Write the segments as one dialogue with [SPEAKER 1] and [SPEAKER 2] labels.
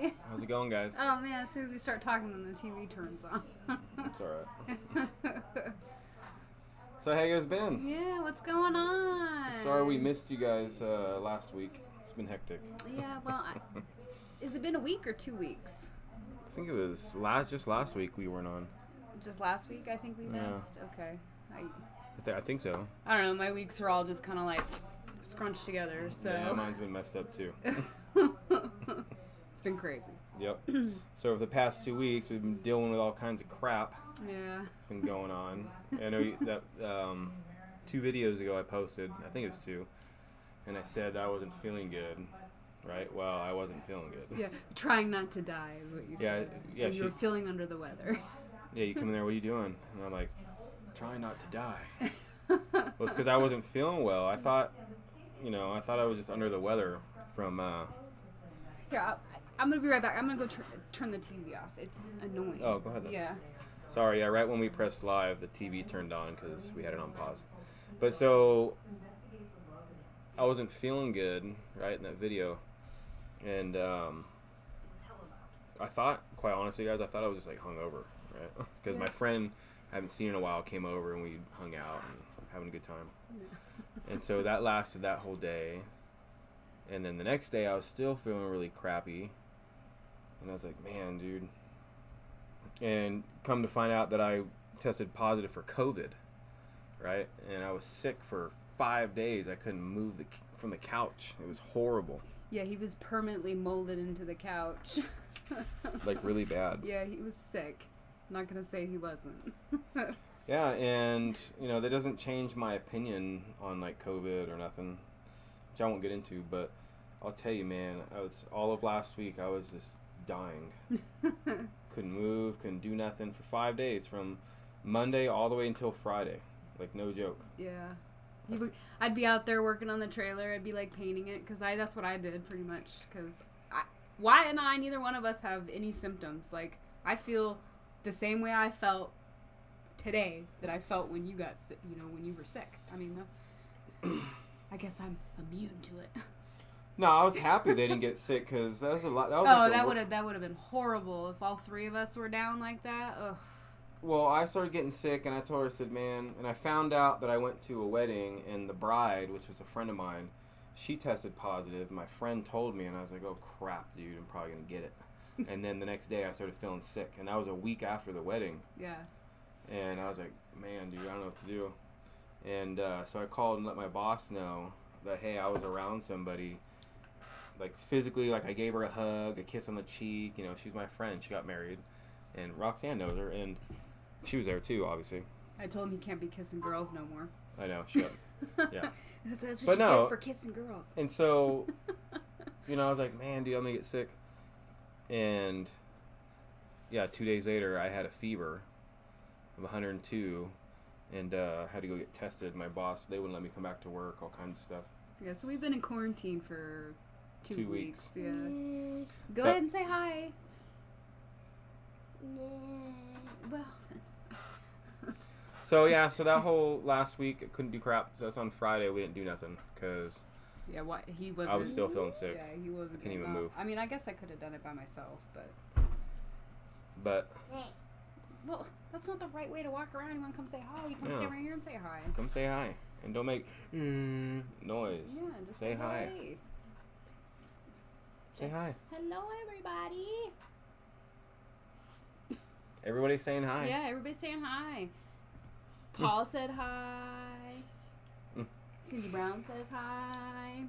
[SPEAKER 1] Hey.
[SPEAKER 2] How's it going, guys?
[SPEAKER 1] Oh man, as soon as we start talking, then the TV turns on.
[SPEAKER 2] It's alright. So how you guys been?
[SPEAKER 1] Yeah, what's going on?
[SPEAKER 2] Sorry we missed you guys last week. It's been hectic.
[SPEAKER 1] Yeah, well, has it been a week or 2 weeks?
[SPEAKER 2] I think it was just last week we weren't on.
[SPEAKER 1] Just last week, I think we
[SPEAKER 2] Yeah.
[SPEAKER 1] missed. Okay.
[SPEAKER 2] I think so.
[SPEAKER 1] I don't know. My weeks are all just kind of like scrunched together. So
[SPEAKER 2] Yeah, mine's been messed up too.
[SPEAKER 1] It's been crazy.
[SPEAKER 2] Yep. So over the past 2 weeks, we've been dealing with all kinds of crap.
[SPEAKER 1] Yeah.
[SPEAKER 2] It's been going on. I know that 2 videos ago I posted, I think it was 2, and I said that I wasn't feeling good. Right? Well, I wasn't feeling good.
[SPEAKER 1] Yeah. Trying not to die is what you said.
[SPEAKER 2] Yeah.
[SPEAKER 1] And you were feeling under the weather.
[SPEAKER 2] Yeah, you come in there, what are you doing? And I'm like, trying not to die. Well, it's because I wasn't feeling well. I thought I was just under the weather from...
[SPEAKER 1] Here, I'm going to be right back. I'm going to go turn the TV off. It's annoying.
[SPEAKER 2] Oh, go ahead then.
[SPEAKER 1] Yeah.
[SPEAKER 2] Sorry, yeah, right when we pressed live, the TV turned on because we had it on pause. But so, I wasn't feeling good, right, in that video. And I thought, quite honestly, guys, I thought I was just like hungover, right? Because my friend I haven't seen in a while came over and we hung out and having a good time. Yeah. And so that lasted that whole day. And then the next day I was still feeling really crappy. And I was like, man, dude. And come to find out that I tested positive for COVID, right? And I was sick for 5 days. I couldn't move from the couch. It was horrible.
[SPEAKER 1] Yeah, he was permanently molded into the couch.
[SPEAKER 2] Like really bad.
[SPEAKER 1] Yeah, he was sick. I'm not going to say he wasn't.
[SPEAKER 2] Yeah, and, that doesn't change my opinion on, like, COVID or nothing, which I won't get into, but I'll tell you, man, all of last week, I was just dying. Couldn't move, couldn't do nothing for 5 days, from Monday all the way until Friday. Like, no joke.
[SPEAKER 1] Yeah. I'd be out there working on the trailer. I'd be, like, painting it, because that's what I did, pretty much, because Wyatt and I, neither one of us have any symptoms. Like, I feel the same way I felt today that I felt when you got sick, when you were sick. I mean, I guess I'm immune to it.
[SPEAKER 2] No, I was happy they didn't get sick because that was a lot.
[SPEAKER 1] That would have been horrible if all 3 of us were down like that. Ugh.
[SPEAKER 2] Well, I started getting sick and I told her, I said, man, and I found out that I went to a wedding and the bride, which was a friend of mine, she tested positive. My friend told me and I was like, oh crap, dude, I'm probably gonna get it. And then the next day I started feeling sick, and that was a week after the wedding. Yeah. And I was like, man, dude, I don't know what to do. And so I called and let my boss know that, hey, I was around somebody, like physically, like I gave her a hug, a kiss on the cheek. She's my friend. She got married, and Roxanne knows her, and she was there too, obviously.
[SPEAKER 1] I told him he can't be kissing girls no more.
[SPEAKER 2] I know, she got, yeah.
[SPEAKER 1] That's what you get for kissing girls.
[SPEAKER 2] And so, I was like, man, dude, I'm gonna get sick. And yeah, 2 days later, I had a fever of 102, and had to go get tested. My boss, they wouldn't let me come back to work, all kinds of stuff.
[SPEAKER 1] Yeah, so we've been in quarantine for 2 weeks. Yeah. Go
[SPEAKER 2] But,
[SPEAKER 1] ahead and say hi. Well,
[SPEAKER 2] so yeah, so that whole last week, I couldn't do crap. So that's on Friday. We didn't do nothing because
[SPEAKER 1] he wasn't.
[SPEAKER 2] I was still feeling sick.
[SPEAKER 1] Yeah, he wasn't.
[SPEAKER 2] I couldn't even move.
[SPEAKER 1] I mean, I guess I could have done it by myself, but. Well, that's not the right way to walk around. You want to come say hi? You come stand right here and say hi.
[SPEAKER 2] Come say hi, and don't make noise.
[SPEAKER 1] Yeah, just
[SPEAKER 2] say hi.
[SPEAKER 1] Hey.
[SPEAKER 2] Say hi.
[SPEAKER 1] Hello, everybody.
[SPEAKER 2] Everybody's saying hi.
[SPEAKER 1] Yeah, everybody's saying hi. Paul said hi. Cindy Brown says hi.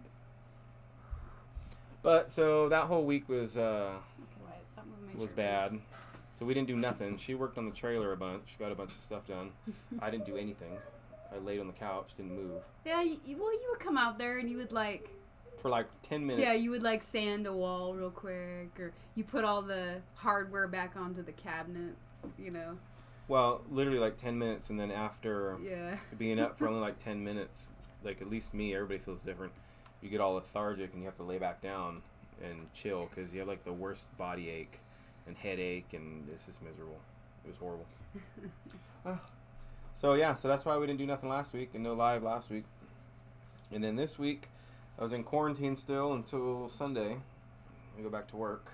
[SPEAKER 2] But so that whole week was
[SPEAKER 1] Stop moving my
[SPEAKER 2] bad. So we didn't do nothing. She worked on the trailer a bunch. Got a bunch of stuff done. I didn't do anything. I laid on the couch, didn't move.
[SPEAKER 1] Yeah, you would come out there and you would
[SPEAKER 2] for like 10 minutes.
[SPEAKER 1] Yeah, you would sand a wall real quick, or you put all the hardware back onto the cabinets,
[SPEAKER 2] Well, literally like 10 minutes, and then after
[SPEAKER 1] yeah.
[SPEAKER 2] being up for only like 10 minutes, like at least me, everybody feels different. You get all lethargic and you have to lay back down and chill because you have like the worst body ache and headache, and it's just miserable. It was horrible. So yeah, so that's why we didn't do nothing last week and no live last week. And then this week, I was in quarantine still until Sunday. I go back to work.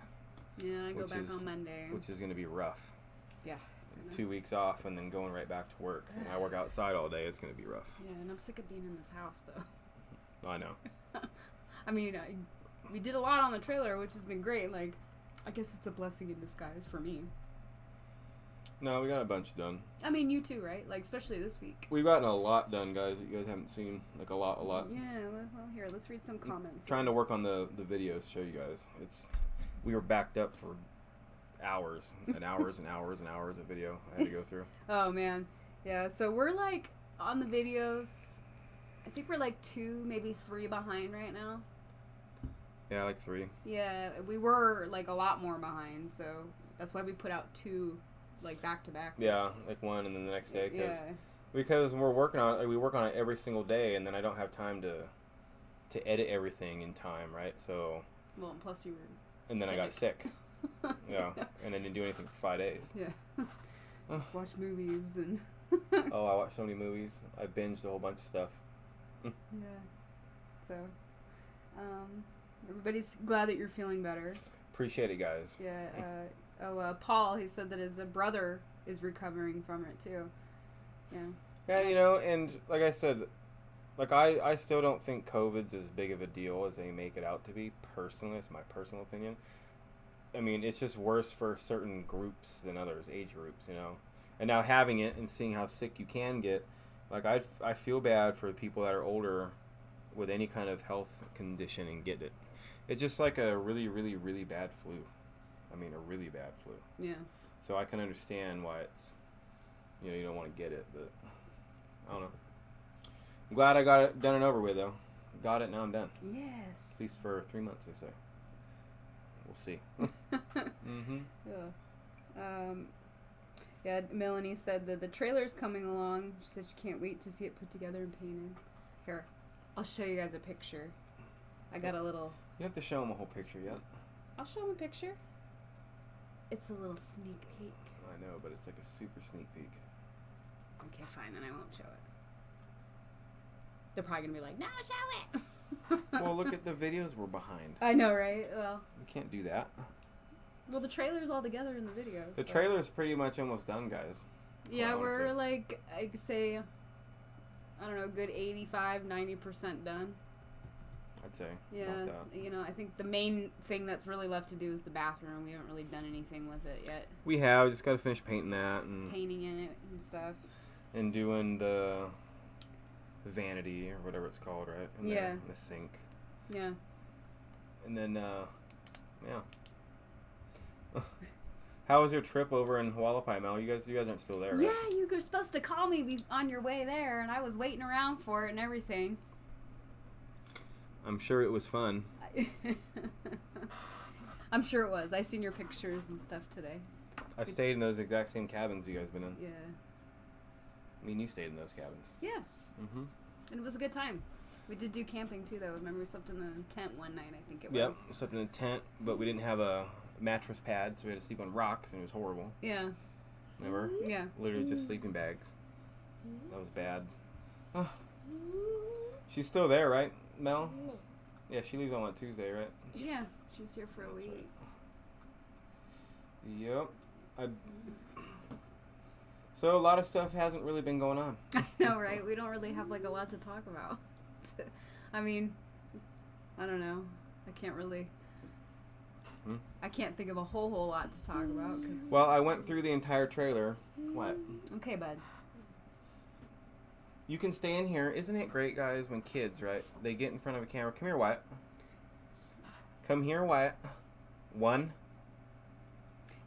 [SPEAKER 1] Yeah, I go back on Monday.
[SPEAKER 2] Which is going to be rough.
[SPEAKER 1] Yeah.
[SPEAKER 2] 2 weeks off and then going right back to work. And I work outside all day. It's going to be rough.
[SPEAKER 1] Yeah, and I'm sick of being in this house, though.
[SPEAKER 2] I know.
[SPEAKER 1] I mean, we did a lot on the trailer, which has been great. Like, I guess it's a blessing in disguise for me.
[SPEAKER 2] No, we got a bunch done.
[SPEAKER 1] I mean, you too, right? Like, especially this week.
[SPEAKER 2] We've gotten a lot done, guys, that you guys haven't seen. Like, a lot.
[SPEAKER 1] Yeah, well, here, let's read some comments.
[SPEAKER 2] Trying to work on the videos, show you guys. We were backed up for hours and hours and hours and hours of video I had to go through.
[SPEAKER 1] Oh, man. Yeah, so we're, like, on the videos, I think we're, like, 2, maybe 3 behind right now.
[SPEAKER 2] Yeah, like 3.
[SPEAKER 1] Yeah, we were, like, a lot more behind, so that's why we put out 2, like, back-to-back.
[SPEAKER 2] Yeah, like 1 and then the next day.
[SPEAKER 1] Yeah.
[SPEAKER 2] Because we're working on it, like, we work on it every single day, and then I don't have time to edit everything in time, right? So.
[SPEAKER 1] Well, and plus you were
[SPEAKER 2] And then
[SPEAKER 1] sick.
[SPEAKER 2] I got sick. Yeah, and I didn't do anything for 5 days.
[SPEAKER 1] Yeah. Just watch movies and.
[SPEAKER 2] Oh, I watched so many movies. I binged a whole bunch of stuff.
[SPEAKER 1] Yeah. So, everybody's glad that you're feeling better.
[SPEAKER 2] Appreciate it, guys.
[SPEAKER 1] Yeah. Paul, he said that his brother is recovering from it too. Yeah.
[SPEAKER 2] Yeah, you know, and like I said, like I still don't think COVID's as big of a deal as they make it out to be. Personally, it's my personal opinion. I mean, it's just worse for certain groups than others, age groups, you know. And now having it and seeing how sick you can get, like I feel bad for the people that are older with any kind of health condition and get it. It's just like a really, really, really bad flu. I mean, a really bad flu.
[SPEAKER 1] Yeah.
[SPEAKER 2] So I can understand why it's, you know, you don't want to get it, but I don't know. I'm glad I got it done and over with, though. Got it, now I'm done.
[SPEAKER 1] Yes.
[SPEAKER 2] At least for 3 months, they say. We'll see. Mm-hmm.
[SPEAKER 1] Yeah. Yeah, Melanie said that the trailer's coming along. She said she can't wait to see it put together and painted. Here, I'll show you guys a picture. I got a little...
[SPEAKER 2] You have to show them a whole picture yet.
[SPEAKER 1] I'll show them a picture. It's a little sneak peek.
[SPEAKER 2] I know, but it's like a super sneak peek.
[SPEAKER 1] Okay, fine, then I won't show it. They're probably going to be like, no, show it!
[SPEAKER 2] Well, look at the videos we're behind.
[SPEAKER 1] I know, right? Well...
[SPEAKER 2] You can't do that.
[SPEAKER 1] Well, the trailer's all together in the videos.
[SPEAKER 2] The trailer's pretty much almost done, guys.
[SPEAKER 1] Yeah, we're like, I'd say, I don't know, a good 85, 90% done.
[SPEAKER 2] I'd say.
[SPEAKER 1] Yeah, you know, I think the main thing that's really left to do is the bathroom. We haven't really done anything with it yet.
[SPEAKER 2] We have. Just got to finish painting that. And
[SPEAKER 1] painting in it and stuff.
[SPEAKER 2] And doing the vanity or whatever it's called, right?
[SPEAKER 1] Yeah.
[SPEAKER 2] The sink.
[SPEAKER 1] Yeah.
[SPEAKER 2] And then, yeah. How was your trip over in Hualapai, Mel? You guys aren't still there, right?
[SPEAKER 1] Yeah, you were supposed to call me on your way there, and I was waiting around for it and everything.
[SPEAKER 2] I'm sure it was fun.
[SPEAKER 1] I'm sure it was. I seen your pictures and stuff today.
[SPEAKER 2] I've stayed in those exact same cabins you guys been in.
[SPEAKER 1] Yeah.
[SPEAKER 2] I mean, you stayed in those cabins.
[SPEAKER 1] Yeah.
[SPEAKER 2] Mm-hmm.
[SPEAKER 1] And it was a good time. We did do camping too, though. Remember, we slept in the tent one night, I think it was.
[SPEAKER 2] Yep, we slept in a tent, but we didn't have a mattress pad, so we had to sleep on rocks, and it was horrible.
[SPEAKER 1] Yeah.
[SPEAKER 2] Remember?
[SPEAKER 1] Yeah.
[SPEAKER 2] Literally just sleeping bags. That was bad. Oh. She's still there, right, Mel? Yeah, she leaves on Tuesday, right?
[SPEAKER 1] Yeah, she's here for a week.
[SPEAKER 2] Right. Yep. So a lot of stuff hasn't really been going on.
[SPEAKER 1] I know, right? We don't really have like a lot to talk about. I mean, I don't know. I can't really. I can't think of a whole lot to talk about.
[SPEAKER 2] Well, I went through the entire trailer. What?
[SPEAKER 1] Okay, bud.
[SPEAKER 2] You can stay in here. Isn't it great, guys, when kids, right, they get in front of a camera. Come here, Wyatt. Come here, Wyatt. 1.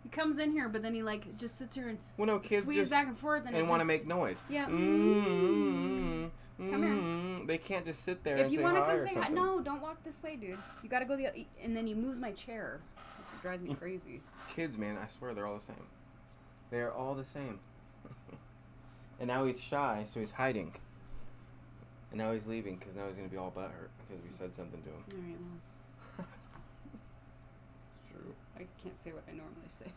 [SPEAKER 1] He comes in here, but then he like just sits here and
[SPEAKER 2] kids
[SPEAKER 1] squeeze back and forth
[SPEAKER 2] and want to make noise.
[SPEAKER 1] Yeah.
[SPEAKER 2] Come
[SPEAKER 1] here.
[SPEAKER 2] They can't just sit there
[SPEAKER 1] if
[SPEAKER 2] and
[SPEAKER 1] you
[SPEAKER 2] say
[SPEAKER 1] want to
[SPEAKER 2] hi
[SPEAKER 1] come
[SPEAKER 2] or
[SPEAKER 1] say hi,
[SPEAKER 2] something.
[SPEAKER 1] no, don't walk this way, dude. You got to go and then he moves my chair. That's what drives me crazy.
[SPEAKER 2] Kids, man, I swear they're all the same. They're all the same. And now he's shy, so he's hiding. And now he's leaving because now he's going to be all butthurt because we said something to him.
[SPEAKER 1] All right, Mom.
[SPEAKER 2] It's true.
[SPEAKER 1] I can't say what I normally say.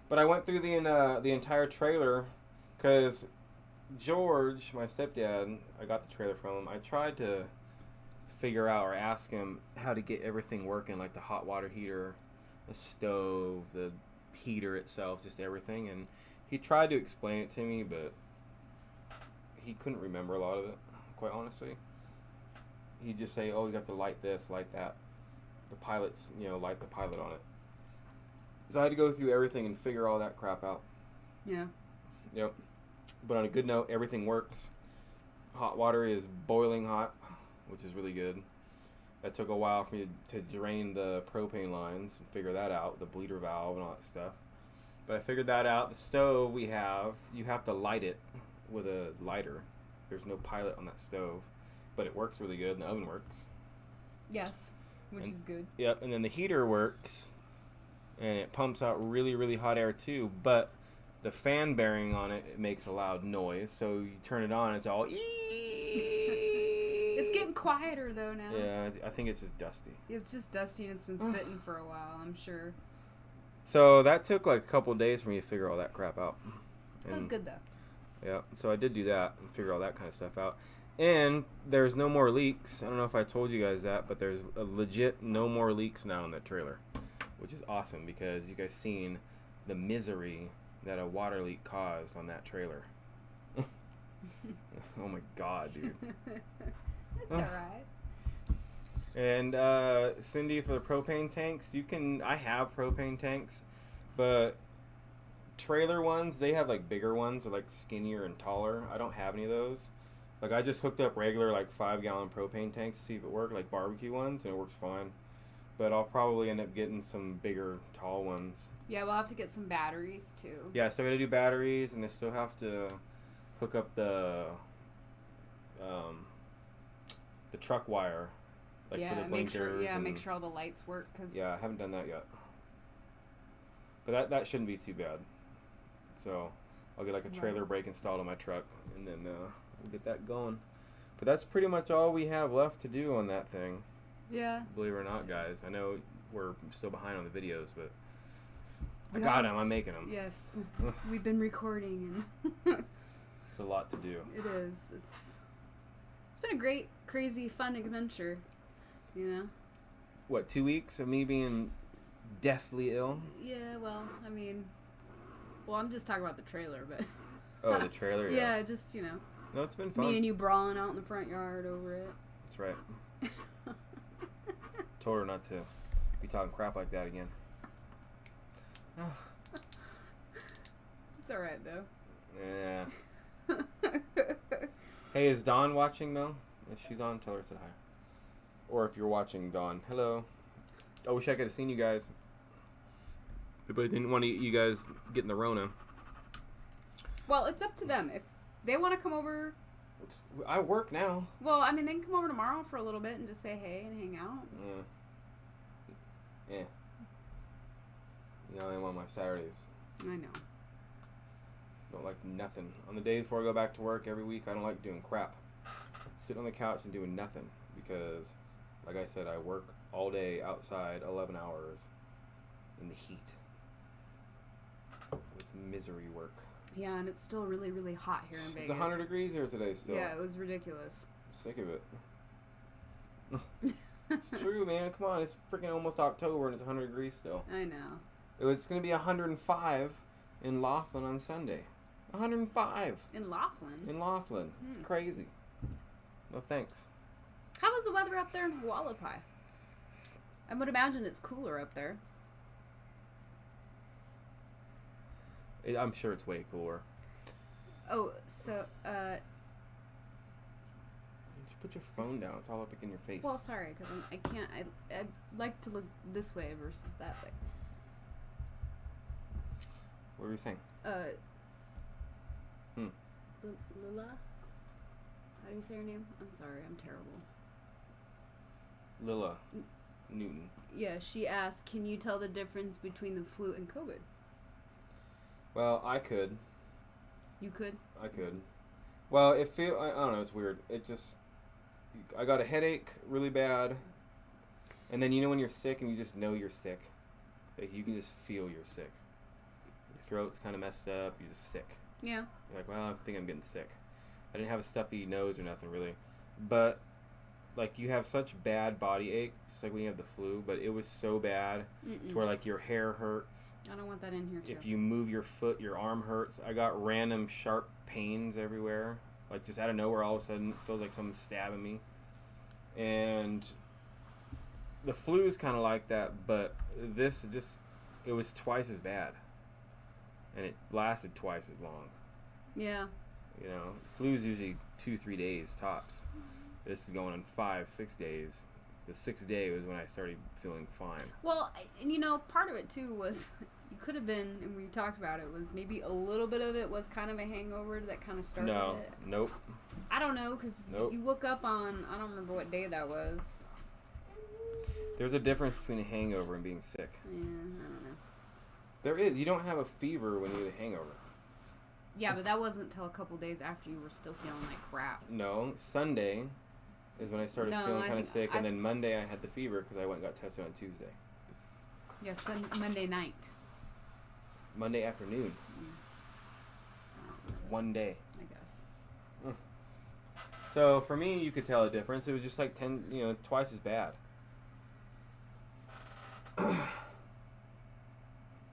[SPEAKER 2] But I went through the entire trailer because George, my stepdad, I got the trailer from him. I tried to figure out or ask him how to get everything working, like the hot water heater, the stove, the heater itself, just everything. And he tried to explain it to me, but he couldn't remember a lot of it, quite honestly. He'd just say, oh, you have to light this, light that. The pilot's, light the pilot on it. So I had to go through everything and figure all that crap out.
[SPEAKER 1] Yeah.
[SPEAKER 2] Yep. But on a good note, everything works. Hot water is boiling hot, which is really good. It took a while for me to drain the propane lines and figure that out, the bleeder valve and all that stuff. But I figured that out. The stove you have to light it with a lighter. There's no pilot on that stove, but it works really good and the oven works.
[SPEAKER 1] Yes, which is good.
[SPEAKER 2] Yep, and then the heater works, and it pumps out really, really hot air too, but the fan bearing on it makes a loud noise, so you turn it on, it's all
[SPEAKER 1] It's getting quieter though now.
[SPEAKER 2] Yeah, I think it's just dusty.
[SPEAKER 1] It's just dusty and it's been sitting for a while, I'm sure.
[SPEAKER 2] So that took like a couple of days for me to figure all that crap out.
[SPEAKER 1] That was good though.
[SPEAKER 2] Yeah, so I did do that and figure all that kind of stuff out. And there's no more leaks. I don't know if I told you guys that, but there's a legit no more leaks now in that trailer, which is awesome because you guys seen the misery that a water leak caused on that trailer. Oh my god, dude.
[SPEAKER 1] That's alright.
[SPEAKER 2] And Cindy, for the propane tanks, I have propane tanks, but trailer ones, they have like bigger ones, or like skinnier and taller. I don't have any of those. Like I just hooked up regular like 5-gallon propane tanks to see if it worked, like barbecue ones, and it works fine. But I'll probably end up getting some bigger, tall ones.
[SPEAKER 1] Yeah, we'll have to get some batteries too.
[SPEAKER 2] Yeah, so I gotta do batteries, and I still have to hook up the truck wire, like for the blinkers.
[SPEAKER 1] Make sure all the lights work.
[SPEAKER 2] Yeah, I haven't done that yet. But that shouldn't be too bad. So I'll get like a trailer brake installed on my truck, and then we'll get that going. But that's pretty much all we have left to do on that thing.
[SPEAKER 1] Yeah.
[SPEAKER 2] Believe it or not, guys. I know we're still behind on the videos, but I got them. I'm making them.
[SPEAKER 1] Yes. We've been recording.
[SPEAKER 2] It's a lot to do.
[SPEAKER 1] It is. It's been a great, crazy, fun adventure. You know?
[SPEAKER 2] What, 2 weeks of me being deathly ill?
[SPEAKER 1] Yeah, well, I mean... Well, I'm just talking about the trailer, but...
[SPEAKER 2] Oh, the trailer, yeah.
[SPEAKER 1] Yeah, just,
[SPEAKER 2] No, it's been fun.
[SPEAKER 1] Me and you brawling out in the front yard over it.
[SPEAKER 2] That's right. Told her not to be talking crap like that again.
[SPEAKER 1] It's alright, though.
[SPEAKER 2] Yeah. Hey, is Dawn watching, Mel? If she's on, tell her I said hi. Or if you're watching, Dawn, hello. I wish I could have seen you guys. But I didn't want you guys getting the Rona.
[SPEAKER 1] Well, it's up to them. If they want to come over...
[SPEAKER 2] I work now.
[SPEAKER 1] Well, I mean, they can come over tomorrow for a little bit and just say hey and hang out.
[SPEAKER 2] Yeah. I'm on my Saturdays.
[SPEAKER 1] I know.
[SPEAKER 2] Don't like nothing. On the day before I go back to work every week, I don't like doing crap. Sitting on the couch and doing nothing. Because, like I said, I work all day outside, 11 hours in the heat. With misery work.
[SPEAKER 1] Yeah, and it's still really, really hot here in Vegas.
[SPEAKER 2] It's 100 degrees here today still.
[SPEAKER 1] Yeah, it was ridiculous.
[SPEAKER 2] I'm sick of it. It's true, man. Come on. It's freaking almost October and it's 100 degrees still.
[SPEAKER 1] I know.
[SPEAKER 2] It's going to be 105 in Laughlin on Sunday. 105.
[SPEAKER 1] In Laughlin?
[SPEAKER 2] In Laughlin. It's crazy. No thanks.
[SPEAKER 1] How is the weather up there in Hualapai? I would imagine it's cooler up there.
[SPEAKER 2] I'm sure it's way cooler.
[SPEAKER 1] Oh, so,
[SPEAKER 2] Just put your phone down. It's all up in your face.
[SPEAKER 1] Well, sorry, because I can't... I'd like to look this way versus that way.
[SPEAKER 2] What were you saying?
[SPEAKER 1] Lila? How do you say her name? I'm sorry, I'm terrible.
[SPEAKER 2] Lila Newton.
[SPEAKER 1] Yeah, she asked, can you tell the difference between the flu and COVID?
[SPEAKER 2] Well, I could.
[SPEAKER 1] You could?
[SPEAKER 2] I could. Well, I don't know, it's weird. I got a headache really bad. And then when you're sick and you just know you're sick. Like, you can just feel you're sick. Your throat's kind of messed up, you're just sick.
[SPEAKER 1] Yeah.
[SPEAKER 2] You're like, well, I think I'm getting sick. I didn't have a stuffy nose or nothing, really. But like you have such bad body ache, just like when you have the flu, but it was so bad to where like your hair hurts.
[SPEAKER 1] I don't want that in here too.
[SPEAKER 2] If you move your foot, your arm hurts. I got random sharp pains everywhere, like just out of nowhere. All of a sudden, it feels like someone's stabbing me. And the flu is kind of like that, but this just, it was twice as bad, and it lasted twice as long.
[SPEAKER 1] Yeah.
[SPEAKER 2] You know, flu is usually 2-3 days tops. This is going on 5-6 days. The 6th day was when I started feeling fine.
[SPEAKER 1] Well, and you know, part of it too was you could have been, and we talked about it, was maybe a little bit of it was kind of a hangover that kind of started it.
[SPEAKER 2] Nope.
[SPEAKER 1] I don't know, because you woke up on, I don't remember what day that was.
[SPEAKER 2] There's a difference between a hangover and being sick.
[SPEAKER 1] Yeah, I don't know.
[SPEAKER 2] There is. You don't have a fever when you get a hangover.
[SPEAKER 1] Yeah, but that wasn't until a couple days after you were still feeling like crap.
[SPEAKER 2] No, Sunday is when I started feeling kind of sick, and then Monday I had the fever because I went and got tested on Tuesday.
[SPEAKER 1] Yeah, Monday night.
[SPEAKER 2] Monday afternoon. It was one day.
[SPEAKER 1] I guess.
[SPEAKER 2] So for me, you could tell a difference. It was just like twice as bad.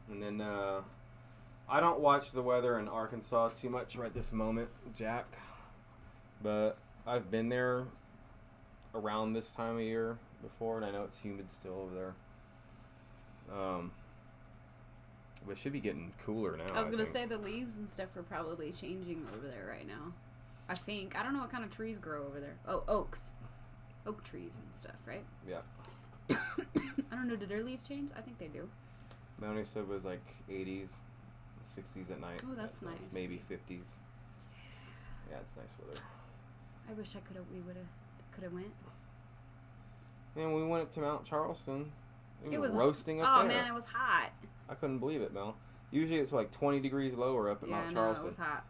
[SPEAKER 2] And then I don't watch the weather in Arkansas too much right this moment, Jack. But I've been there around this time of year before, and I know it's humid still over there. But it should be getting cooler now.
[SPEAKER 1] I was going to say the leaves and stuff are probably changing over there right now. I think. I don't know what kind of trees grow over there. Oh, oaks. Oak trees and stuff, right?
[SPEAKER 2] Yeah.
[SPEAKER 1] I don't know. Do their leaves change? I think they do.
[SPEAKER 2] Melanie said it was like 80s, 60s at night.
[SPEAKER 1] Oh, that's nice.
[SPEAKER 2] Maybe 50s. Yeah, it's nice weather.
[SPEAKER 1] I wish we could have went.
[SPEAKER 2] Man, we went up to Mount Charleston. It was
[SPEAKER 1] was
[SPEAKER 2] roasting up there.
[SPEAKER 1] Oh man, it was hot.
[SPEAKER 2] I couldn't believe it, Mel. Usually it's like 20 degrees lower up at Mount Charleston.
[SPEAKER 1] Yeah, it was hot.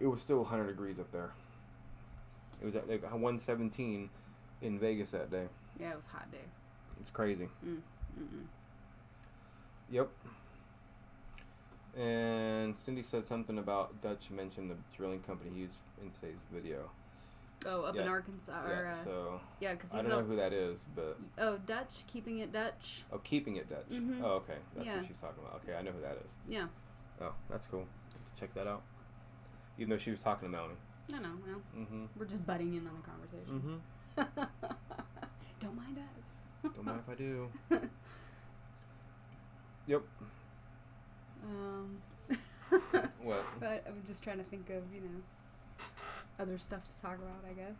[SPEAKER 2] It was still 100 degrees up there. It was at like 117 in Vegas that day.
[SPEAKER 1] Yeah, it was a hot day.
[SPEAKER 2] It's crazy. Yep. And Cindy said something about Dutch mentioned the drilling company he used in today's video.
[SPEAKER 1] Oh, up in Arkansas.
[SPEAKER 2] Yeah,
[SPEAKER 1] because
[SPEAKER 2] I don't know who that is, but...
[SPEAKER 1] Oh, Dutch, keeping it Dutch.
[SPEAKER 2] Oh, keeping it Dutch.
[SPEAKER 1] Mm-hmm.
[SPEAKER 2] Oh, okay. That's what she's talking about. Okay, I know who that is.
[SPEAKER 1] Yeah.
[SPEAKER 2] Oh, that's cool. Check that out. Even though she was talking to Melanie.
[SPEAKER 1] I know, well, we're just butting in on the conversation. Don't mind us.
[SPEAKER 2] Don't mind if I do. Yep. What?
[SPEAKER 1] But I'm just trying to think of, other stuff to talk about, I guess.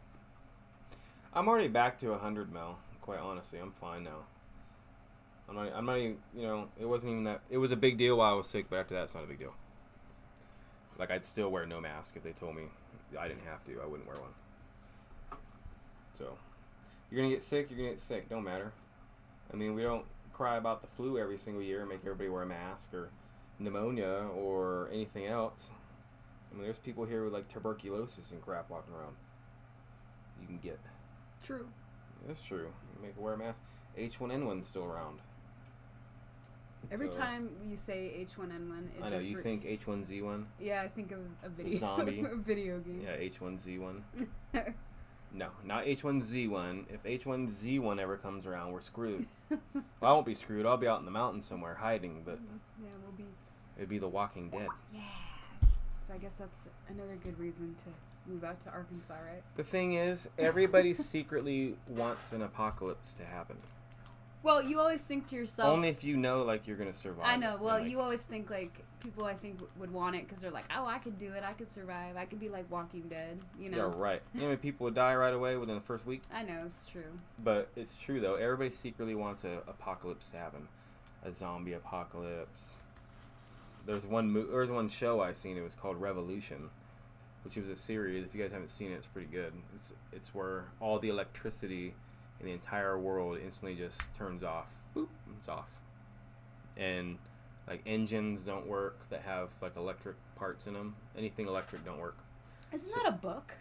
[SPEAKER 2] I'm already back to 100, Mel. Quite honestly, I'm fine now. I'm not even, it wasn't even that. It was a big deal while I was sick, but after that, it's not a big deal. Like, I'd still wear no mask if they told me I didn't have to. I wouldn't wear one. So, you're going to get sick, you're going to get sick. Don't matter. I mean, we don't cry about the flu every single year and make everybody wear a mask or pneumonia or anything else. I mean, there's people here with, like, tuberculosis and crap walking around. You can get.
[SPEAKER 1] True.
[SPEAKER 2] That's true. You make wear a mask. H1N1's still around.
[SPEAKER 1] Every time you say H1N1,
[SPEAKER 2] I know, you think H1Z1?
[SPEAKER 1] Yeah, I think of a video.
[SPEAKER 2] Zombie.
[SPEAKER 1] A video game.
[SPEAKER 2] Yeah, H1Z1. No, not H1Z1. If H1Z1 ever comes around, we're screwed. Well, I won't be screwed. I'll be out in the mountains somewhere hiding, but
[SPEAKER 1] yeah, we'll be.
[SPEAKER 2] It'd be The Walking Dead.
[SPEAKER 1] Yeah. So I guess that's another good reason to move out to Arkansas, right?
[SPEAKER 2] The thing is, everybody secretly wants an apocalypse to happen.
[SPEAKER 1] Well, you always think to yourself...
[SPEAKER 2] Only if you know, like, you're going to survive.
[SPEAKER 1] I know. Well, you always think, like, people, I think, would want it because they're like, oh, I could do it. I could survive. I could be like Walking Dead,
[SPEAKER 2] Yeah, right. You know how many people would die right away within the first week?
[SPEAKER 1] I know. It's true.
[SPEAKER 2] But it's true, though. Everybody secretly wants an apocalypse to happen. A zombie apocalypse. There's one show I seen. It was called Revolution, which was a series. If you guys haven't seen it, it's pretty good. It's where all the electricity in the entire world instantly just turns off. Boop, it's off. And like engines don't work that have like electric parts in them. Anything electric don't work.
[SPEAKER 1] Isn't that a book?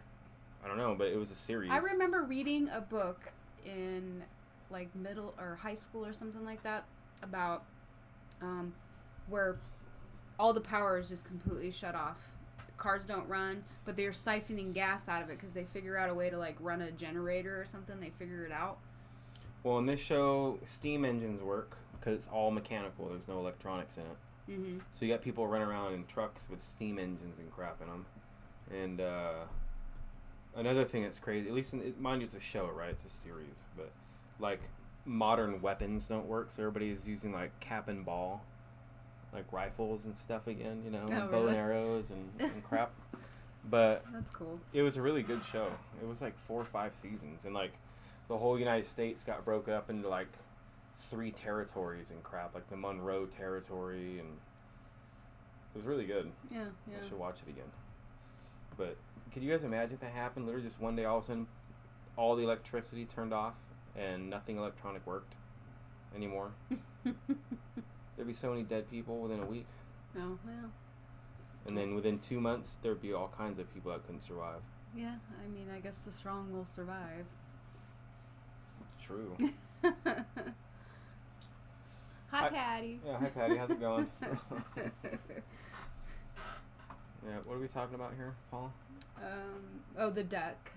[SPEAKER 2] I don't know, but it was a series.
[SPEAKER 1] I remember reading a book in like middle or high school or something like that about where all the power is just completely shut off cars don't run, but they're siphoning gas out of it because they figure out a way to like run a generator or something. They figure it out.
[SPEAKER 2] Well, in this show, steam engines work because it's all mechanical. There's no electronics in it.
[SPEAKER 1] Mm-hmm.
[SPEAKER 2] So you got people running around in trucks with steam engines and crap in them. And another thing that's crazy, at least mind you, it's a show, right? It's a series, but like modern weapons don't work. So everybody's using like cap and ball, like rifles and stuff again, you know, and bow and arrows and crap. But
[SPEAKER 1] that's cool.
[SPEAKER 2] It was a really good show. It was like 4 or 5 seasons, and like the whole United States got broken up into like 3 territories and crap, like the Monroe Territory, and it was really good.
[SPEAKER 1] Yeah.
[SPEAKER 2] I should watch it again. But could you guys imagine if that happened? Literally just one day, all of a sudden, all the electricity turned off and nothing electronic worked anymore. There'd be so many dead people within a week.
[SPEAKER 1] Oh, well.
[SPEAKER 2] And then within 2 months, there'd be all kinds of people that couldn't survive.
[SPEAKER 1] Yeah, I mean, I guess the strong will survive.
[SPEAKER 2] It's true.
[SPEAKER 1] Hi, Patty.
[SPEAKER 2] Yeah, hi, Patty. How's it going? Yeah, what are we talking about here, Paul?
[SPEAKER 1] The duck.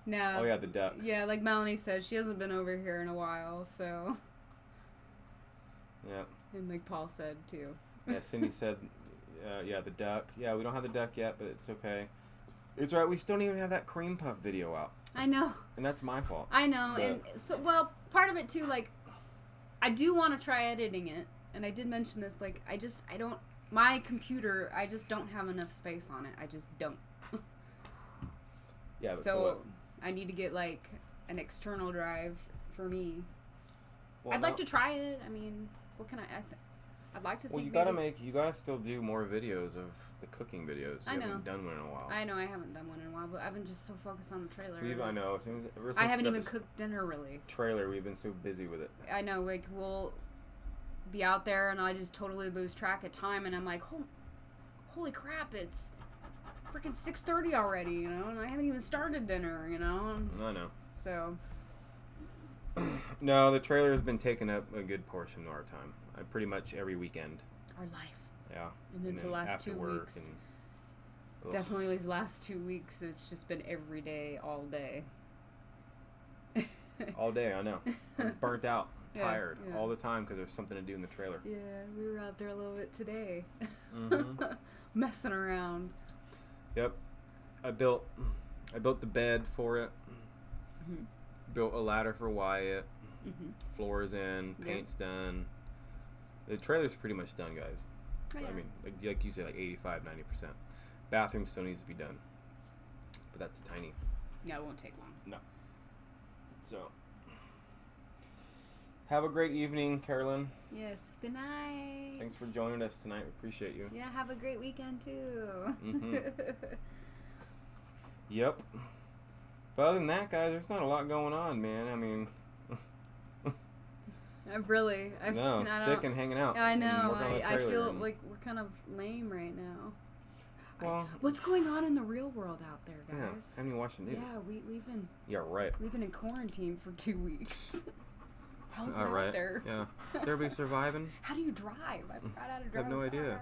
[SPEAKER 1] No.
[SPEAKER 2] Oh, yeah, the duck.
[SPEAKER 1] Yeah, like Melanie says, she hasn't been over here in a while, so.
[SPEAKER 2] Yeah.
[SPEAKER 1] And like Paul said, too.
[SPEAKER 2] Yeah, Cindy said, yeah, the duck. Yeah, we don't have the duck yet, but it's okay. It's right, we still don't even have that cream puff video out.
[SPEAKER 1] I know.
[SPEAKER 2] And that's my fault.
[SPEAKER 1] I know, and so, well, part of it, too, like, I do want to try editing it, and I did mention this, like, I don't, my computer, I just don't have enough space on it. I just don't.
[SPEAKER 2] Yeah, but
[SPEAKER 1] so I need to get, like, an external drive for me.
[SPEAKER 2] Well,
[SPEAKER 1] I'd like to try it. I mean, what can I'd like to think.
[SPEAKER 2] Well, you gotta still do more videos of the cooking videos.
[SPEAKER 1] I know.
[SPEAKER 2] You haven't done one in a while.
[SPEAKER 1] I know I haven't done one in a while, but I've been just so focused on the trailer.
[SPEAKER 2] I know.
[SPEAKER 1] I haven't even cooked dinner, really.
[SPEAKER 2] Trailer, we've been so busy with it.
[SPEAKER 1] I know, like, we'll be out there, and I just totally lose track of time, and I'm like, holy crap, it's freaking 6:30 already, you know, and I haven't even started dinner, you know.
[SPEAKER 2] I know.
[SPEAKER 1] So.
[SPEAKER 2] No, the trailer has been taking up a good portion of our time. Pretty much every weekend.
[SPEAKER 1] Our life.
[SPEAKER 2] Yeah.
[SPEAKER 1] And then for the last 2 weeks. Definitely these last 2 weeks, it's just been every day, all day.
[SPEAKER 2] All day, I know. I'm burnt out, tired,
[SPEAKER 1] yeah.
[SPEAKER 2] all the time because there's something to do in the trailer.
[SPEAKER 1] Yeah, we were out there a little bit today.
[SPEAKER 2] Mm-hmm.
[SPEAKER 1] Messing around.
[SPEAKER 2] Yep. I built the bed for it.
[SPEAKER 1] Mm-hmm.
[SPEAKER 2] Built a ladder for Wyatt.
[SPEAKER 1] Mm-hmm.
[SPEAKER 2] Floor's in, paint's done. The trailer's pretty much done, guys.
[SPEAKER 1] Oh, yeah.
[SPEAKER 2] I mean, like you say, like 85-90%. Bathroom still needs to be done, but that's tiny.
[SPEAKER 1] Yeah, it won't take long.
[SPEAKER 2] No. So, have a great evening, Carolyn.
[SPEAKER 1] Yes. Good night.
[SPEAKER 2] Thanks for joining us tonight. We appreciate you.
[SPEAKER 1] Yeah, have a great weekend too.
[SPEAKER 2] Mm-hmm. Yep. But other than that, guys, there's not a lot going on, man. I mean.
[SPEAKER 1] I'm
[SPEAKER 2] sick and hanging out.
[SPEAKER 1] I know. I feel
[SPEAKER 2] and...
[SPEAKER 1] like we're kind of lame right now.
[SPEAKER 2] Well,
[SPEAKER 1] what's going on in the real world out there, guys?
[SPEAKER 2] Yeah, I haven't even watched the news.
[SPEAKER 1] Yeah, we've been.
[SPEAKER 2] Yeah, right.
[SPEAKER 1] We've been in quarantine for 2 weeks. How's it
[SPEAKER 2] out
[SPEAKER 1] there?
[SPEAKER 2] Yeah. Is everybody surviving?
[SPEAKER 1] How do you drive? I forgot how to drive.
[SPEAKER 2] I have no idea.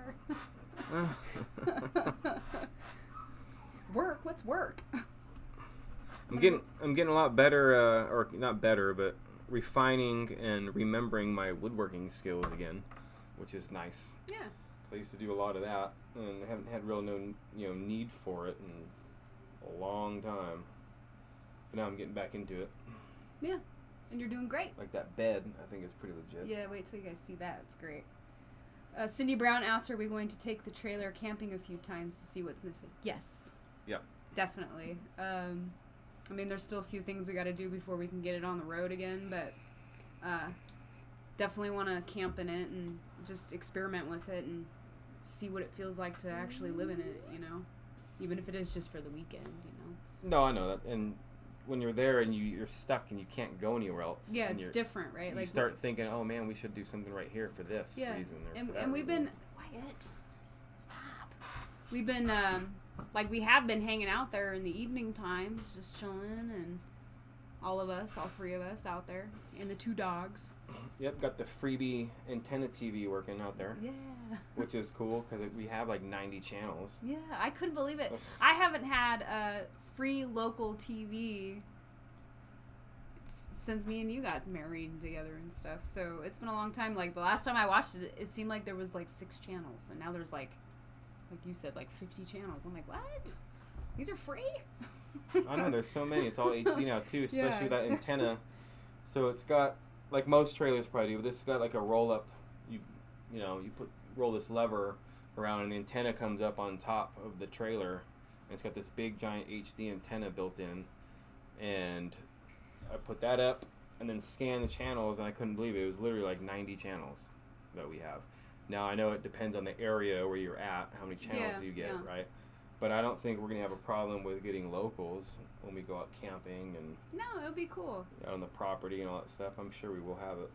[SPEAKER 1] Work? What's work?
[SPEAKER 2] I'm getting a lot better, or not better, but refining and remembering my woodworking skills again, which is nice.
[SPEAKER 1] Yeah.
[SPEAKER 2] Because I used to do a lot of that, and I haven't had no need for it in a long time. But now I'm getting back into it.
[SPEAKER 1] Yeah, and you're doing great.
[SPEAKER 2] Like that bed, I think is pretty legit.
[SPEAKER 1] Yeah, wait till you guys see that. It's great. Cindy Brown asked, are we going to take the trailer camping a few times to see what's missing? Yes.
[SPEAKER 2] Yep.
[SPEAKER 1] Definitely. I mean, there's still a few things we got to do before we can get it on the road again, but definitely want to camp in it and just experiment with it and see what it feels like to actually live in it, you know? Even if it is just for the weekend, you know?
[SPEAKER 2] No, I know that. And when you're there and you're stuck and you can't go anywhere else.
[SPEAKER 1] Yeah, it's different, right?
[SPEAKER 2] You start thinking, oh, man, we should do something right here for this reason.
[SPEAKER 1] And we've been... Wyatt, stop. We've been... we have been hanging out there in the evening times, just chilling, and all 3 of us out there, and the 2 dogs.
[SPEAKER 2] Yep, got the freebie antenna TV working out there.
[SPEAKER 1] Yeah.
[SPEAKER 2] Which is cool because we have like 90 channels.
[SPEAKER 1] Yeah, I couldn't believe it.
[SPEAKER 2] Ugh.
[SPEAKER 1] I haven't had a free local TV since me and you got married together and stuff. So it's been a long time. Like the last time I watched it, it seemed like there was like 6 channels, and now there's like you said, like 50 channels. I'm like, what? These are free?
[SPEAKER 2] I know, there's so many. It's all HD now too, especially
[SPEAKER 1] Yeah.
[SPEAKER 2] with that antenna. So it's got, like most trailers probably do, but this has got like a roll up. You roll this lever around and the antenna comes up on top of the trailer, and it's got this big giant HD antenna built in. And I put that up and then scanned the channels, and I couldn't believe it. It was literally like 90 channels that we have. Now I know it depends on the area where you're at, how many channels you get, right? But I don't think we're going to have a problem with getting locals when we go out camping and
[SPEAKER 1] No, it would be cool.
[SPEAKER 2] out on the property and all that stuff. I'm sure we will have it.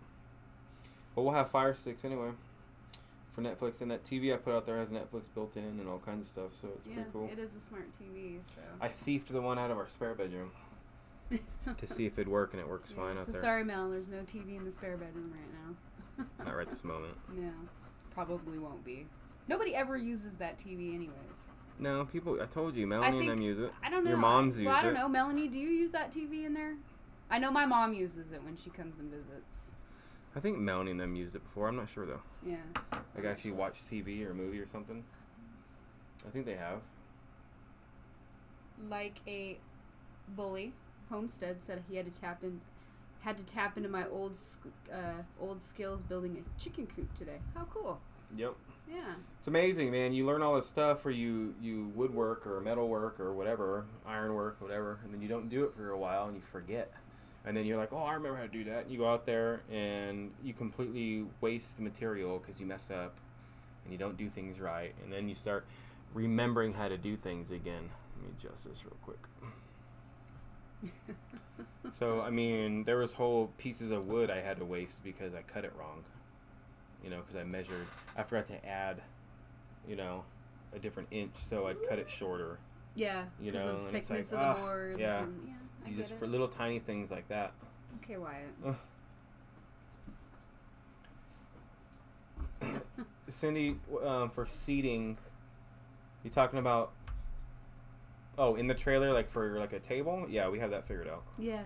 [SPEAKER 2] But we'll have Fire Sticks anyway for Netflix. And that TV I put out there has Netflix built in and all kinds of stuff, so it's pretty cool.
[SPEAKER 1] It is a smart TV, so.
[SPEAKER 2] I thiefed the one out of our spare bedroom to see if it'd work, and it works fine out
[SPEAKER 1] so
[SPEAKER 2] there.
[SPEAKER 1] sorry, Mel, there's no TV in the spare bedroom right now.
[SPEAKER 2] Not right this moment.
[SPEAKER 1] Yeah, probably won't be. Nobody ever uses that TV anyways.
[SPEAKER 2] No, people, I told you, Melanie and them use it.
[SPEAKER 1] I don't know.
[SPEAKER 2] Your mom's use it.
[SPEAKER 1] Well, I don't know. Melanie, do you use that TV in there? I know my mom uses it when she comes and visits.
[SPEAKER 2] I think Melanie and them used it before. I'm not sure, though.
[SPEAKER 1] Yeah.
[SPEAKER 2] Like, actually watch TV or a movie or something. I think they have.
[SPEAKER 1] Like a bully, Homestead said he had to tap into my old skills building a chicken coop today. How cool.
[SPEAKER 2] Yep.
[SPEAKER 1] Yeah.
[SPEAKER 2] It's amazing, man. You learn all this stuff, or you woodwork or metalwork or whatever, ironwork, whatever, and then you don't do it for a while and you forget. And then you're like, oh, I remember how to do that. And you go out there and you completely waste material because you mess up and you don't do things right. And then you start remembering how to do things again. Let me adjust this real quick. So, I mean, there was whole pieces of wood I had to waste because I cut it wrong. You know, because I forgot to add, a different inch, so I'd cut it shorter.
[SPEAKER 1] Yeah,
[SPEAKER 2] you
[SPEAKER 1] know,
[SPEAKER 2] know,
[SPEAKER 1] the thickness of the boards.
[SPEAKER 2] Yeah,
[SPEAKER 1] and, I
[SPEAKER 2] you
[SPEAKER 1] get
[SPEAKER 2] just
[SPEAKER 1] it.
[SPEAKER 2] for little tiny things like that.
[SPEAKER 1] Okay, Wyatt.
[SPEAKER 2] Cindy, for seating, you talking about? Oh, in the trailer, like for like a table? Yeah, we have that figured out.
[SPEAKER 1] Yes.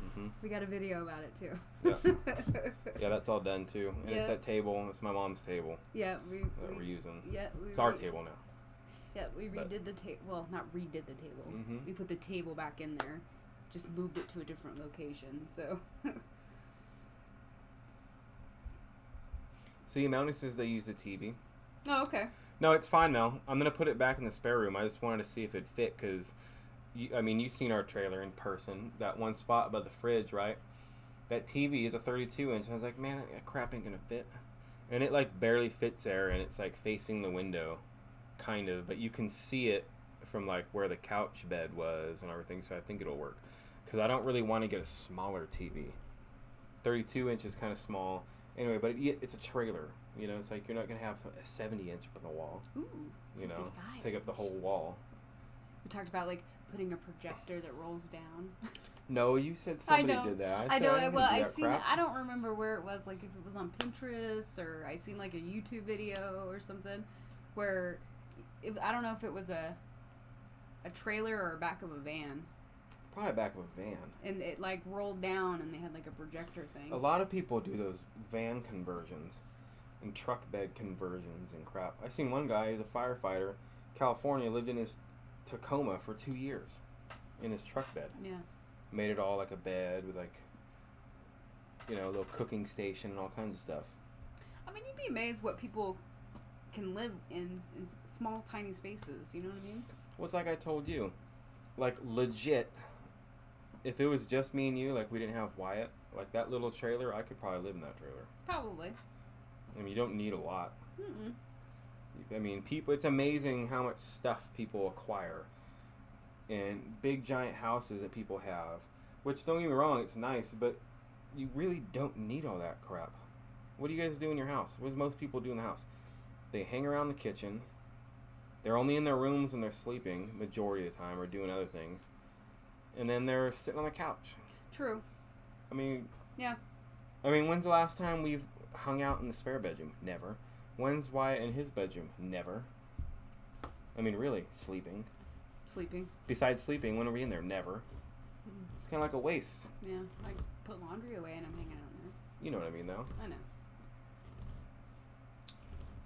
[SPEAKER 2] Mm-hmm.
[SPEAKER 1] We got a video about it too.
[SPEAKER 2] Yeah. Yeah, that's all done too. And it's that table. It's my mom's table.
[SPEAKER 1] Yeah,
[SPEAKER 2] we're using.
[SPEAKER 1] Yeah,
[SPEAKER 2] it's our table now.
[SPEAKER 1] Yeah, we redid the table. Well, not redid the table.
[SPEAKER 2] Mm-hmm.
[SPEAKER 1] We put the table back in there, just moved it to a different location. So.
[SPEAKER 2] See, Melanie says they use the TV.
[SPEAKER 1] Oh, okay.
[SPEAKER 2] No, it's fine, Mel. I'm gonna put it back in the spare room. I just wanted to see if it fit, because, you've seen our trailer in person. That one spot above the fridge, right? That TV is a 32-inch. I was like, man, that crap ain't gonna fit. And it like barely fits there, and it's like facing the window, kind of. But you can see it from like where the couch bed was and everything. So I think it'll work, because I don't really want to get a smaller TV. 32 inch is kind of small. Anyway, but it's a trailer. It's like you're not gonna have a 70-inch up on the wall.
[SPEAKER 1] Ooh.
[SPEAKER 2] Take up the whole wall.
[SPEAKER 1] We talked about like putting a projector that rolls down.
[SPEAKER 2] No, you said somebody did that.
[SPEAKER 1] I know. Well, I seen. I don't remember where it was. Like if it was on Pinterest or I seen like a YouTube video or something, where I don't know if it was a trailer or back of a van.
[SPEAKER 2] Probably back of a van.
[SPEAKER 1] And it like rolled down and they had like a projector thing.
[SPEAKER 2] A lot of people do those van conversions and truck bed conversions and crap. I seen one guy, he's a firefighter, California, lived in his Tacoma for 2 years in his truck bed.
[SPEAKER 1] Yeah.
[SPEAKER 2] Made it all like a bed with like, a little cooking station and all kinds of stuff.
[SPEAKER 1] I mean, you'd be amazed what people can live in small, tiny spaces. You know what I mean?
[SPEAKER 2] Well, it's like I told you. Like, legit, if it was just me and you, like we didn't have Wyatt, like that little trailer, I could probably live in that trailer.
[SPEAKER 1] Probably.
[SPEAKER 2] I mean, you don't need a lot.
[SPEAKER 1] Mm-mm.
[SPEAKER 2] I mean, it's amazing how much stuff people acquire. And big, giant houses that people have. Which, don't get me wrong, it's nice, but you really don't need all that crap. What do you guys do in your house? What does most people do in the house? They hang around the kitchen. They're only in their rooms when they're sleeping, majority of the time, or doing other things. And then they're sitting on the couch.
[SPEAKER 1] True.
[SPEAKER 2] I mean...
[SPEAKER 1] Yeah.
[SPEAKER 2] I mean, when's the last time we've hung out in the spare bedroom? Never. When's Wyatt in his bedroom? Never. I mean, really, sleeping.
[SPEAKER 1] Sleeping.
[SPEAKER 2] Besides sleeping, when are we in there? Never. It's kind of like a waste.
[SPEAKER 1] Yeah, I put laundry away and I'm hanging out in there.
[SPEAKER 2] You know what I mean, though.
[SPEAKER 1] I know.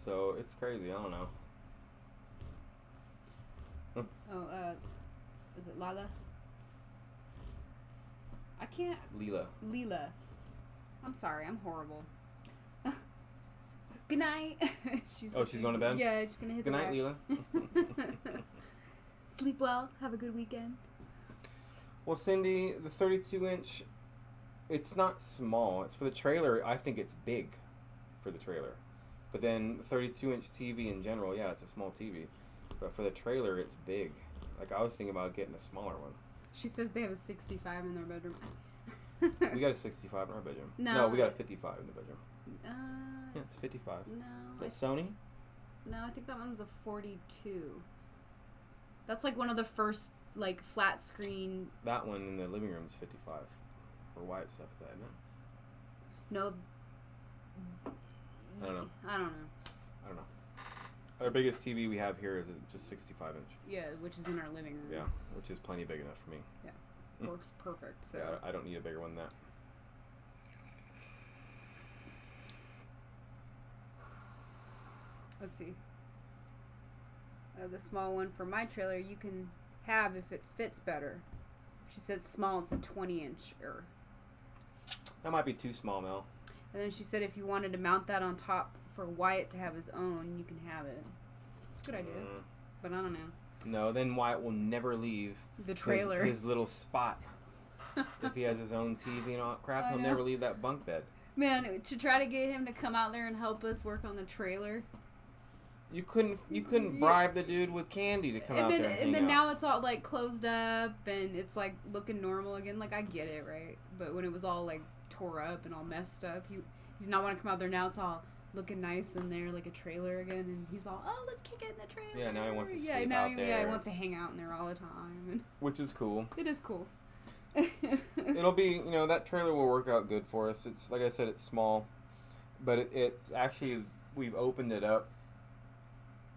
[SPEAKER 2] So, it's crazy. I don't know.
[SPEAKER 1] Oh, is it Lala? I can't. Leela. I'm sorry, I'm horrible. Good night. she's
[SPEAKER 2] going to bed?
[SPEAKER 1] Yeah, she's gonna hit
[SPEAKER 2] Good
[SPEAKER 1] the
[SPEAKER 2] night,
[SPEAKER 1] bed.
[SPEAKER 2] Leela.
[SPEAKER 1] Sleep well. Have a good weekend.
[SPEAKER 2] Well, Cindy, the 32-inch, it's not small. It's for the trailer. I think it's big for the trailer. But then the 32-inch TV in general, yeah, it's a small TV. But for the trailer, it's big. Like, I was thinking about getting a smaller one.
[SPEAKER 1] She says they have a 65 in their bedroom.
[SPEAKER 2] We got a 65 in our bedroom.
[SPEAKER 1] No,
[SPEAKER 2] we got a 55 in the bedroom. Yeah, it's a 55.
[SPEAKER 1] No.
[SPEAKER 2] Is that Sony?
[SPEAKER 1] No, I think that one's a 42. That's like one of the first, like, flat screen.
[SPEAKER 2] That one in the living room is 55. For Wyatt stuff, is that, isn't it?
[SPEAKER 1] No.
[SPEAKER 2] I don't know.
[SPEAKER 1] I don't know.
[SPEAKER 2] Our biggest TV we have here is just 65 inch.
[SPEAKER 1] Yeah, which is in our living room.
[SPEAKER 2] Yeah, which is plenty big enough for me.
[SPEAKER 1] Yeah, works perfect. So.
[SPEAKER 2] Yeah, I don't need a bigger one than that.
[SPEAKER 1] Let's see. The small one for my trailer you can have if it fits better. She said small, it's a 20-inch.
[SPEAKER 2] That might be too small, Mel.
[SPEAKER 1] And then she said if you wanted to mount that on top for Wyatt to have his own, you can have it. It's a good idea. But I don't know.
[SPEAKER 2] No, then Wyatt will never leave
[SPEAKER 1] the trailer.
[SPEAKER 2] His little spot. If he has his own TV and all that crap, he'll never leave that bunk bed.
[SPEAKER 1] Man, to try to get him to come out there and help us work on the trailer.
[SPEAKER 2] You couldn't bribe the dude with candy to come out there and hang
[SPEAKER 1] and then
[SPEAKER 2] out.
[SPEAKER 1] Now it's all like closed up and it's like looking normal again. Like I get it, right? But when it was all like tore up and all messed up, he did not want to come out there. Now it's all looking nice in there like a trailer again, and he's all, oh, let's kick it in the trailer.
[SPEAKER 2] Yeah, now he wants to sleep out there.
[SPEAKER 1] Yeah, he wants to hang out in there all the time. And
[SPEAKER 2] which is cool.
[SPEAKER 1] It is cool.
[SPEAKER 2] It'll be, that trailer will work out good for us. It's, like I said, it's small, but it's actually, we've opened it up,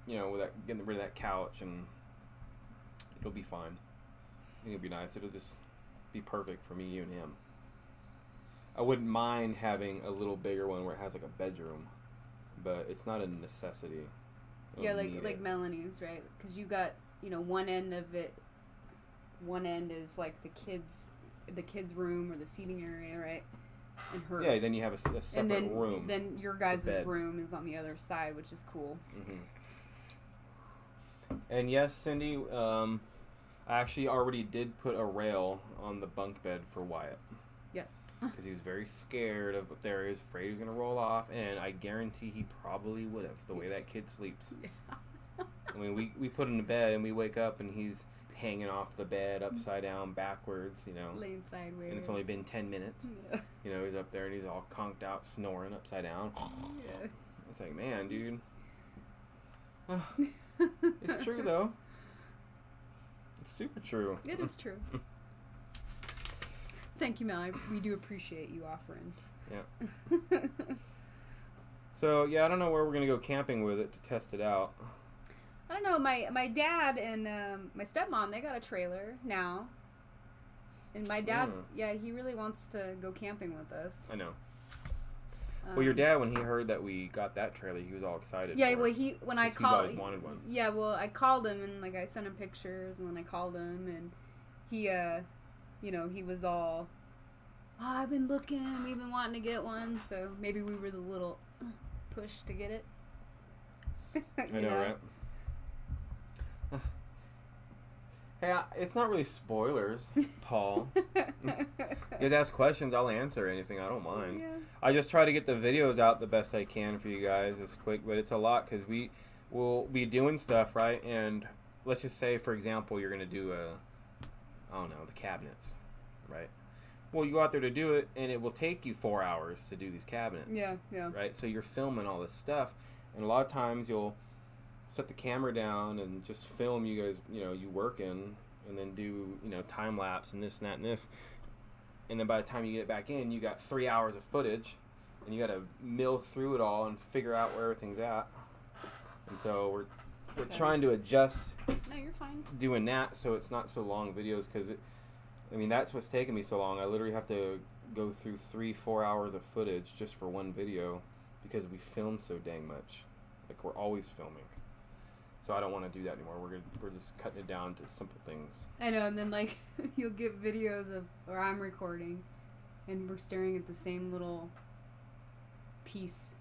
[SPEAKER 2] with that, getting rid of that couch, and it'll be fine. I think it'll be nice. It'll just be perfect for me, you, and him. I wouldn't mind having a little bigger one where it has like a bedroom, but it's not a necessity.
[SPEAKER 1] Yeah, like Melanie's, right? Because you got, one end of it. One end is like the kids' room or the seating area, right? And hers.
[SPEAKER 2] Yeah, then you have a separate room.
[SPEAKER 1] Then your guys' room is on the other side, which is cool.
[SPEAKER 2] Mm-hmm. And yes, Cindy, I actually already did put a rail on the bunk bed for Wyatt.
[SPEAKER 1] Yeah.
[SPEAKER 2] Because he was very scared of up there. He was afraid he was going to roll off, and I guarantee he probably would have, the way that kid sleeps. Yeah. I mean, we put him to bed, and we wake up, and he's hanging off the bed upside down backwards,
[SPEAKER 1] laying sideways,
[SPEAKER 2] and it's only been 10 minutes.
[SPEAKER 1] Yeah.
[SPEAKER 2] He's up there and he's all conked out snoring upside down.
[SPEAKER 1] Yeah.
[SPEAKER 2] It's like, man, dude. It's true though. It's super true.
[SPEAKER 1] It is true. Thank you, Mel. We do appreciate you offering.
[SPEAKER 2] Yeah. So yeah, I don't know where we're gonna go camping with it to test it out.
[SPEAKER 1] I don't know. My dad and my stepmom, they got a trailer now. And my dad, he really wants to go camping with us.
[SPEAKER 2] I know. Well, your dad, when he heard that we got that trailer, he was all excited.
[SPEAKER 1] Yeah, well, when I called,
[SPEAKER 2] he's always wanted one.
[SPEAKER 1] Yeah, well, I called him and I sent him pictures, and then I called him, and he, he was all, I've been looking, we've been wanting to get one, so maybe we were the little push to get it.
[SPEAKER 2] I know, right? Hey, it's not really spoilers, Paul. You guys ask questions, I'll answer anything. I don't mind.
[SPEAKER 1] Yeah.
[SPEAKER 2] I just try to get the videos out the best I can for you guys as quick, but it's a lot because we will be doing stuff, right? And let's just say, for example, you're going to do the cabinets, right? Well, you go out there to do it, and it will take you 4 hours to do these cabinets.
[SPEAKER 1] Yeah.
[SPEAKER 2] Right? So you're filming all this stuff, and a lot of times you'll set the camera down and just film you guys, you working, and then do, time lapse and this and that and this. And then by the time you get it back in, you got 3 hours of footage, and you got to mill through it all and figure out where everything's at. And so we're trying to adjust.
[SPEAKER 1] No, you're fine.
[SPEAKER 2] Doing that so it's not so long videos, because that's what's taking me so long. I literally have to go through 3-4 hours of footage just for one video because we film so dang much. Like, we're always filming. So I don't want to do that anymore. We're just cutting it down to simple things.
[SPEAKER 1] I know, and then like you'll get videos of where I'm recording and we're staring at the same little piece.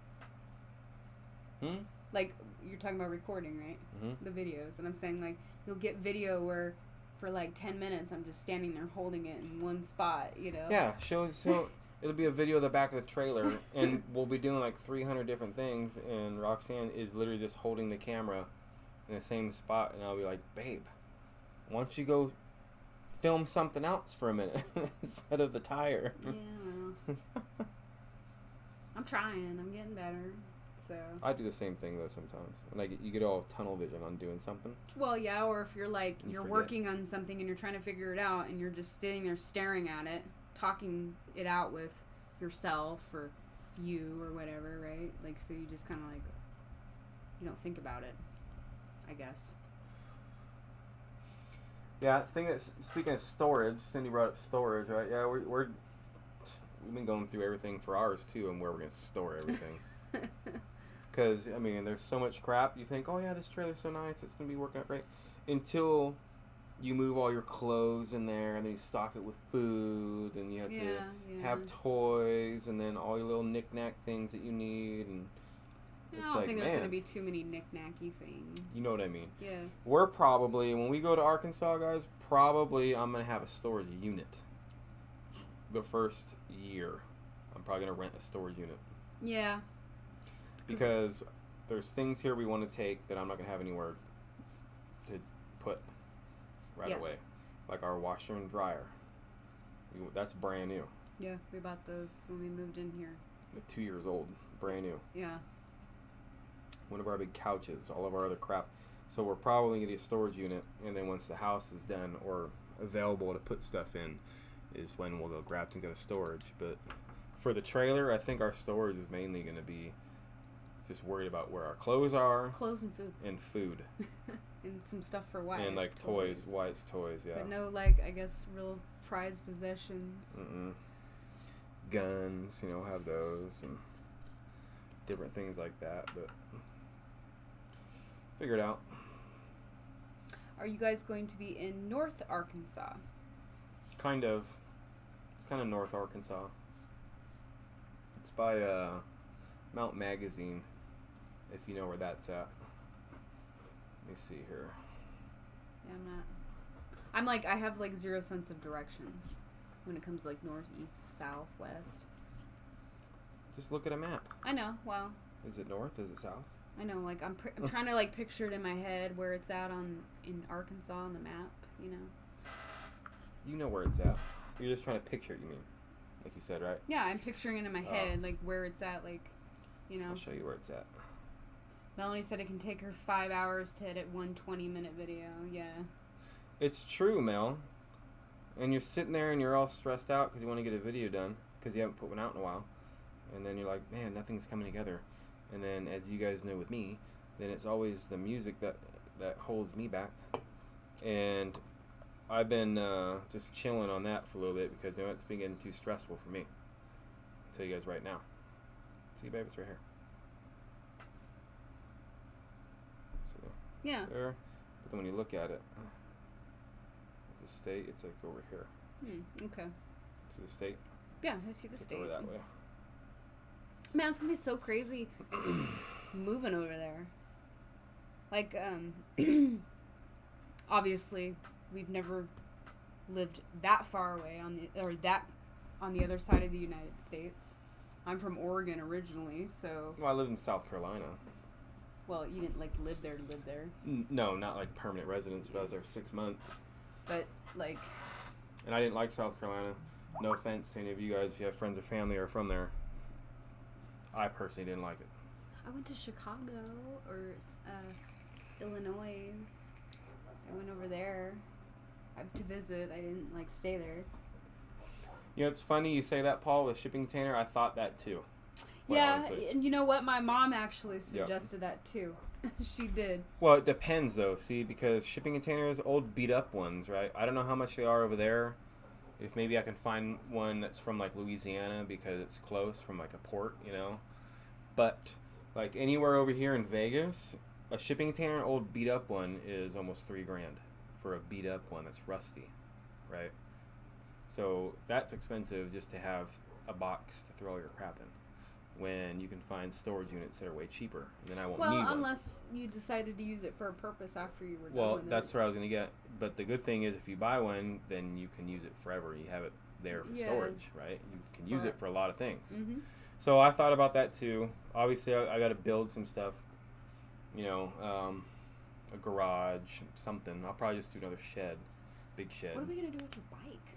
[SPEAKER 1] Like, you're talking about recording, right?
[SPEAKER 2] Mm-hmm.
[SPEAKER 1] The videos. And I'm saying, like, you'll get video where for like 10 minutes I'm just standing there holding it in one spot, you know?
[SPEAKER 2] Yeah, so it'll be a video of the back of the trailer, and we'll be doing like 300 different things, and Roxanne is literally just holding the camera in the same spot, and I'll be like, babe, why don't you go film something else for a minute instead of the tire?
[SPEAKER 1] Yeah. I'm trying. I'm getting better. So
[SPEAKER 2] I do the same thing though sometimes, and you get all tunnel vision on doing something.
[SPEAKER 1] Well, yeah, or if you're like you're
[SPEAKER 2] forget.
[SPEAKER 1] working on something and you're trying to figure it out, and you're just sitting there staring at it, talking it out with yourself or you or whatever, right? Like, so you just kind of like you don't think about it, I guess.
[SPEAKER 2] Yeah, speaking of storage, Cindy brought up storage, right? Yeah, we've been going through everything for ours too, and where we're gonna store everything. Because, I mean, there's so much crap. You think, oh, yeah, this trailer's so nice. It's going to be working out great. Until you move all your clothes in there, and then you stock it with food, and you have to have toys, and then all your little knick-knack things that you need. And
[SPEAKER 1] I don't think there's going to be too many knick-knacky things.
[SPEAKER 2] You know what I mean?
[SPEAKER 1] Yeah.
[SPEAKER 2] We're probably, when we go to Arkansas, guys, I'm going to have a storage unit. The first year, I'm probably going to rent a storage unit.
[SPEAKER 1] Yeah.
[SPEAKER 2] Because there's things here we want to take that I'm not going to have anywhere to put right away. Like our washer and dryer. That's brand new.
[SPEAKER 1] Yeah, we bought those when we moved in here.
[SPEAKER 2] Like 2 years old. Brand new.
[SPEAKER 1] Yeah.
[SPEAKER 2] One of our big couches, all of our other crap. So we're probably going to get a storage unit, and then once the house is done or available to put stuff in is when we'll go grab things out of storage. But for the trailer, I think our storage is mainly going to be just worried about where our clothes are.
[SPEAKER 1] Clothes and food.
[SPEAKER 2] And food.
[SPEAKER 1] And some stuff for Wyatt.
[SPEAKER 2] And like toys. Wyatt's toys, yeah.
[SPEAKER 1] But no, like, I guess, real prized possessions.
[SPEAKER 2] Guns, have those. And different things like that. But figure it out.
[SPEAKER 1] Are you guys going to be in North Arkansas?
[SPEAKER 2] Kind of. It's kind of North Arkansas. It's by Mount Magazine, if you know where that's at. Let me see here.
[SPEAKER 1] Yeah, I'm not. I have like zero sense of directions when it comes to like north, east, south, west.
[SPEAKER 2] Just look at a map.
[SPEAKER 1] I know. Well.
[SPEAKER 2] Is it north? Is it south?
[SPEAKER 1] I know. Like I'm trying to like picture it in my head where it's at in Arkansas on the map.
[SPEAKER 2] You know where it's at. You're just trying to picture it. You mean, like you said, right?
[SPEAKER 1] Yeah, I'm picturing it in my head, like where it's at, like.
[SPEAKER 2] I'll show you where it's at.
[SPEAKER 1] Melanie said it can take her 5 hours to edit one 20-minute video. Yeah.
[SPEAKER 2] It's true, Mel. And you're sitting there and you're all stressed out because you want to get a video done because you haven't put one out in a while. And then you're like, man, nothing's coming together. And then, as you guys know with me, then it's always the music that holds me back. And I've been just chilling on that for a little bit because it's been getting too stressful for me. I'll tell you guys right now. See, babe, it's right here. So
[SPEAKER 1] yeah.
[SPEAKER 2] There. But then when you look at it, the state, it's like over here.
[SPEAKER 1] Okay.
[SPEAKER 2] See the state?
[SPEAKER 1] Yeah, I see the state.
[SPEAKER 2] Over that way.
[SPEAKER 1] Man, it's gonna be so crazy moving over there. Like, obviously, we've never lived that far away on the other side of the United States. I'm from Oregon originally, so.
[SPEAKER 2] Well, I lived in South Carolina.
[SPEAKER 1] Well, you didn't like live there.
[SPEAKER 2] No, not like permanent residence, but I was there 6 months.
[SPEAKER 1] But like.
[SPEAKER 2] And I didn't like South Carolina. No offense to any of you guys if you have friends or family or from there. I personally didn't like it.
[SPEAKER 1] I went to Chicago or Illinois. I went over there to visit. I didn't like stay there.
[SPEAKER 2] You know, it's funny you say that, Paul, with shipping container. I thought that too. Quite
[SPEAKER 1] Yeah,
[SPEAKER 2] honestly.
[SPEAKER 1] and you know what? My mom actually suggested that too. She did.
[SPEAKER 2] Well, it depends though. See, because shipping containers, old beat up ones, right? I don't know how much they are over there. If maybe I can find one that's from like Louisiana because it's close from like a port, you know. But like anywhere over here in Vegas, a shipping container, old beat up one, is almost $3,000 for a beat up one that's rusty, right? So that's expensive just to have a box to throw all your crap in. When you can find storage units that are way cheaper, and then I won't need one.
[SPEAKER 1] Well, unless you decided to use it for a purpose after you were done.
[SPEAKER 2] Well, that's where I was going to get. But the good thing is, if you buy one, then you can use it forever. You have it there for storage, right? You can use it for a lot of things.
[SPEAKER 1] Mm-hmm.
[SPEAKER 2] So I thought about that too. Obviously, I got to build some stuff. You know, a garage, something. I'll probably just do another shed, big shed.
[SPEAKER 1] What are we gonna do with your bike?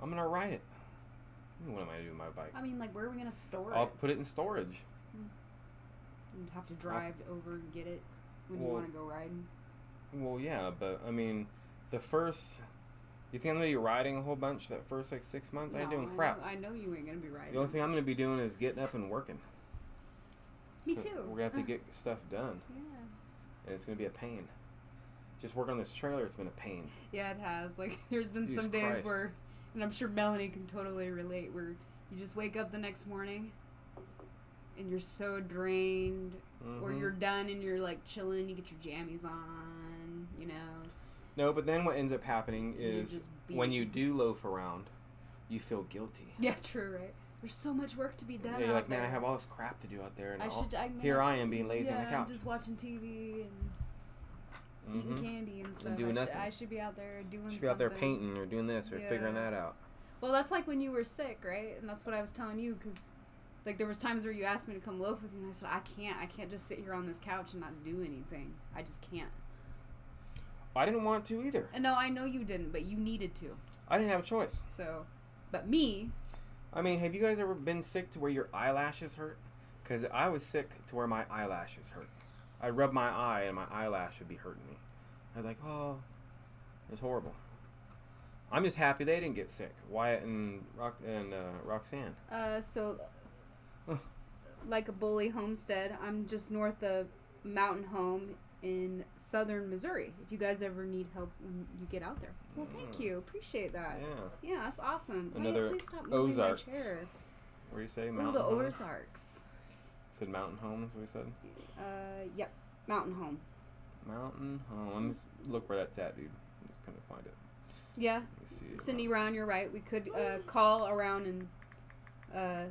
[SPEAKER 2] I'm gonna ride it. What am I gonna do with my bike?
[SPEAKER 1] I mean, like, where are we gonna store it?
[SPEAKER 2] I'll put it in storage.
[SPEAKER 1] You'd have to drive over and get it when you want to go riding.
[SPEAKER 2] Well, yeah, but I mean, the first. You think I'm gonna be riding a whole bunch that first like 6 months? I ain't doing crap.
[SPEAKER 1] I know you ain't gonna be riding.
[SPEAKER 2] The only thing I'm gonna be doing is getting up and working.
[SPEAKER 1] Me too.
[SPEAKER 2] We're gonna have to get stuff done.
[SPEAKER 1] Yeah.
[SPEAKER 2] And it's gonna be a pain. Just working on this trailer, it's been a pain.
[SPEAKER 1] Yeah, it has. Like, there's been
[SPEAKER 2] Jesus
[SPEAKER 1] some days
[SPEAKER 2] Christ.
[SPEAKER 1] where, and I'm sure Melanie can totally relate, where you just wake up the next morning and you're so drained, or you're done and you're like chilling, you get your jammies on, you know.
[SPEAKER 2] No, but then what ends up happening is when you do loaf around, you feel guilty.
[SPEAKER 1] Yeah, true, right? There's so much work to be done.
[SPEAKER 2] Yeah, you're like,
[SPEAKER 1] there.
[SPEAKER 2] man, I have all this crap to do out there, and
[SPEAKER 1] here
[SPEAKER 2] I am being lazy on the couch.
[SPEAKER 1] I'm just watching TV and eating candy and stuff.
[SPEAKER 2] And doing nothing.
[SPEAKER 1] I should be out there doing something.
[SPEAKER 2] Should be out there painting or doing this or figuring that out.
[SPEAKER 1] Well, that's like when you were sick, right? And that's what I was telling you, because like there was times where you asked me to come loaf with you, and I said, I can't just sit here on this couch and not do anything. I just can't.
[SPEAKER 2] I didn't want to either.
[SPEAKER 1] And no, I know you didn't, but you needed to.
[SPEAKER 2] I didn't have a choice.
[SPEAKER 1] So, but me.
[SPEAKER 2] I mean, have you guys ever been sick to where your eyelashes hurt? Because I was sick to where my eyelashes hurt. I'd rub my eye and my eyelash would be hurting me. I was like, oh, it was horrible. I'm just happy they didn't get sick. Wyatt and Roxanne.
[SPEAKER 1] So, like a bully homestead, I'm just north of Mountain Home in southern Missouri. If you guys ever need help when you get out there. Well, thank you. Appreciate that.
[SPEAKER 2] Yeah.
[SPEAKER 1] Yeah, that's awesome.
[SPEAKER 2] Another
[SPEAKER 1] please stop moving
[SPEAKER 2] Ozarks.
[SPEAKER 1] my chair.
[SPEAKER 2] What do you say?
[SPEAKER 1] Mountain the Home? Ozarks.
[SPEAKER 2] Said Mountain Home is what you said?
[SPEAKER 1] Yep. Mountain Home.
[SPEAKER 2] Mountain Home. Let me look where that's at, dude. I'm just gonna find it.
[SPEAKER 1] Yeah. Cindy, Ron, you're right. We could call around and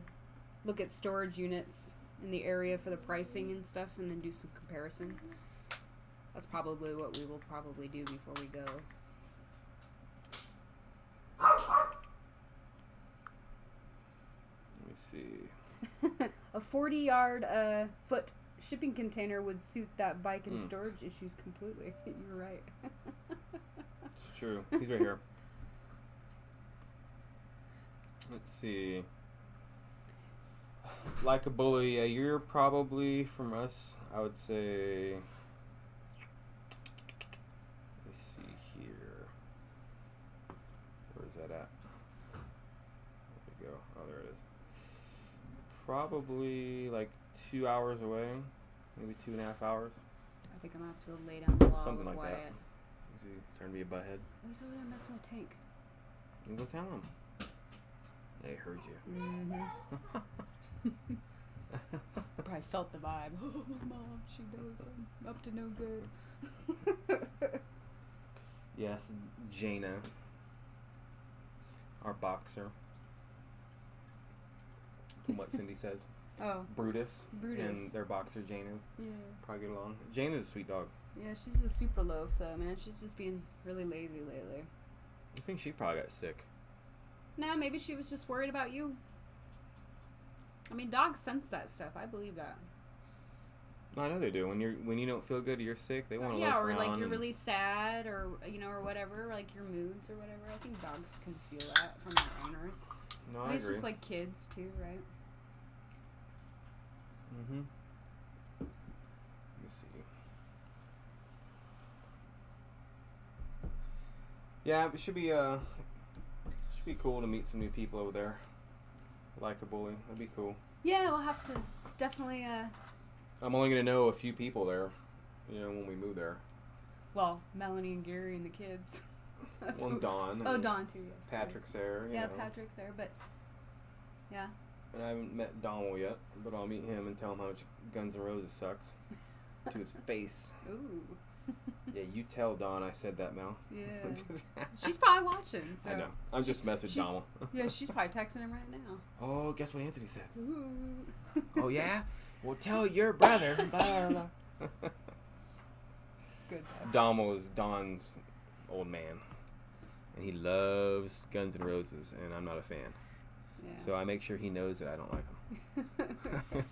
[SPEAKER 1] look at storage units in the area for the pricing and stuff, and then do some comparison. That's probably what we will probably do before we go.
[SPEAKER 2] Let me see.
[SPEAKER 1] A 40-yard foot shipping container would suit that bike and storage issues completely. You're right.
[SPEAKER 2] It's true. He's right here. Let's see. Like a bully, yeah, you're probably from us, I would say. Let me see here. Where's that at? There we go. Oh, there it is. Probably like 2 hours away. Maybe 2.5 hours.
[SPEAKER 1] I think I'm going to have to go lay down the law
[SPEAKER 2] Something
[SPEAKER 1] with
[SPEAKER 2] like
[SPEAKER 1] Wyatt.
[SPEAKER 2] that. Is he starting to be a butthead?
[SPEAKER 1] He's over there messing with Tank.
[SPEAKER 2] You go tell him. They heard you.
[SPEAKER 1] Mm-hmm. Probably felt the vibe. Oh, my mom, she knows I'm up to no good.
[SPEAKER 2] Yes, Jaina. Our boxer. From what Cindy says.
[SPEAKER 1] Oh.
[SPEAKER 2] Brutus. And their boxer, Jaina.
[SPEAKER 1] Yeah.
[SPEAKER 2] Probably get along. Jaina's a sweet dog.
[SPEAKER 1] Yeah, she's a super loaf, though, man. She's just being really lazy lately.
[SPEAKER 2] I think she probably got sick.
[SPEAKER 1] Nah, maybe she was just worried about you. I mean, dogs sense that stuff. I believe that.
[SPEAKER 2] No, I know they do. When you don't feel good or you're sick, they want to loaf around.
[SPEAKER 1] Yeah, or like you're really sad, or or whatever, like your moods or whatever. I think dogs can feel that from their owners.
[SPEAKER 2] No, I agree.
[SPEAKER 1] It's just like kids too, right?
[SPEAKER 2] Mm-hmm. Let me see. Yeah, it should be be cool to meet some new people over there. Like a bully. That'd be cool.
[SPEAKER 1] Yeah, we'll have to definitely.
[SPEAKER 2] I'm only gonna know a few people there, when we move there.
[SPEAKER 1] Well, Melanie and Gary and the kids.
[SPEAKER 2] That's Dawn.
[SPEAKER 1] Oh, Dawn too. Yes.
[SPEAKER 2] Patrick's there.
[SPEAKER 1] Yeah, Patrick's there, but yeah.
[SPEAKER 2] And I haven't met Donald yet, but I'll meet him and tell him how much Guns N' Roses sucks to his face.
[SPEAKER 1] Ooh.
[SPEAKER 2] Yeah, you tell Dawn I said that, Mel.
[SPEAKER 1] Yeah. She's probably watching. So.
[SPEAKER 2] I know. I'm just messing with Donald.
[SPEAKER 1] Yeah, she's probably texting him right now.
[SPEAKER 2] Oh, guess what Anthony said?
[SPEAKER 1] Ooh.
[SPEAKER 2] Oh, yeah? Well, tell your brother. Blah, blah, blah.
[SPEAKER 1] It's good, though.
[SPEAKER 2] Donald is Don's old man. And he loves Guns N' Roses, and I'm not a fan.
[SPEAKER 1] Yeah.
[SPEAKER 2] So I make sure he knows that I don't like him.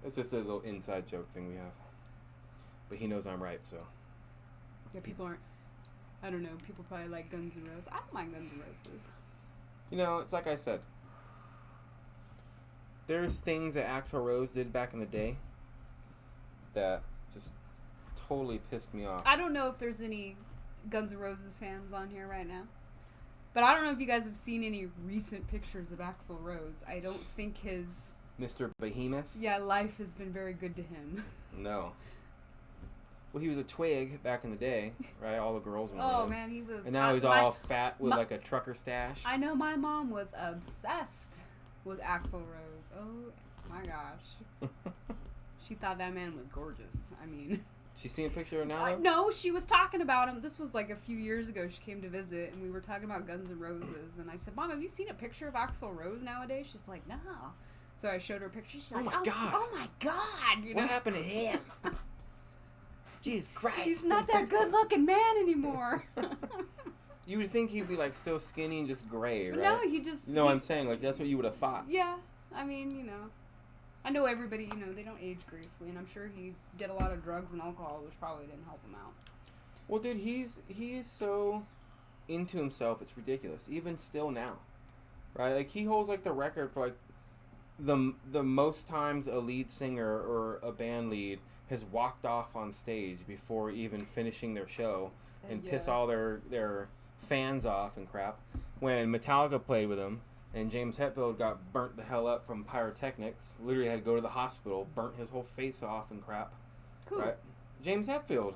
[SPEAKER 2] It's just a little inside joke thing we have. But he knows I'm right, so.
[SPEAKER 1] Yeah, people aren't. I don't know. People probably like Guns N' Roses. I don't mind Guns N' Roses.
[SPEAKER 2] It's like I said. There's things that Axl Rose did back in the day that just totally pissed me off.
[SPEAKER 1] I don't know if there's any Guns N' Roses fans on here right now. But I don't know if you guys have seen any recent pictures of Axl Rose. I don't think his...
[SPEAKER 2] Mr. Behemoth?
[SPEAKER 1] Yeah, life has been very good to him.
[SPEAKER 2] No. Well, he was a twig back in the day, right? All the girls were
[SPEAKER 1] Oh, man, he was...
[SPEAKER 2] And now he's all fat with like a trucker stash.
[SPEAKER 1] I know my mom was obsessed with Axl Rose. Oh, my gosh. She thought that man was gorgeous. I mean...
[SPEAKER 2] She seen a picture of now?
[SPEAKER 1] No, she was talking about him. This was like a few years ago. She came to visit, and we were talking about Guns N' Roses. And I said, Mom, have you seen a picture of Axl Rose nowadays? She's like, no. So I showed her a picture. She's like,
[SPEAKER 2] God.
[SPEAKER 1] Oh, my God.
[SPEAKER 2] What happened to him? Jesus Christ.
[SPEAKER 1] He's not that good-looking man anymore.
[SPEAKER 2] You would think he'd be, like, still skinny and just gray, right?
[SPEAKER 1] No, he just...
[SPEAKER 2] You know what I'm saying? Like, that's what you would have thought.
[SPEAKER 1] Yeah. I mean, I know everybody, they don't age gracefully, and I'm sure he did a lot of drugs and alcohol, which probably didn't help him out.
[SPEAKER 2] Well, dude, he is so into himself, it's ridiculous. Even still now, right? Like, he holds, like, the record for, like, the most times a lead singer or a band lead has walked off on stage before even finishing their show and piss all their fans off and crap. When Metallica played with him, and James Hetfield got burnt the hell up from pyrotechnics. Literally had to go to the hospital, burnt his whole face off and crap.
[SPEAKER 1] Who?
[SPEAKER 2] Right? James Hetfield.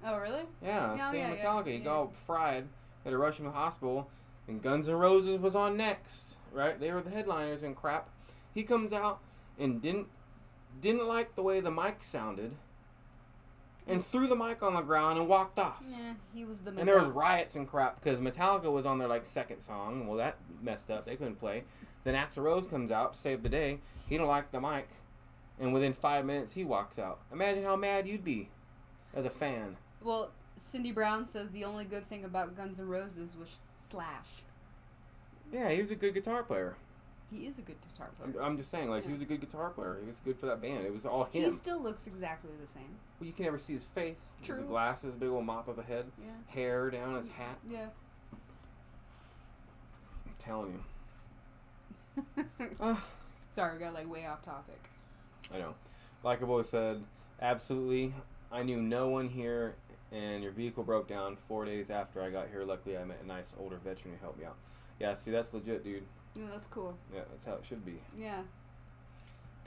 [SPEAKER 1] Oh, really?
[SPEAKER 2] Yeah,
[SPEAKER 1] Oh,
[SPEAKER 2] same
[SPEAKER 1] yeah,
[SPEAKER 2] Metallica.
[SPEAKER 1] yeah,
[SPEAKER 2] He
[SPEAKER 1] yeah.
[SPEAKER 2] got all fried. Had to rush him to the hospital. And Guns N' Roses was on next. Right? They were the headliners and crap. He comes out and didn't like the way the mic sounded. And threw the mic on the ground and walked off.
[SPEAKER 1] Yeah, he was the...
[SPEAKER 2] And there was riots and crap because Metallica was on their like second song. Well, that messed up. They couldn't play. Then Axl Rose comes out to save the day. He don't like the mic, and within 5 minutes he walks out. Imagine how mad you'd be as a fan.
[SPEAKER 1] Well, Cindy Brown says the only good thing about Guns N' Roses was Slash.
[SPEAKER 2] Yeah, he was a good guitar player.
[SPEAKER 1] He is a good guitar player.
[SPEAKER 2] I'm just saying, like, he was a good guitar player. He was good for that band. It was all him.
[SPEAKER 1] He still looks exactly the same.
[SPEAKER 2] Well, you can never see his face.
[SPEAKER 1] True.
[SPEAKER 2] His glasses, big old mop of a head, hair down his hat.
[SPEAKER 1] Yeah.
[SPEAKER 2] I'm telling you.
[SPEAKER 1] Sorry, we got like way off topic.
[SPEAKER 2] I know. Like a boy said, absolutely. I knew no one here, and your vehicle broke down 4 days after I got here. Luckily, I met a nice older veteran who helped me out. Yeah, see, that's legit, dude.
[SPEAKER 1] Yeah, that's cool.
[SPEAKER 2] Yeah, that's how it should be.
[SPEAKER 1] Yeah.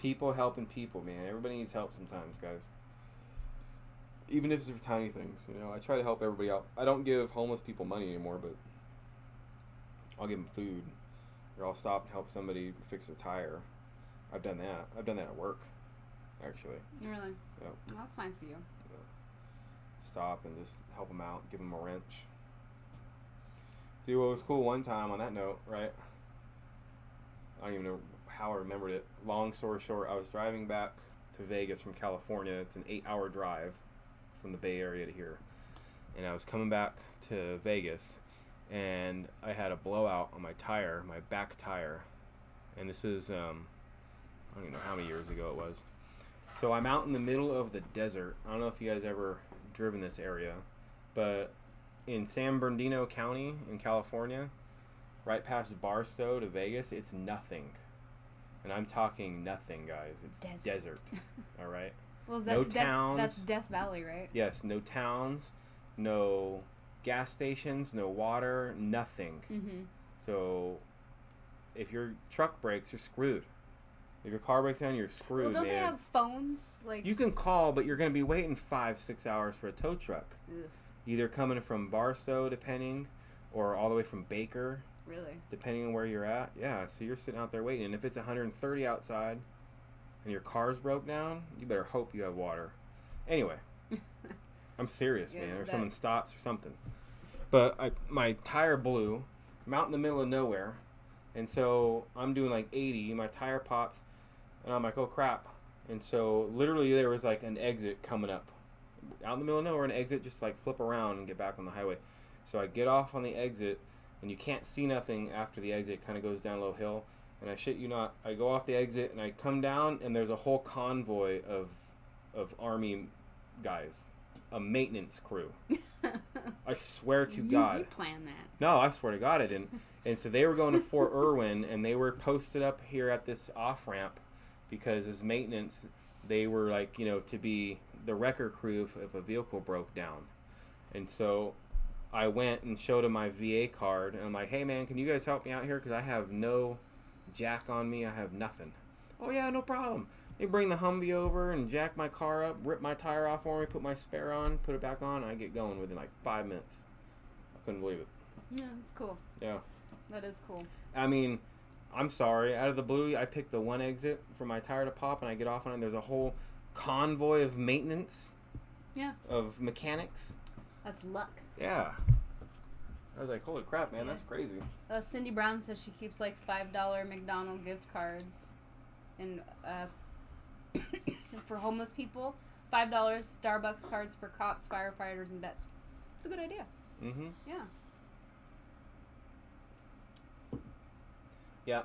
[SPEAKER 2] People helping people, man. Everybody needs help sometimes, guys. Even if it's for tiny things, I try to help everybody out. I don't give homeless people money anymore, but I'll give them food. Or I'll stop and help somebody fix their tire. I've done that. I've done that at work, actually.
[SPEAKER 1] Really?
[SPEAKER 2] Yeah.
[SPEAKER 1] Well, that's nice of you.
[SPEAKER 2] Yeah. Stop and just help them out, give them a wrench. Dude, what was cool one time on that note, right? I don't even know how I remembered it. Long story short, I was driving back to Vegas from California. It's an 8-hour drive from the Bay Area to here. And I was coming back to Vegas, and I had a blowout on my tire, my back tire. And this is, I don't even know how many years ago it was. So I'm out in the middle of the desert. I don't know if you guys ever driven this area, but in San Bernardino County in California, right past Barstow to Vegas, it's nothing. And I'm talking nothing, guys. It's desert. All right?
[SPEAKER 1] Well,
[SPEAKER 2] no towns.
[SPEAKER 1] That's Death Valley, right?
[SPEAKER 2] Yes, no towns, no gas stations, no water, nothing.
[SPEAKER 1] Mm-hmm.
[SPEAKER 2] So if your truck breaks, you're screwed. If your car breaks down, you're screwed,
[SPEAKER 1] Well, don't
[SPEAKER 2] man.
[SPEAKER 1] they have phones? Like
[SPEAKER 2] You can call, but you're going to be waiting 5-6 hours for a tow truck.
[SPEAKER 1] Ugh,
[SPEAKER 2] Either coming from Barstow, depending, or all the way from Baker,
[SPEAKER 1] really?
[SPEAKER 2] depending on where you're at. Yeah, so you're sitting out there waiting. And if it's 130 outside and your car's broke down, you better hope you have water. Anyway, I'm serious,
[SPEAKER 1] Yeah,
[SPEAKER 2] man. Or
[SPEAKER 1] that-
[SPEAKER 2] someone stops or something. But my tire blew. I'm out in the middle of nowhere. And so I'm doing like 80. My tire pops. And I'm like, oh, crap. And so literally there was like an exit coming up. Out in the middle of nowhere, an exit, just like flip around and get back on the highway. So I get off on the exit. And you can't see nothing after the exit. It kind of goes down a low hill. And I shit you not, I go off the exit and I come down and there's a whole convoy of Army guys. A maintenance crew. I swear to God.
[SPEAKER 1] You planned that.
[SPEAKER 2] No, I swear to God I didn't. And so they were going to Fort Irwin and they were posted up here at this off-ramp because as maintenance, they were like, you know, to be the wrecker crew if a vehicle broke down. And so I went and showed him my VA card and I'm like, hey man, can you guys help me out here? Because I have no jack on me. I have nothing. Oh yeah, no problem. They bring the Humvee over and jack my car up, rip my tire off for me, put my spare on, put it back on, and I get going within like 5 minutes. I couldn't believe it.
[SPEAKER 1] Yeah, that's cool.
[SPEAKER 2] Yeah.
[SPEAKER 1] That is cool.
[SPEAKER 2] I mean, I'm sorry. Out of the blue, I picked the one exit for my tire to pop, and I get off on it. And there's a whole convoy of maintenance.
[SPEAKER 1] Yeah.
[SPEAKER 2] Of mechanics.
[SPEAKER 1] That's luck.
[SPEAKER 2] Yeah. I was like, holy crap, man,
[SPEAKER 1] Yeah.
[SPEAKER 2] that's crazy.
[SPEAKER 1] Cindy Brown says she keeps like $5 McDonald's gift cards, and for homeless people, $5 Starbucks cards for cops, firefighters, and vets. It's a good idea.
[SPEAKER 2] Mm-hmm.
[SPEAKER 1] Yeah.
[SPEAKER 2] Yeah.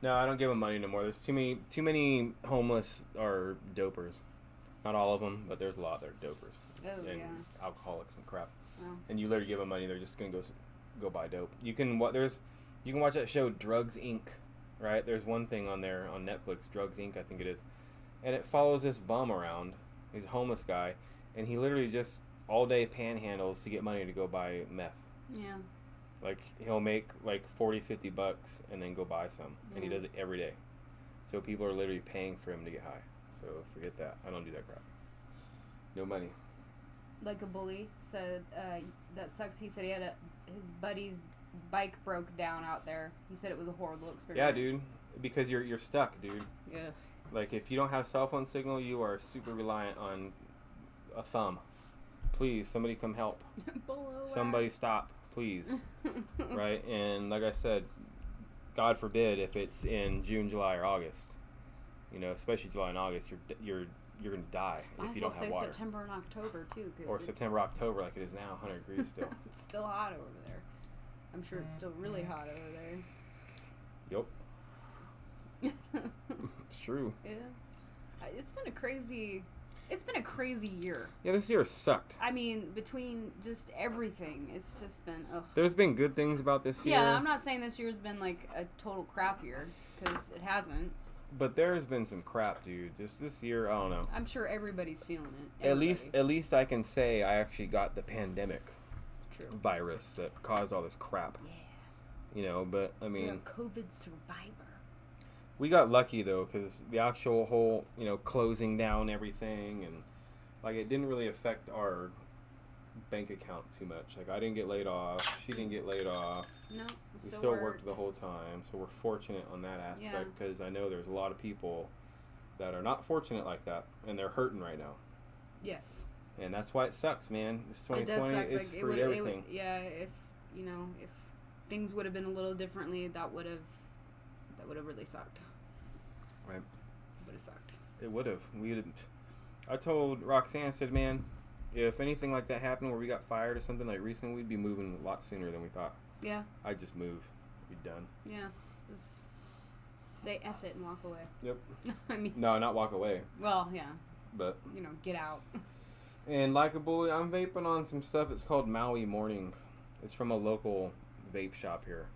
[SPEAKER 2] No, I don't give them money no more. There's too many homeless or dopers. Not all of them, but there's a lot that are dopers.
[SPEAKER 1] Oh,
[SPEAKER 2] and
[SPEAKER 1] yeah.
[SPEAKER 2] alcoholics and crap.
[SPEAKER 1] Oh.
[SPEAKER 2] And you literally give them money, they're just gonna go buy dope. You can watch that show Drugs Inc. Right? There's one thing on there on Netflix, Drugs Inc. I think it is, and it follows this bum around. He's a homeless guy, and he literally just all day panhandles to get money to go buy meth.
[SPEAKER 1] Yeah.
[SPEAKER 2] Like he'll make like $40-50 and then go buy some, and he
[SPEAKER 1] Yeah.
[SPEAKER 2] does it every day. So people are literally paying for him to get high. So forget that. I don't do that crap. No money.
[SPEAKER 1] Like a bully said, that sucks. He said his buddy's bike broke down out there. He said it was a horrible experience.
[SPEAKER 2] Yeah, dude. Because you're stuck, dude.
[SPEAKER 1] Yeah.
[SPEAKER 2] Like if you don't have cell phone signal, you are super reliant on a thumb. Please, somebody come help. Somebody stop, please. Right? And like I said, God forbid if it's in June, July, or August. You know, especially July and August, you're gonna die
[SPEAKER 1] Might
[SPEAKER 2] if
[SPEAKER 1] as
[SPEAKER 2] you
[SPEAKER 1] well
[SPEAKER 2] don't
[SPEAKER 1] say
[SPEAKER 2] have water.
[SPEAKER 1] September and October too.
[SPEAKER 2] Or September, October, like it is now, 100 degrees still.
[SPEAKER 1] It's still hot over there. I'm sure it's still really hot over
[SPEAKER 2] Yup.
[SPEAKER 1] there.
[SPEAKER 2] It's true.
[SPEAKER 1] Yeah. It's been a crazy year.
[SPEAKER 2] Yeah, this year sucked.
[SPEAKER 1] I mean, between just everything, it's just been ugh.
[SPEAKER 2] There's been good things about this year.
[SPEAKER 1] Yeah, I'm not saying this year's been like a total crap year, because it hasn't.
[SPEAKER 2] But there's been some crap, dude. Just this year, I don't know.
[SPEAKER 1] I'm sure everybody's feeling it.
[SPEAKER 2] At least I can say I actually got the pandemic
[SPEAKER 1] True.
[SPEAKER 2] virus that caused all this crap.
[SPEAKER 1] Yeah.
[SPEAKER 2] You know, but I mean,
[SPEAKER 1] You're a COVID survivor.
[SPEAKER 2] we got lucky though, because the actual whole, closing down everything and like it didn't really affect our bank account too much. Like I didn't get laid off, she didn't get laid off.
[SPEAKER 1] No,
[SPEAKER 2] We still worked the whole time, so we're fortunate on that aspect because I know there's a lot of people that are not fortunate like that, and they're hurting right now.
[SPEAKER 1] Yes.
[SPEAKER 2] And that's why it sucks, man. This
[SPEAKER 1] It does
[SPEAKER 2] 2020
[SPEAKER 1] suck.
[SPEAKER 2] is
[SPEAKER 1] Like,
[SPEAKER 2] screwed everything.
[SPEAKER 1] if things would have been a little differently, that would have really sucked.
[SPEAKER 2] Right.
[SPEAKER 1] It would have sucked.
[SPEAKER 2] It would have. I told Roxanne, I said, man, if anything like that happened where we got fired or something like recently, we'd be moving a lot sooner than we thought.
[SPEAKER 1] Yeah.
[SPEAKER 2] I'd just move. Be done.
[SPEAKER 1] Yeah. Just say F it and walk away.
[SPEAKER 2] Yep.
[SPEAKER 1] I mean.
[SPEAKER 2] No, not walk away.
[SPEAKER 1] Well, yeah.
[SPEAKER 2] But.
[SPEAKER 1] Get out.
[SPEAKER 2] And like a bully, I'm vaping on some stuff. It's called Maui Morning. It's from a local vape shop here.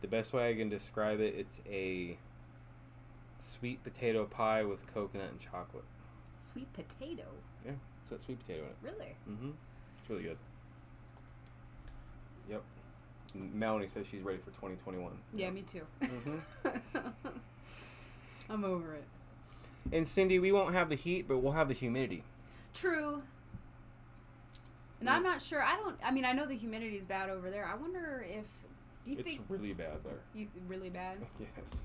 [SPEAKER 2] The best way I can describe it, it's a sweet potato pie with coconut and chocolate.
[SPEAKER 1] Sweet potato?
[SPEAKER 2] Yeah, it's got sweet potato in it.
[SPEAKER 1] Really?
[SPEAKER 2] Mm-hmm. It's really good. Yep. Melanie says she's ready for 2021.
[SPEAKER 1] Yeah, me too.
[SPEAKER 2] Mm-hmm.
[SPEAKER 1] I'm over it.
[SPEAKER 2] And Cindy, we won't have the heat, but we'll have the humidity.
[SPEAKER 1] True. And I'm not sure. I mean, I know the humidity is bad over there. I wonder if... Do you think...
[SPEAKER 2] It's really bad there.
[SPEAKER 1] Really bad?
[SPEAKER 2] Yes.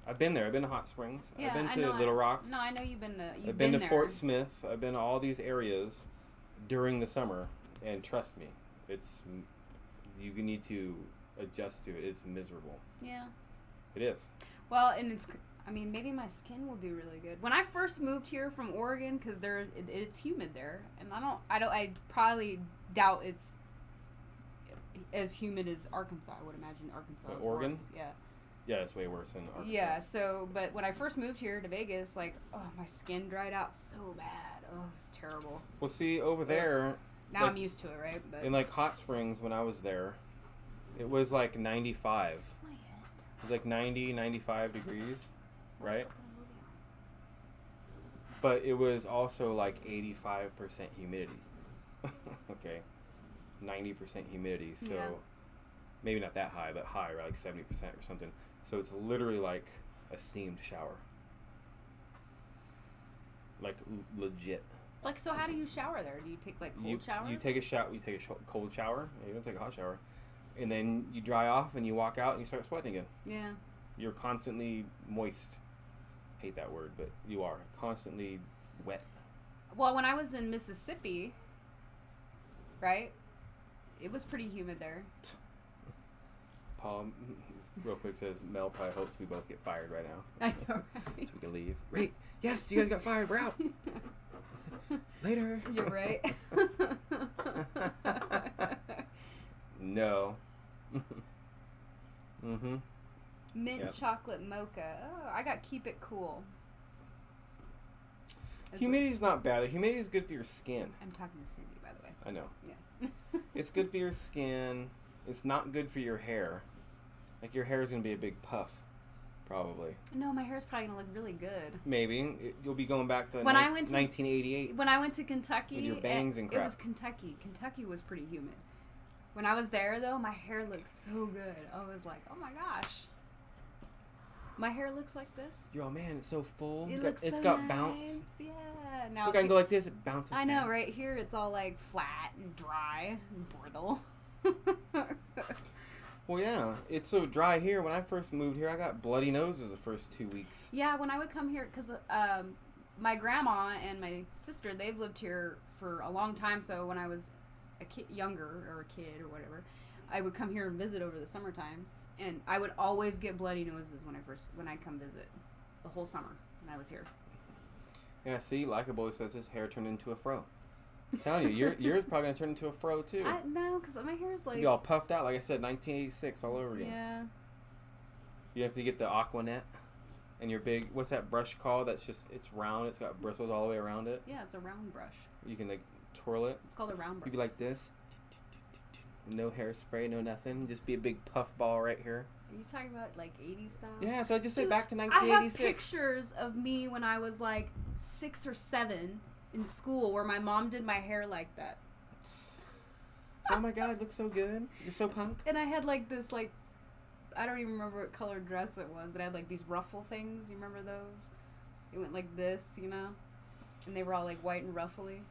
[SPEAKER 2] I've been there. I've been to Hot Springs.
[SPEAKER 1] Yeah,
[SPEAKER 2] I've been to Little Rock.
[SPEAKER 1] No, I know you've been to...
[SPEAKER 2] I've been to Fort Smith. I've been to all these areas during the summer. And trust me, it's... You need to adjust to it. It's miserable.
[SPEAKER 1] Yeah.
[SPEAKER 2] It is.
[SPEAKER 1] Well, and it's... I mean, maybe my skin will do really good. When I first moved here from Oregon, because it's humid there, and I probably doubt it's as humid as Arkansas. I would imagine Arkansas. Is
[SPEAKER 2] Oregon?
[SPEAKER 1] Worse. Yeah.
[SPEAKER 2] Yeah, it's way worse than Arkansas.
[SPEAKER 1] Yeah. So, but when I first moved here to Vegas, like, my skin dried out so bad. Oh, it was terrible.
[SPEAKER 2] Well, see, over there.
[SPEAKER 1] Now I'm used to it, right? But
[SPEAKER 2] in like Hot Springs, when I was there, it was like 95. It was like 90, 95 degrees. Right? But it was also like 85% humidity. Okay. 90% humidity. So maybe not that high, but high, right? Like 70% or something. So it's literally like a steamed shower. Like legit.
[SPEAKER 1] Like, so how do you shower there? Do you take like cold showers?
[SPEAKER 2] You take a shower. You take a cold shower. You don't take a hot shower. And then you dry off and you walk out and you start sweating again.
[SPEAKER 1] Yeah.
[SPEAKER 2] You're constantly moist. Hate that word, but you are constantly wet.
[SPEAKER 1] Well, when I was in Mississippi, right, it was pretty humid there.
[SPEAKER 2] Paul, real quick, says Mel probably hopes we both get fired right now.
[SPEAKER 1] I know, right?
[SPEAKER 2] So we can leave. Great. Yes, you guys got fired. We're out. Later.
[SPEAKER 1] You're right.
[SPEAKER 2] No. Mm-hmm.
[SPEAKER 1] Mint chocolate mocha. Oh, I got Keep It Cool.
[SPEAKER 2] Humidity's not bad. Humidity is good for your skin.
[SPEAKER 1] I'm talking to Cindy, by the way.
[SPEAKER 2] I know.
[SPEAKER 1] Yeah.
[SPEAKER 2] It's good for your skin. It's not good for your hair. Like, your hair is going to be a big puff, probably.
[SPEAKER 1] No, my hair's probably going to look really good.
[SPEAKER 2] Maybe. You'll be going back to 1988.
[SPEAKER 1] When I went to Kentucky.
[SPEAKER 2] With your bangs and crap.
[SPEAKER 1] It was Kentucky. Kentucky was pretty humid. When I was there, though, my hair looked so good. I was like, oh my gosh. My hair looks like this.
[SPEAKER 2] Yo, man, it's so full.
[SPEAKER 1] It's
[SPEAKER 2] got
[SPEAKER 1] nice.
[SPEAKER 2] Bounce.
[SPEAKER 1] Yeah. Now
[SPEAKER 2] Look, I can go like this. It bounces.
[SPEAKER 1] I know,
[SPEAKER 2] down.
[SPEAKER 1] right here it's all like flat and dry and brittle.
[SPEAKER 2] Well, yeah, it's so dry here. When I first moved here, I got bloody noses the first 2 weeks.
[SPEAKER 1] Yeah, when I would come here, because my grandma and my sister, they've lived here for a long time. So when I was a kid or whatever, I would come here and visit over the summer times, and I would always get bloody noses when I come visit the whole summer when I was here.
[SPEAKER 2] Yeah, see, like a boy says, his hair turned into a fro. I'm telling you, yours probably gonna turn into a fro too.
[SPEAKER 1] No, because my hair's like
[SPEAKER 2] be all puffed out, like I said, 1986 all over again.
[SPEAKER 1] Yeah.
[SPEAKER 2] You have to get the Aquanet and your big, what's that brush called? It's round. It's got bristles all the way around it.
[SPEAKER 1] Yeah, it's a round brush.
[SPEAKER 2] You can like twirl it.
[SPEAKER 1] It's called a round brush.
[SPEAKER 2] You be like this. No hairspray, no nothing. Just be a big puff ball right here.
[SPEAKER 1] Are you talking about like 80s style?
[SPEAKER 2] Yeah, so I just say back to
[SPEAKER 1] I
[SPEAKER 2] 1986.
[SPEAKER 1] have pictures of me when I was like 6 or 7 in school where my mom did my hair like that.
[SPEAKER 2] Oh my God, it looks so good. You're so punk.
[SPEAKER 1] And I had like this I don't even remember what color dress it was, but I had like these ruffle things. You remember those? It went like this, you know? And they were all like white and ruffly.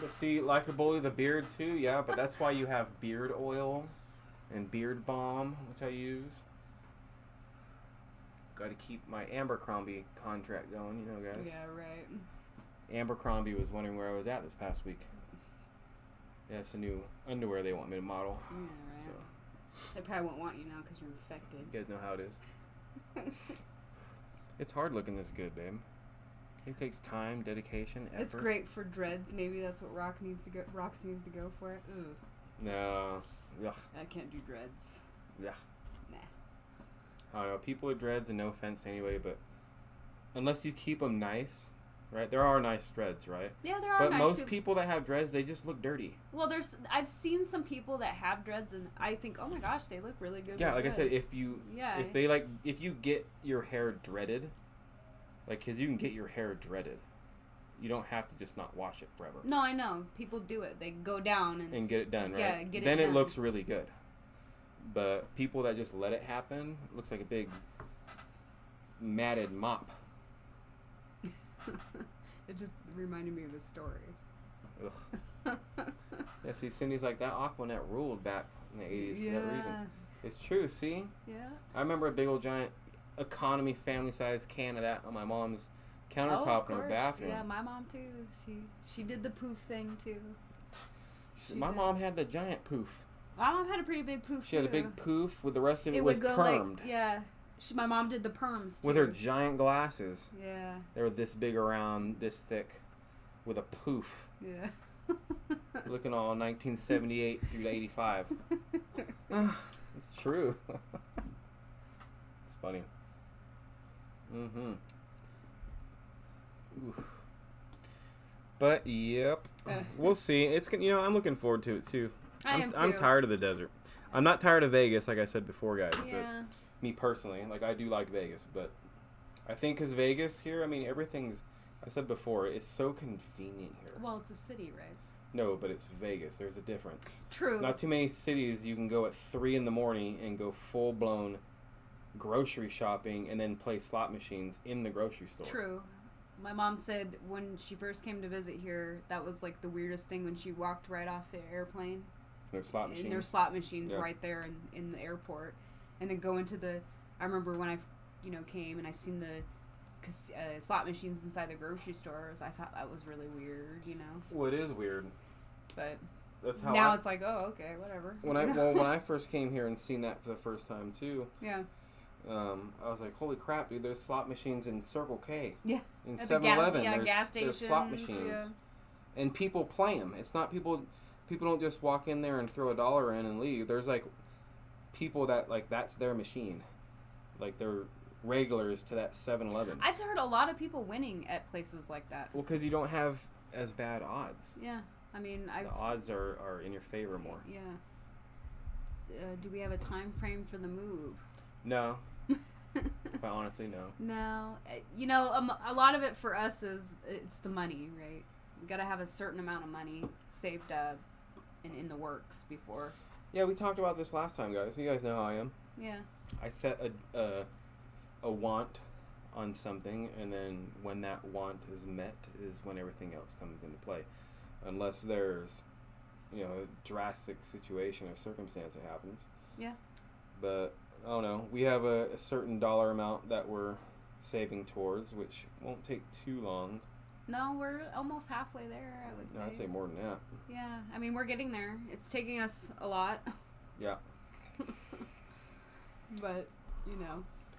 [SPEAKER 2] But see, like a bully, the beard too, yeah, but that's why you have beard oil and beard balm, which I use. Got to keep my Abercrombie contract going, you know, guys.
[SPEAKER 1] Yeah, right.
[SPEAKER 2] Abercrombie was wondering where I was at this past week. Yeah, it's a new underwear they want me to model.
[SPEAKER 1] Yeah, right.
[SPEAKER 2] So.
[SPEAKER 1] They probably won't want you now because you're infected.
[SPEAKER 2] You guys know how it is. It's hard looking this good, babe. It takes time, dedication, effort.
[SPEAKER 1] It's great for dreads. Maybe that's what Rox needs to go for it. Ooh.
[SPEAKER 2] No. Ugh.
[SPEAKER 1] I can't do dreads.
[SPEAKER 2] Ugh.
[SPEAKER 1] Nah.
[SPEAKER 2] I don't know. People with dreads, and no offense anyway, but unless you keep them nice, right? There are nice dreads, right?
[SPEAKER 1] Yeah, there are
[SPEAKER 2] but
[SPEAKER 1] nice
[SPEAKER 2] most people that have dreads, they just look dirty.
[SPEAKER 1] Well, I've seen some people that have dreads, and I think, oh my gosh, they look really good.
[SPEAKER 2] Yeah,
[SPEAKER 1] with
[SPEAKER 2] like
[SPEAKER 1] dreads.
[SPEAKER 2] I said, if you get your hair dreaded, like, 'cause you can get your hair dreaded. You don't have to just not wash it forever.
[SPEAKER 1] No, I know. People do it. They go down and
[SPEAKER 2] get it done, right?
[SPEAKER 1] Yeah, get it
[SPEAKER 2] then
[SPEAKER 1] done.
[SPEAKER 2] It looks really good. But people that just let it happen, it looks like a big matted mop.
[SPEAKER 1] It just reminded me of a story.
[SPEAKER 2] Ugh. Yeah, see, Cindy's like, that Aquanet ruled back in the 80s for that reason. It's true, see?
[SPEAKER 1] Yeah.
[SPEAKER 2] I remember a big old giant economy family-sized can of that on my mom's countertop in her bathroom.
[SPEAKER 1] Yeah, my mom too. She did the poof thing too.
[SPEAKER 2] My mom had the giant poof.
[SPEAKER 1] My mom had a pretty big poof too.
[SPEAKER 2] She had a big poof with the rest of it was
[SPEAKER 1] would go
[SPEAKER 2] permed.
[SPEAKER 1] like, yeah. My mom did the perms too.
[SPEAKER 2] With her giant glasses.
[SPEAKER 1] Yeah.
[SPEAKER 2] They were this big around, this thick, with a poof.
[SPEAKER 1] Yeah.
[SPEAKER 2] Looking all 1978 through to 85. It's true. It's funny. Mm-hmm. Oof. But yep, we'll see. It's I'm looking forward to it too.
[SPEAKER 1] I am too.
[SPEAKER 2] I'm tired of the desert. I'm not tired of Vegas, like I said before, guys.
[SPEAKER 1] Yeah.
[SPEAKER 2] But me personally, like I do like Vegas, but I think because Vegas here, I mean everything's. I said before, it's so convenient here.
[SPEAKER 1] Well, it's a city, right?
[SPEAKER 2] No, but it's Vegas. There's a difference.
[SPEAKER 1] True.
[SPEAKER 2] Not too many cities you can go at 3 a.m. and go full blown grocery shopping and then play slot machines in the grocery store.
[SPEAKER 1] True. My mom said when she first came to visit here, that was like the weirdest thing when she walked right off the airplane.
[SPEAKER 2] There's slot machines.
[SPEAKER 1] And there's slot machines right there in the airport. And then go into the... I remember when I, came and I seen the slot machines inside the grocery stores. I thought that was really weird,
[SPEAKER 2] Well, it is weird.
[SPEAKER 1] But
[SPEAKER 2] that's how
[SPEAKER 1] now it's like, oh, okay, whatever.
[SPEAKER 2] When I first came here and seen that for the first time too.
[SPEAKER 1] Yeah.
[SPEAKER 2] I was like, holy crap, dude! There's slot machines in Circle K.
[SPEAKER 1] Yeah.
[SPEAKER 2] In 7-Eleven,
[SPEAKER 1] gas stations.
[SPEAKER 2] There's slot machines, and people play them. It's not people. People don't just walk in there and throw $1 in and leave. There's like people that that's their machine, like they're regulars to that 7-Eleven.
[SPEAKER 1] I've heard a lot of people winning at places like that.
[SPEAKER 2] Well, because you don't have as bad odds.
[SPEAKER 1] Yeah, I mean,
[SPEAKER 2] the odds are in your favor more.
[SPEAKER 1] Yeah. Do we have a time frame for the move?
[SPEAKER 2] No. Quite honestly, no.
[SPEAKER 1] No. A lot of it for us it's the money, right? We got to have a certain amount of money saved up and in the works before.
[SPEAKER 2] Yeah, we talked about this last time, guys. You guys know how I am.
[SPEAKER 1] Yeah.
[SPEAKER 2] I set a want on something, and then when that want is met is when everything else comes into play. Unless there's, a drastic situation or circumstance that happens.
[SPEAKER 1] Yeah.
[SPEAKER 2] But I don't know. We have a certain dollar amount that we're saving towards, which won't take too long.
[SPEAKER 1] No, we're almost halfway there, I would say.
[SPEAKER 2] No, I'd say more than that.
[SPEAKER 1] Yeah. I mean, we're getting there. It's taking us a lot.
[SPEAKER 2] Yeah.
[SPEAKER 1] But,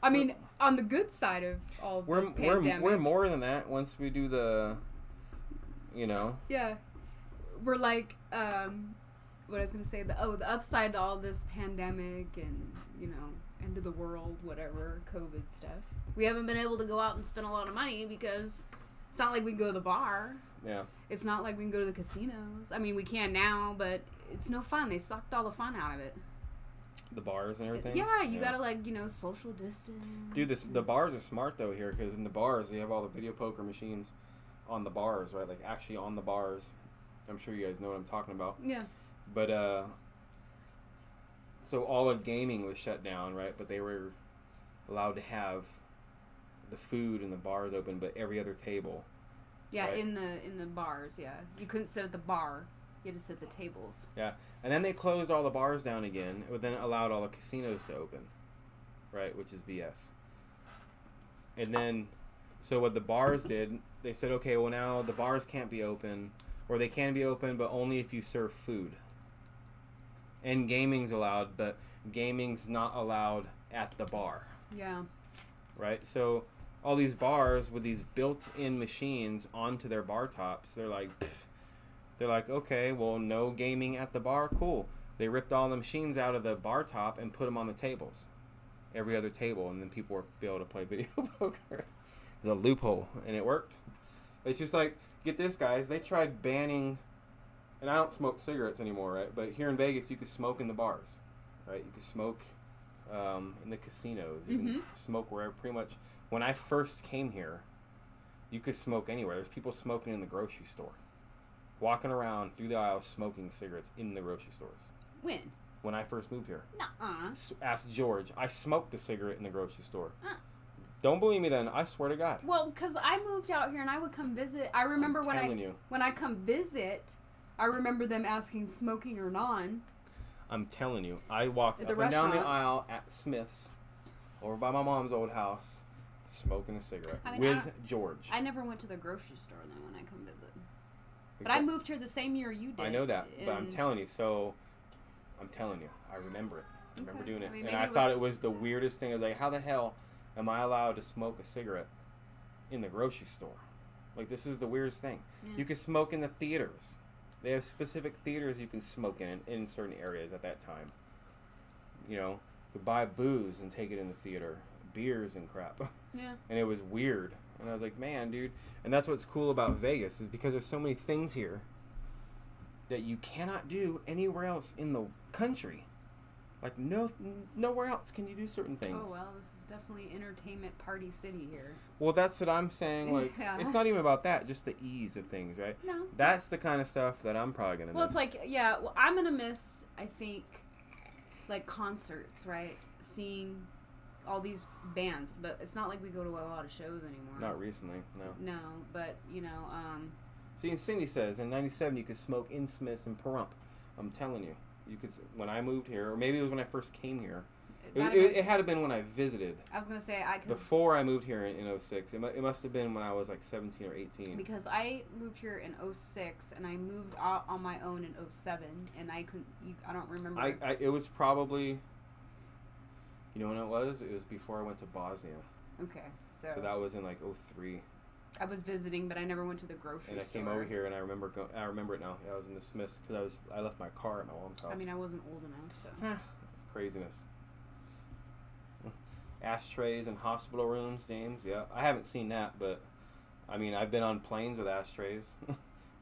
[SPEAKER 1] I mean, on the good side of all of this pandemic.
[SPEAKER 2] We're more than that once we do the,
[SPEAKER 1] Yeah. We're like, what I was going to say, the upside to all this pandemic and, end of the world, whatever, COVID stuff. We haven't been able to go out and spend a lot of money because it's not like we can go to the bar.
[SPEAKER 2] Yeah.
[SPEAKER 1] It's not like we can go to the casinos. I mean, we can now, but it's no fun. They sucked all the fun out of it.
[SPEAKER 2] The bars and everything?
[SPEAKER 1] Yeah, you gotta, social distance.
[SPEAKER 2] Dude, the bars are smart, though, here, because in the bars, they have all the video poker machines on the bars, right? Like, actually on the bars. I'm sure you guys know what I'm talking about.
[SPEAKER 1] Yeah.
[SPEAKER 2] But, so all of gaming was shut down, right? But they were allowed to have the food and the bars open, but every other table.
[SPEAKER 1] Yeah,
[SPEAKER 2] right?
[SPEAKER 1] in the bars, yeah. You couldn't sit at the bar. You had to sit at the tables.
[SPEAKER 2] Yeah. And then they closed all the bars down again, but then allowed all the casinos to open, right? Which is BS. And then, so what the bars did, they said, okay, well now the bars can't be open, or they can be open, but only if you serve food. And gaming's allowed, but gaming's not allowed at the bar.
[SPEAKER 1] Yeah.
[SPEAKER 2] Right? So all these bars with these built-in machines onto their bar tops, they're like, okay, well, no gaming at the bar, cool. They ripped all the machines out of the bar top and put them on the tables, every other table, and then people were able to play video poker. There's a loophole, and it worked. It's just like, get this, guys, they tried banning, and I don't smoke cigarettes anymore, right? But here in Vegas, you could smoke in the bars, right? You could smoke in the casinos. You can smoke wherever, pretty much. When I first came here, You could smoke anywhere. There's people smoking in the grocery store. Walking around through the aisles smoking cigarettes in the grocery stores.
[SPEAKER 1] When?
[SPEAKER 2] When I first moved here.
[SPEAKER 1] Nuh-uh.
[SPEAKER 2] Ask George. I smoked a cigarette in the grocery store. Don't believe me then. I swear to God.
[SPEAKER 1] Well, because I moved out here and I would come visit. I remember when I come visit, I remember them asking smoking or non.
[SPEAKER 2] I'm telling you. I walked up and down the aisle at Smith's, over by my mom's old house, smoking a cigarette with George.
[SPEAKER 1] I never went to the grocery store though when I come visit. But I moved here the same year you did.
[SPEAKER 2] I know that, but I'm telling you. So, I'm telling you, I remember it. I remember doing it, and I thought it was the weirdest thing. I was like, how the hell am I allowed to smoke a cigarette in the grocery store? Like, this is the weirdest thing. Yeah. You can smoke in the theaters. They have specific theaters you can smoke in certain areas at that time. You know, you could buy booze and take it in the theater, beers and crap.
[SPEAKER 1] Yeah.
[SPEAKER 2] And it was weird. And I was like, man, dude. And that's what's cool about Vegas is because there's so many things here that you cannot do anywhere else in the country. Like, nowhere else can you do certain things.
[SPEAKER 1] Oh, well, this is definitely entertainment party city here.
[SPEAKER 2] Well, that's what I'm saying. Like, It's not even about that, just the ease of things, right?
[SPEAKER 1] No.
[SPEAKER 2] That's the kind of stuff that I'm probably going to miss.
[SPEAKER 1] Well, it's like, yeah, well, I'm going to miss, I think, like concerts, right? Seeing all these bands, but it's not like we go to a lot of shows anymore.
[SPEAKER 2] Not recently, no.
[SPEAKER 1] No, but, you know,
[SPEAKER 2] See, and Cindy says in 97 you could smoke in Smith's and Pahrump. I'm telling you. You could, when I moved here, or maybe it was when I first came here. It had to been when I visited.
[SPEAKER 1] I was going to say,
[SPEAKER 2] before I moved here in 06. It must have been when I was like 17 or 18.
[SPEAKER 1] Because I moved here in 06, and I moved out on my own in 07, and I don't remember.
[SPEAKER 2] It was probably, you know when it was? It was before I went to Bosnia.
[SPEAKER 1] Okay, so
[SPEAKER 2] that was in like 03.
[SPEAKER 1] I was visiting, but I never went to the grocery store.
[SPEAKER 2] And I came over here, and I remember it now. I was in the Smiths because I left my car at my mom's house.
[SPEAKER 1] I mean, I wasn't old enough, so.
[SPEAKER 2] It's craziness. Ashtrays in hospital rooms, James. Yeah, I haven't seen that, but I mean, I've been on planes with ashtrays, and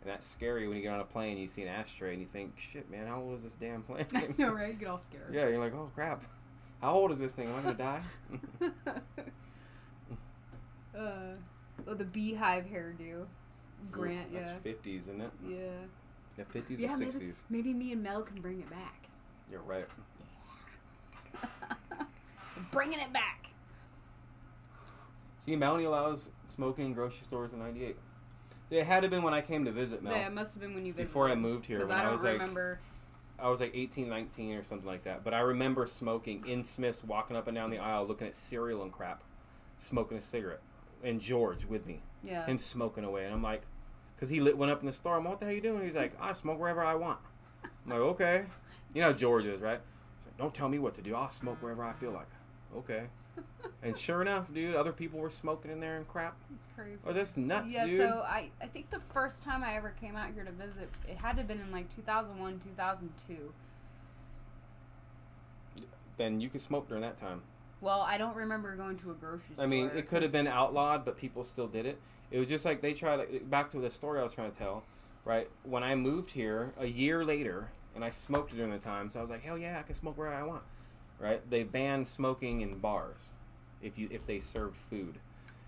[SPEAKER 2] that's scary when you get on a plane and you see an ashtray and you think, "Shit, man, how old is this damn plane?"
[SPEAKER 1] I know, right? You get all scared.
[SPEAKER 2] Yeah, you're like, "Oh crap, how old is this thing? Am I gonna die?"
[SPEAKER 1] The beehive hairdo, Grant.
[SPEAKER 2] That's 50s, isn't it?
[SPEAKER 1] Yeah.
[SPEAKER 2] Yeah, 50s or 60s.
[SPEAKER 1] Maybe me and Mel can bring it back.
[SPEAKER 2] You're right.
[SPEAKER 1] Bringing it back.
[SPEAKER 2] See, Melanie allows smoking in grocery stores in 98. It had to have been when I came to visit Mel.
[SPEAKER 1] Yeah, it must have been when you visited.
[SPEAKER 2] Before I moved here.
[SPEAKER 1] Because I don't remember.
[SPEAKER 2] I was like 18, 19 or something like that. But I remember smoking in Smith's, walking up and down the aisle, looking at cereal and crap, smoking a cigarette. And George with me.
[SPEAKER 1] Yeah.
[SPEAKER 2] Him smoking away. And I'm like, because he went up in the store. I'm like, what the hell are you doing? He's like, I smoke wherever I want. I'm like, okay. You know how George is, right? Like, don't tell me what to do. I'll smoke wherever I feel like. Okay. And sure enough, dude, other people were smoking in there and crap.
[SPEAKER 1] It's crazy.
[SPEAKER 2] Oh, that's nuts, dude.
[SPEAKER 1] Yeah, so I think the first time I ever came out here to visit, it had to have been in like 2001, 2002.
[SPEAKER 2] Then you could smoke during that time.
[SPEAKER 1] Well, I don't remember going to a grocery store.
[SPEAKER 2] I mean, it could have been outlawed, but people still did it. It was just like they tried back to the story I was trying to tell, right? When I moved here a year later, and I smoked during the time, so I was like, hell yeah, I can smoke wherever I want, right? They banned smoking in bars if they served food.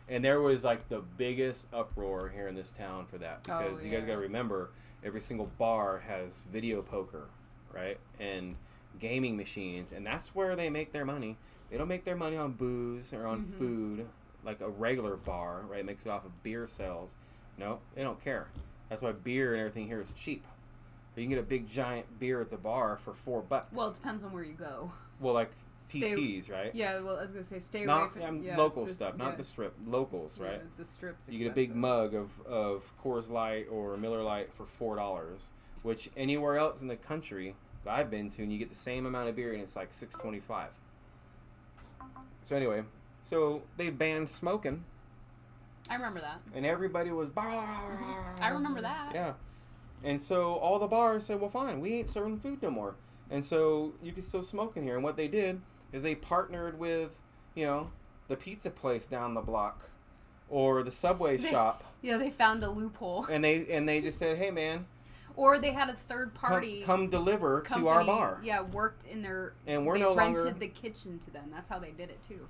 [SPEAKER 2] And there was like the biggest uproar here in this town for that because you guys got to remember every single bar has video poker, right? And gaming machines, and that's where they make their money. They don't make their money on booze or on food like a regular bar, right? It makes it off of beer sales. No, they don't care. That's why beer and everything here is cheap. You can get a big giant beer at the bar for $4.
[SPEAKER 1] Well, it depends on where you go.
[SPEAKER 2] Well, like TTs, right?
[SPEAKER 1] Yeah, well, I was gonna say away from
[SPEAKER 2] local stuff, not the strip. Locals, right?
[SPEAKER 1] The strips.
[SPEAKER 2] You get a big mug of Coors Light or Miller Lite for $4, which anywhere else in the country that I've been to, and you get the same amount of beer, and it's like $6.25. So anyway, they banned smoking.
[SPEAKER 1] I remember that.
[SPEAKER 2] And everybody was.
[SPEAKER 1] I remember that.
[SPEAKER 2] Yeah. And so all the bars said, well, fine, we ain't serving food no more. And so you can still smoke in here. And what they did is they partnered with, the pizza place down the block or the Subway shop.
[SPEAKER 1] Yeah, they found a loophole.
[SPEAKER 2] And they just said, hey, man.
[SPEAKER 1] Or they had a third party
[SPEAKER 2] come deliver to our bar.
[SPEAKER 1] Yeah, worked in their.
[SPEAKER 2] And we're
[SPEAKER 1] they
[SPEAKER 2] no
[SPEAKER 1] rented
[SPEAKER 2] longer
[SPEAKER 1] the kitchen to them. That's how they did it too.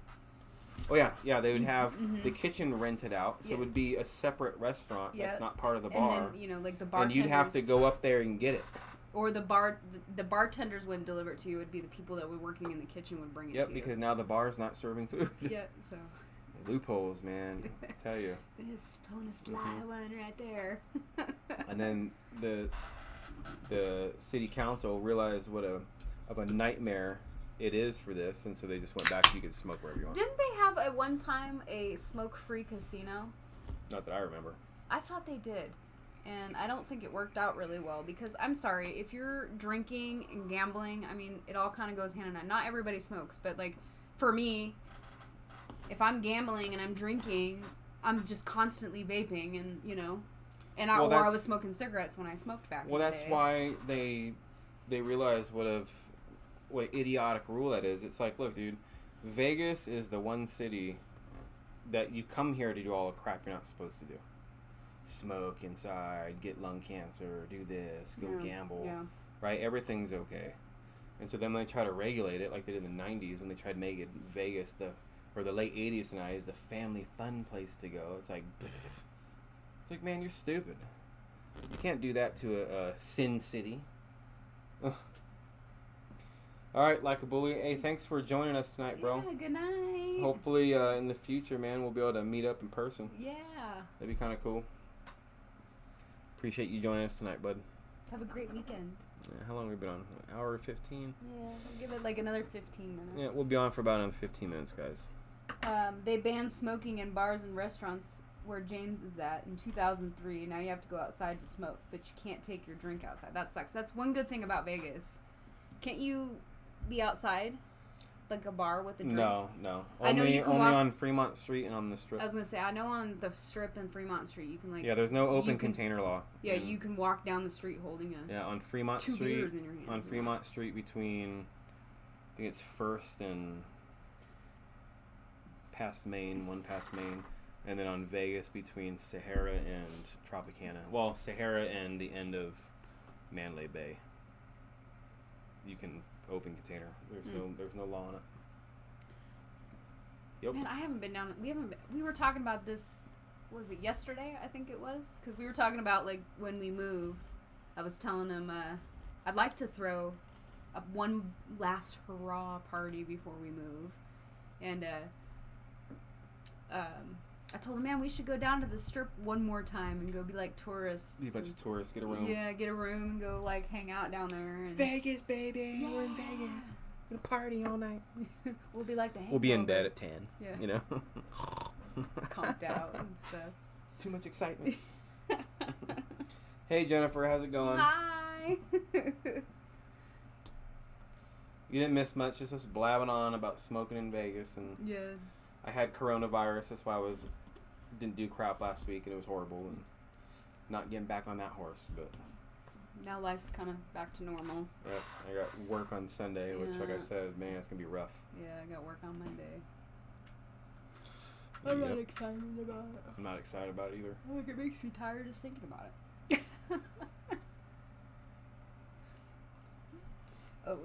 [SPEAKER 2] Oh yeah, they would have the kitchen rented out, so
[SPEAKER 1] Yeah.
[SPEAKER 2] it would be a separate restaurant
[SPEAKER 1] Yeah.
[SPEAKER 2] that's not part of the bar.
[SPEAKER 1] And then, like the
[SPEAKER 2] And
[SPEAKER 1] bartenders.
[SPEAKER 2] you'd have to go up there and get it.
[SPEAKER 1] Or the bartenders wouldn't deliver it to you. It would be the people that were working in the kitchen would bring it to you.
[SPEAKER 2] Yep, because now the bar's not serving food.
[SPEAKER 1] Yeah, so.
[SPEAKER 2] Loopholes, man. I tell you.
[SPEAKER 1] This pulling a sly one right there.
[SPEAKER 2] And then the city council realized what of a nightmare it is for this, and so they just went back. You could smoke wherever you want.
[SPEAKER 1] Didn't they have at one time a smoke-free casino?
[SPEAKER 2] Not that I remember.
[SPEAKER 1] I thought they did. And I don't think it worked out really well because, I'm sorry, if you're drinking and gambling, I mean, it all kind of goes hand in hand. Not everybody smokes, but, like, for me, if I'm gambling and I'm drinking, I'm just constantly vaping and, and I was smoking cigarettes when I smoked back in the day.
[SPEAKER 2] Well, that's why they realized what idiotic rule that is. It's like, look, dude, Vegas is the one city that you come here to do all the crap you're not supposed to do. Smoke inside, get lung cancer, do this, go gamble, right? Everything's okay. And so then when they try to regulate it, like they did in the 90s, when they tried to make it Vegas, or the late 80s and 90s, the family fun place to go, it's like, it's like, man, you're stupid. You can't do that to a sin city. Ugh. All right, like a bully. Hey, thanks for joining us tonight, bro.
[SPEAKER 1] Yeah, good night.
[SPEAKER 2] Hopefully, in the future, man, we'll be able to meet up in person.
[SPEAKER 1] Yeah.
[SPEAKER 2] That'd be kind of cool. Appreciate you joining us tonight, bud.
[SPEAKER 1] Have a great weekend.
[SPEAKER 2] Yeah, how long have we been on? An hour 15?
[SPEAKER 1] Yeah, we'll give it like another 15 minutes.
[SPEAKER 2] Yeah, we'll be on for about another 15 minutes, guys.
[SPEAKER 1] They banned smoking in bars and restaurants where James is at in 2003. Now you have to go outside to smoke, but you can't take your drink outside. That sucks. That's one good thing about Vegas. Can't you be outside? Like a bar with a drink?
[SPEAKER 2] No.
[SPEAKER 1] I know you can
[SPEAKER 2] only
[SPEAKER 1] walk
[SPEAKER 2] on Fremont Street and on the Strip.
[SPEAKER 1] I was going to say, I know on the Strip and Fremont Street, you can like...
[SPEAKER 2] Yeah, there's no open container law.
[SPEAKER 1] Yeah, you can walk down the street holding a...
[SPEAKER 2] Yeah, on Fremont
[SPEAKER 1] two
[SPEAKER 2] Street.
[SPEAKER 1] beers in your hand.
[SPEAKER 2] On Fremont Street between, I think it's 1st and past Main, one past Main. And then on Vegas between Sahara and Tropicana. Well, Sahara and the end of Mandalay Bay. You can open container. There's no law on it. Yep.
[SPEAKER 1] Man, I haven't been down. We were talking about this. Was it yesterday? I think it was because we were talking about like when we move. I was telling him I'd like to throw one last hurrah party before we move, and I told him, man, we should go down to the Strip one more time and go be like tourists.
[SPEAKER 2] Be a bunch of tourists. Get a room.
[SPEAKER 1] Yeah, get a room and go like hang out down there. And
[SPEAKER 2] Vegas, baby.
[SPEAKER 1] Yeah.
[SPEAKER 2] We're in Vegas. We're gonna party all night.
[SPEAKER 1] We'll be like the Hangover.
[SPEAKER 2] We'll be in bed at 10.
[SPEAKER 1] Yeah.
[SPEAKER 2] You know.
[SPEAKER 1] Comped out and stuff.
[SPEAKER 2] Too much excitement. Hey Jennifer, how's it going?
[SPEAKER 1] Hi.
[SPEAKER 2] You didn't miss much. Just us blabbing on about smoking in Vegas, and
[SPEAKER 1] Yeah.
[SPEAKER 2] I had coronavirus. That's why I didn't do crap last week, and it was horrible, and not getting back on that horse. But
[SPEAKER 1] Now life's kind of back to normal.
[SPEAKER 2] yeah, I got work on Sunday, which, like I
[SPEAKER 1] Yeah.
[SPEAKER 2] said, man, it's gonna be rough.
[SPEAKER 1] Yeah, I got work on Monday. I'm
[SPEAKER 2] Yep.
[SPEAKER 1] not excited about it.
[SPEAKER 2] I'm not excited about it either.
[SPEAKER 1] Like, it makes me tired just thinking about it. oh,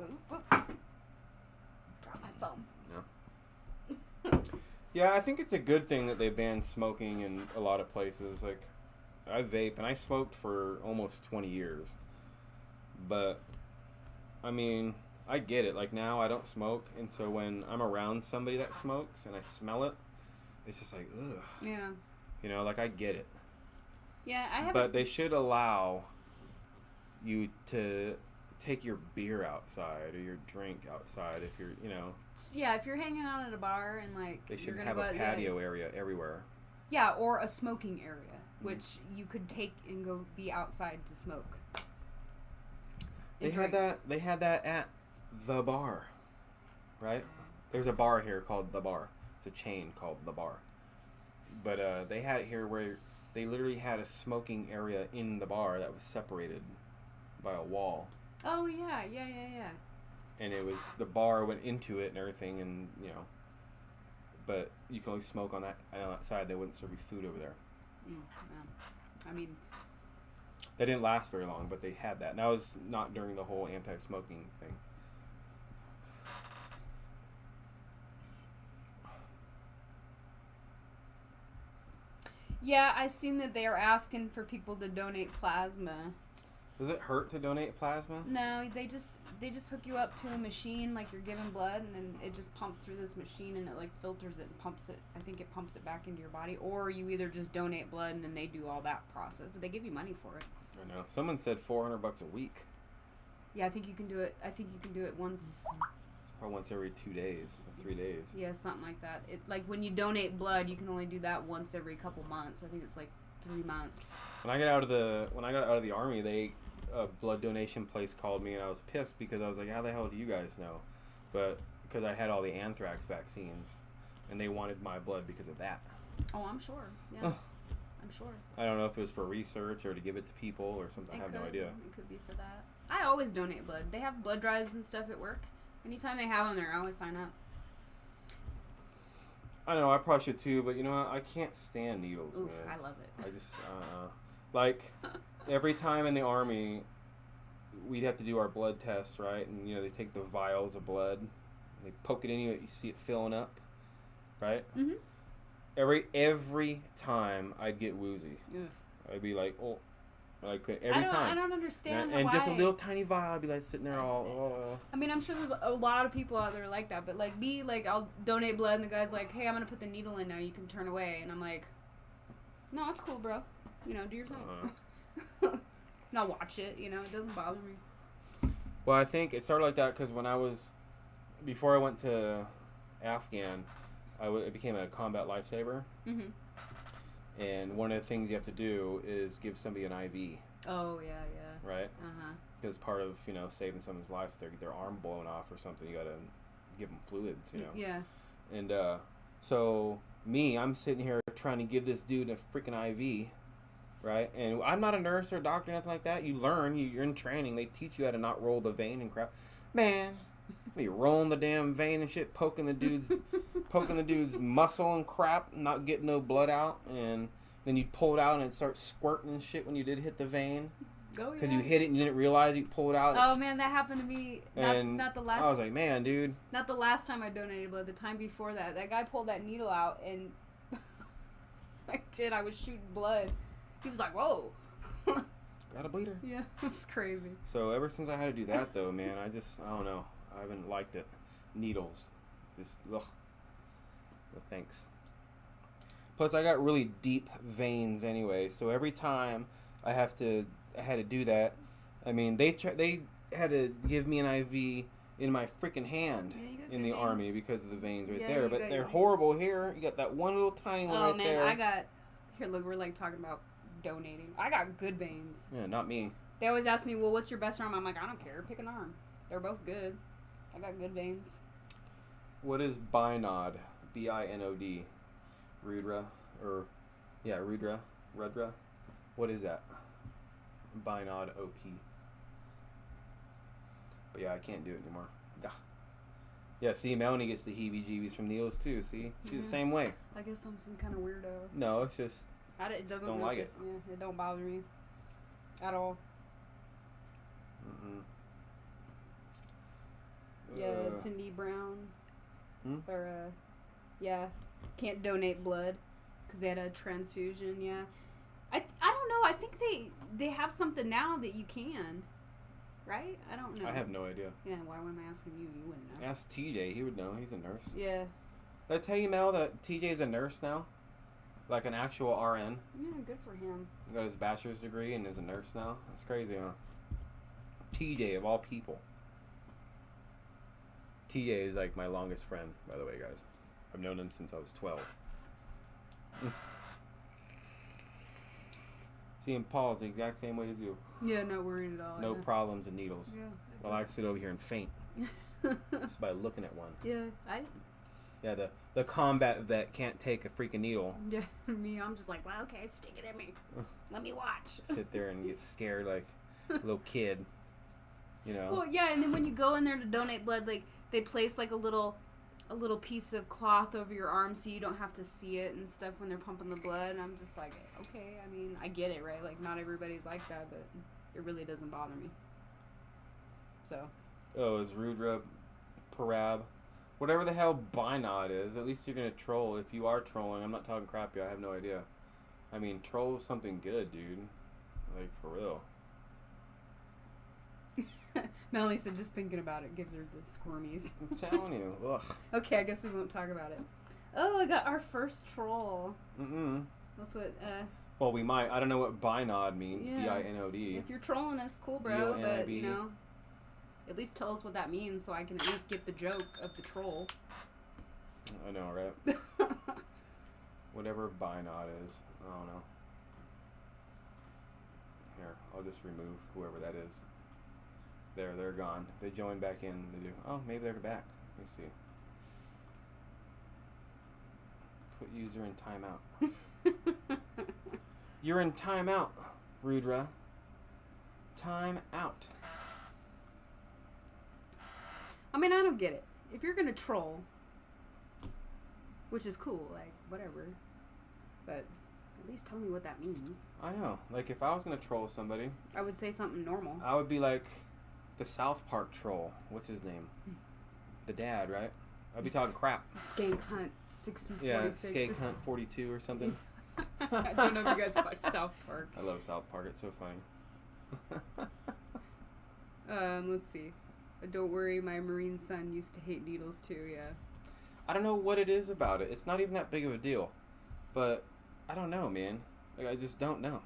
[SPEAKER 1] drop my phone.
[SPEAKER 2] Yeah, I think it's a good thing that they banned smoking in a lot of places. Like, I vape, and I smoked for almost 20 years. But, I mean, I get it. Like, now I don't smoke, and so when I'm around somebody that smokes and I smell it, it's just like, ugh.
[SPEAKER 1] Yeah.
[SPEAKER 2] You know, like, I get it.
[SPEAKER 1] Yeah, I haven't...
[SPEAKER 2] But they should allow you to take your beer outside or your drink outside if you're, you know.
[SPEAKER 1] Yeah, if you're hanging out at a bar and, like,
[SPEAKER 2] They should
[SPEAKER 1] you're gonna
[SPEAKER 2] have
[SPEAKER 1] go
[SPEAKER 2] a
[SPEAKER 1] out,
[SPEAKER 2] patio area everywhere.
[SPEAKER 1] Yeah, or a smoking area, which you could take and go be outside to smoke.
[SPEAKER 2] They had that at the bar, right? There's a bar here called The Bar. It's a chain called The Bar. But they had it here where they literally had a smoking area in the bar that was separated by a wall.
[SPEAKER 1] Oh, yeah.
[SPEAKER 2] And it was, the bar went into it and everything, and, you know, but you can only smoke on that side. They wouldn't serve you food over there.
[SPEAKER 1] I mean...
[SPEAKER 2] They didn't last very long, but they had that. And that was not during the whole anti-smoking thing.
[SPEAKER 1] Yeah, I seen that they are asking for people to donate plasma.
[SPEAKER 2] Does it hurt to donate plasma?
[SPEAKER 1] No, they just hook you up to a machine like you're giving blood, and then it just pumps through this machine, and it like filters it and pumps it. I think it pumps it back into your body, or you either just donate blood and then they do all that process, but they give you money for it.
[SPEAKER 2] I know. Someone said $400 a week.
[SPEAKER 1] Yeah, I think you can do it. I think you can do it once.
[SPEAKER 2] It's probably once every 2 days or 3 days.
[SPEAKER 1] Yeah, something like that. It like when you donate blood, you can only do that once every couple months. I think it's like 3 months.
[SPEAKER 2] When I got out of the army, a blood donation place called me, and I was pissed because I was like, how the hell do you guys know? But because I had all the anthrax vaccines, and they wanted my blood because of that.
[SPEAKER 1] Oh, I'm sure. Yeah, I'm sure.
[SPEAKER 2] I don't know if it was for research or to give it to people or something. I have no idea.
[SPEAKER 1] It could be for that. I always donate blood. They have blood drives and stuff at work. Anytime they have them there, I always sign up.
[SPEAKER 2] I know, I probably should too, but you know what? I can't stand needles,
[SPEAKER 1] Oof,
[SPEAKER 2] man.
[SPEAKER 1] I love it.
[SPEAKER 2] I just, like, every time in the army, we'd have to do our blood tests, right? And, you know, they take the vials of blood, and they poke it in you, you see it filling up, right?
[SPEAKER 1] Mm-hmm.
[SPEAKER 2] Every time I'd get woozy.
[SPEAKER 1] Oof.
[SPEAKER 2] I'd be like, oh, like, every time.
[SPEAKER 1] I don't understand
[SPEAKER 2] and
[SPEAKER 1] why.
[SPEAKER 2] just a little tiny vial, I'd be like sitting there all, oh.
[SPEAKER 1] I mean, I'm sure there's a lot of people out there like that, but like me, like I'll donate blood and the guy's like, hey, I'm going to put the needle in now, you can turn away. And I'm like, no, it's cool, bro. You know, do your thing. And I'll watch it, you know, it doesn't bother me.
[SPEAKER 2] Well, I think it started like that because before I went to Afghan, I became a combat lifesaver. Mm-hmm. And one of the things you have to do is give somebody an IV.
[SPEAKER 1] Oh, yeah, yeah.
[SPEAKER 2] Right?
[SPEAKER 1] Uh-huh.
[SPEAKER 2] Because part of, you know, saving someone's life, their arm blown off or something, you got to give them fluids, you know?
[SPEAKER 1] Yeah.
[SPEAKER 2] And so I'm sitting here trying to give this dude a freaking IV, right? And I'm not a nurse or a doctor or nothing like that. You learn, you're in training. They teach you how to not roll the vein and crap. Man, be rolling the damn vein and shit, poking the dude's muscle and crap, not getting no blood out, and then you pull it out and it starts squirting and shit when you did hit the vein.
[SPEAKER 1] Oh, yeah.
[SPEAKER 2] Because you hit it and you didn't realize you pulled it out.
[SPEAKER 1] Oh, man, that happened to me. Not the last.
[SPEAKER 2] I was like, man, dude.
[SPEAKER 1] Not the last time I donated blood. The time before that, that guy pulled that needle out and I was shooting blood. He was like, whoa.
[SPEAKER 2] Got a bleeder.
[SPEAKER 1] Yeah, it's crazy.
[SPEAKER 2] So ever since I had to do that, though, man, I don't know. I haven't liked it. Needles. Just, ugh. No thanks. Plus, I got really deep veins anyway, so every time I had to do that, I mean, they had to give me an IV in my freaking hand in the army because of the veins right there. But they're horrible here. You got that one little tiny one right there.
[SPEAKER 1] Oh, man, here, look, we're like talking about donating. I got good veins.
[SPEAKER 2] Yeah, not me.
[SPEAKER 1] They always ask me, well, what's your best arm? I'm like, I don't care. Pick an arm. They're both good. I got good veins.
[SPEAKER 2] What is binod? B-I-N-O-D. Rudra? Rudra? What is that? Binod O-P. But yeah, I can't do it anymore. Ugh. Yeah, see, Melanie gets the heebie-jeebies from Neil's too, see? She's the same way.
[SPEAKER 1] I guess I'm some kind of weirdo.
[SPEAKER 2] No, it's just...
[SPEAKER 1] It doesn't
[SPEAKER 2] don't like it.
[SPEAKER 1] Yeah, it don't bother me. At all.
[SPEAKER 2] Mm-mm.
[SPEAKER 1] Yeah, Cindy Brown. Or, can't donate blood because they had a transfusion, yeah. I don't know. I think they have something now that you can. Right? I don't know.
[SPEAKER 2] I have no idea.
[SPEAKER 1] Yeah, why am I asking you? You wouldn't know.
[SPEAKER 2] Ask TJ. He would know. He's a nurse.
[SPEAKER 1] Yeah.
[SPEAKER 2] Did I tell you, Mel, that TJ's a nurse now? Like an actual RN?
[SPEAKER 1] Yeah, good for him.
[SPEAKER 2] He got his bachelor's degree and is a nurse now? That's crazy, huh? TJ, of all people. TJ is like my longest friend, by the way, guys. I've known him since I was 12. See, and Paul's the exact same way as you.
[SPEAKER 1] Yeah, not worried at all.
[SPEAKER 2] No problems and needles.
[SPEAKER 1] Yeah.
[SPEAKER 2] Well, I sit over here and faint. Just by looking at one.
[SPEAKER 1] Yeah,
[SPEAKER 2] Yeah, the combat vet can't take a freaking needle.
[SPEAKER 1] Yeah, me, I'm just like, well, okay, stick it in me. Let me watch.
[SPEAKER 2] Sit there and get scared like a little kid. You know?
[SPEAKER 1] Well, yeah, and then when you go in there to donate blood, like, they place, like, a little piece of cloth over your arm so you don't have to see it and stuff when they're pumping the blood, and I'm just like, okay, I mean, I get it, right? Like, not everybody's like that, but it really doesn't bother me. So.
[SPEAKER 2] Oh, is Rudra, Parab, whatever the hell binod is, at least you're going to troll. If you are trolling, I'm not talking crap here, I have no idea. I mean, troll is something good, dude. Like, for real.
[SPEAKER 1] Melanie said just thinking about it gives her the squirmies.
[SPEAKER 2] I'm telling you. Ugh.
[SPEAKER 1] Okay, I guess we won't talk about it. Oh, I got our first troll.
[SPEAKER 2] Mm-mm.
[SPEAKER 1] That's what,
[SPEAKER 2] Well, we might. I don't know what binod means.
[SPEAKER 1] Yeah.
[SPEAKER 2] B-I-N-O-D.
[SPEAKER 1] If you're trolling us, cool, bro. But,
[SPEAKER 2] B-O-N-I-B.
[SPEAKER 1] you know, at least tell us what that means so I can at least get the joke of the troll.
[SPEAKER 2] I know, right? Whatever binod is. I don't know. Here, I'll just remove whoever that is. There, they're gone. They join back in. They do. Oh, maybe they're back. Let me see. Put user in timeout. You're in timeout, Rudra. Time out.
[SPEAKER 1] I mean, I don't get it. If you're gonna troll, which is cool, like, whatever, but at least tell me what that means.
[SPEAKER 2] I know. Like, if I was going to troll somebody,
[SPEAKER 1] I would say something normal.
[SPEAKER 2] I would be like the South Park troll. What's his name? The dad, right? I'd be talking crap.
[SPEAKER 1] Skank Hunt 6046.
[SPEAKER 2] Yeah, Skate Hunt 42 or something.
[SPEAKER 1] I don't know if you guys watch South Park.
[SPEAKER 2] I love South Park. It's so funny.
[SPEAKER 1] Let's see. Don't worry, my Marine son used to hate needles too, yeah.
[SPEAKER 2] I don't know what it is about it. It's not even that big of a deal. But I don't know, man. Like, I just don't know.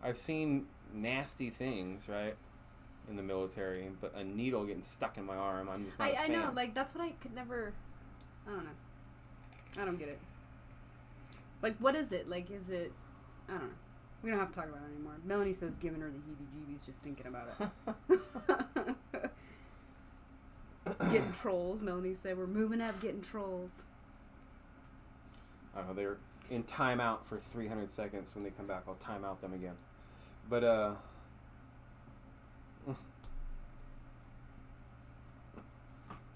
[SPEAKER 2] I've seen nasty things, right, in the military, but a needle getting stuck in my arm, I'm just not a fan.
[SPEAKER 1] I know, like, that's what I could never... I don't know. I don't get it. Like, what is it? Like, is it... I don't know. We don't have to talk about it anymore. Melanie says giving her the heebie-jeebies just thinking about it. Getting trolls, Melanie said. We're moving up getting trolls.
[SPEAKER 2] I don't know, they're in timeout for 300 seconds. When they come back, I'll time out them again. But,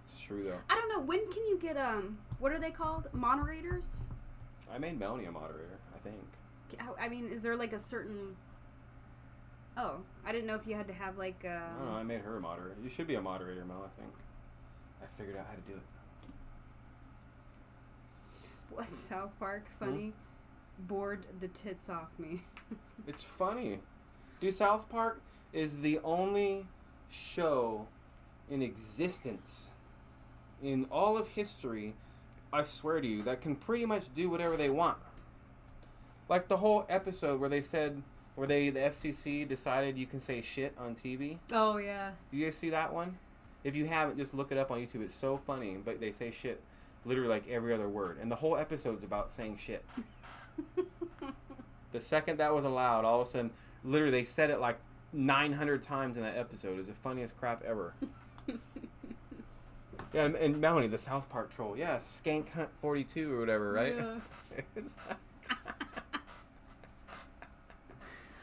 [SPEAKER 2] it's true, though.
[SPEAKER 1] I don't know. When can you get, what are they called? Moderators?
[SPEAKER 2] I made Melanie a moderator, I think.
[SPEAKER 1] I mean, is there, like, a certain... Oh, I didn't know if you had to have, like,
[SPEAKER 2] I don't know, I made her a moderator. You should be a moderator, Mel, I think. I figured out how to do it.
[SPEAKER 1] What, South Park? Funny? Bored the tits off me.
[SPEAKER 2] It's funny. Dude, South Park is the only show in existence in all of history, I swear to you, that can pretty much do whatever they want. Like the whole episode where they said, the FCC decided you can say shit on TV.
[SPEAKER 1] Oh, yeah.
[SPEAKER 2] Do you guys see that one? If you haven't, just look it up on YouTube. It's so funny, but they say shit literally like every other word. And the whole episode's about saying shit. The second that was allowed, all of a sudden, literally they said it like 900 times in that episode. It was the funniest crap ever. Yeah, and Melanie, the South Park troll. Yeah, Skank Hunt 42 or whatever, right?
[SPEAKER 1] Yeah.